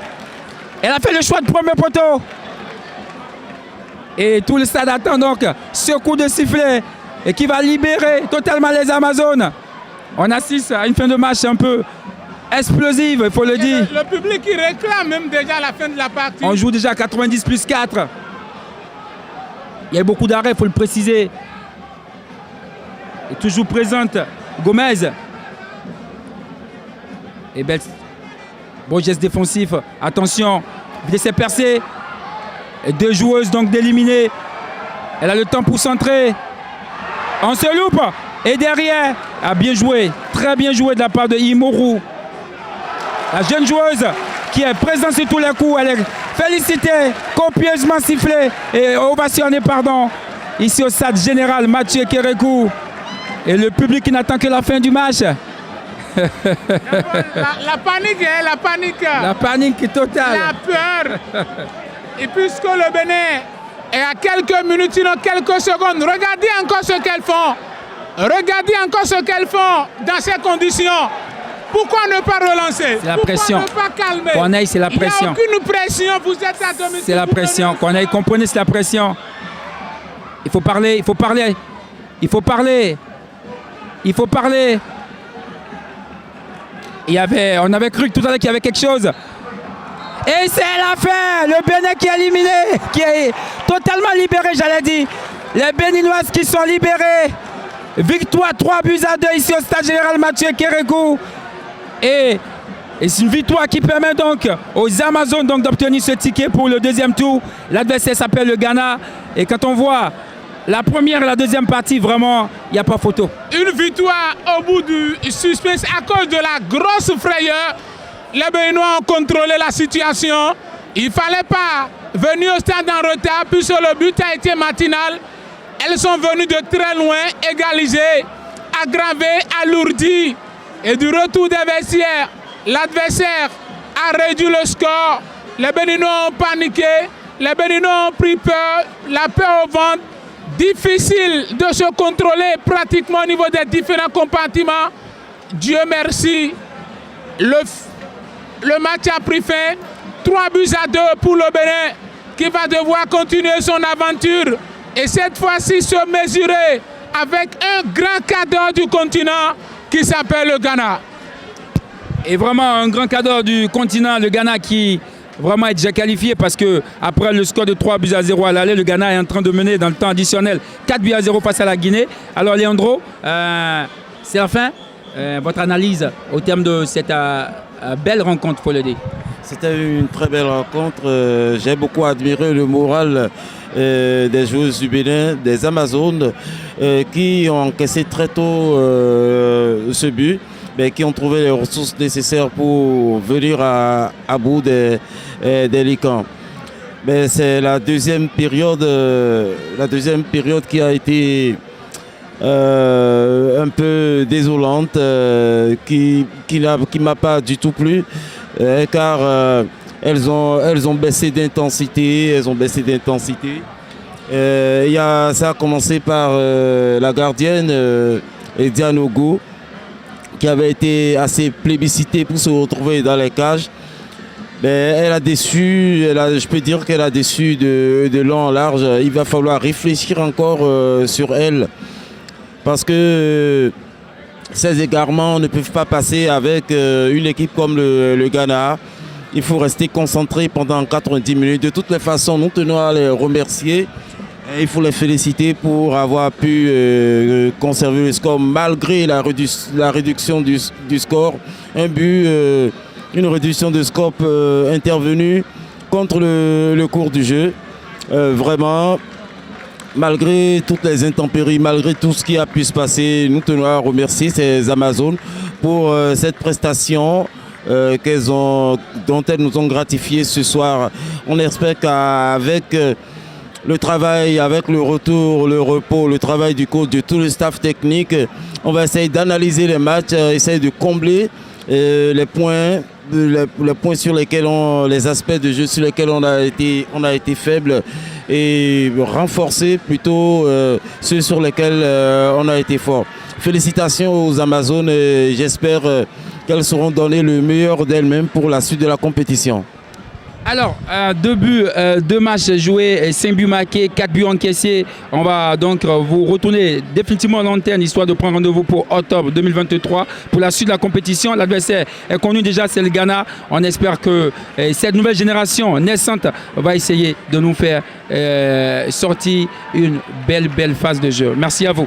Elle a fait le choix de premier poteau. Et tout le stade attend donc ce coup de sifflet et qui va libérer totalement les Amazones. On assiste à une fin de match un peu explosive, il faut le dire. Le public qui réclame même déjà la fin de la partie. On joue déjà 90 plus 4. Il y a beaucoup d'arrêts, il faut le préciser. Et toujours présente Gomez. Et belle. Bon geste défensif. Attention, laissez percer. Et 2 joueuses donc d'éliminer. Elle a le temps pour centrer. On se loupe. Et derrière, bien joué. Très bien joué de la part de Imoru. La jeune joueuse qui est présente sur tous les coups. Elle est félicitée, copieusement sifflée et ovationnée, ici au stade général Mathieu Kérékou. Et le public qui n'attend que la fin du match. La panique, la panique. La panique totale. La peur. Et puisque le Bénin est à quelques minutes, sinon quelques secondes, regardez encore ce qu'elles font. Dans ces conditions. Pourquoi ne pas relancer? C'est la pression. Pourquoi ne pas calmer? Corneille, c'est la pression. Il n'y a aucune pression, vous êtes à domicile. C'est la pression. Corneille, comprenez, c'est la pression. Il faut parler. On avait cru tout à l'heure qu'il y avait quelque chose. Et c'est la fin. Le Bénin qui est éliminé, qui est totalement libéré, j'allais dire. Les Béninoises qui sont libérées. Victoire 3-2 ici au stade général Mathieu Kérékou. Et Et c'est une victoire qui permet donc aux Amazones d'obtenir ce ticket pour le deuxième tour. L'adversaire s'appelle le Ghana. Et quand on voit la première et la deuxième partie, vraiment, il n'y a pas photo. Une victoire au bout du suspense à cause de la grosse frayeur. Les Béninois ont contrôlé la situation. Il ne fallait pas venir au stade en retard puisque le but a été matinal. Elles sont venues de très loin, égalisées, aggravées, alourdies. Et du retour des vestiaires, l'adversaire a réduit le score. Les Béninois ont paniqué. Les Béninois ont pris peur, la peur au ventre. Difficile de se contrôler pratiquement au niveau des différents compartiments. Dieu merci, le match a pris fin. 3-2 pour le Bénin qui va devoir continuer son aventure et cette fois-ci se mesurer avec un grand cadre du continent qui s'appelle le Ghana. Et vraiment un grand cadre du continent, le Ghana qui vraiment est déjà qualifié parce que après le score de 3-0 à l'aller, le Ghana est en train de mener dans le temps additionnel 4-0 face à la Guinée. Alors Leandro, c'est la fin. Votre analyse au terme de cette belle rencontre, il faut le dire. C'était une très belle rencontre. J'ai beaucoup admiré le moral des joueuses du Bénin, des Amazones, qui ont encaissé très tôt ce but, mais qui ont trouvé les ressources nécessaires pour venir à bout des Licans. Mais c'est la deuxième période qui a été un peu désolante, qui m'a pas du tout plu, car elles ont baissé d'intensité, ça a commencé par la gardienne Diane Ogo, qui avait été assez plébiscitée pour se retrouver dans les cages. Mais elle a déçu, je peux dire qu'elle a déçu de long en large. Il va falloir réfléchir encore sur elle, parce que ces égarements ne peuvent pas passer avec une équipe comme le Ghana. Il faut rester concentré pendant 90 minutes. De toutes les façons, nous tenons à les remercier. Et il faut les féliciter pour avoir pu conserver le score malgré la réduction du score. Un but, une réduction de score intervenue contre le cours du jeu. Vraiment, malgré toutes les intempéries, malgré tout ce qui a pu se passer, nous tenons à remercier ces Amazones pour cette prestation dont elles nous ont gratifié ce soir. On espère qu'avec le travail, avec le retour, le repos, le travail du coach, de tout le staff technique, on va essayer d'analyser les matchs, essayer de combler les points sur lesquels les aspects de jeu sur lesquels on a été faible, et renforcer plutôt ceux sur lesquels on a été fort. Félicitations aux Amazones, et j'espère qu'elles sauront donner le meilleur d'elles-mêmes pour la suite de la compétition. Alors, 2 buts, 2 matchs joués, 5 buts marqués, 4 buts encaissés. On va donc vous retourner définitivement à l'antenne, histoire de prendre rendez-vous pour octobre 2023 pour la suite de la compétition. L'adversaire est connu déjà, c'est le Ghana. On espère que cette nouvelle génération naissante va essayer de nous faire sortir une belle phase de jeu. Merci à vous.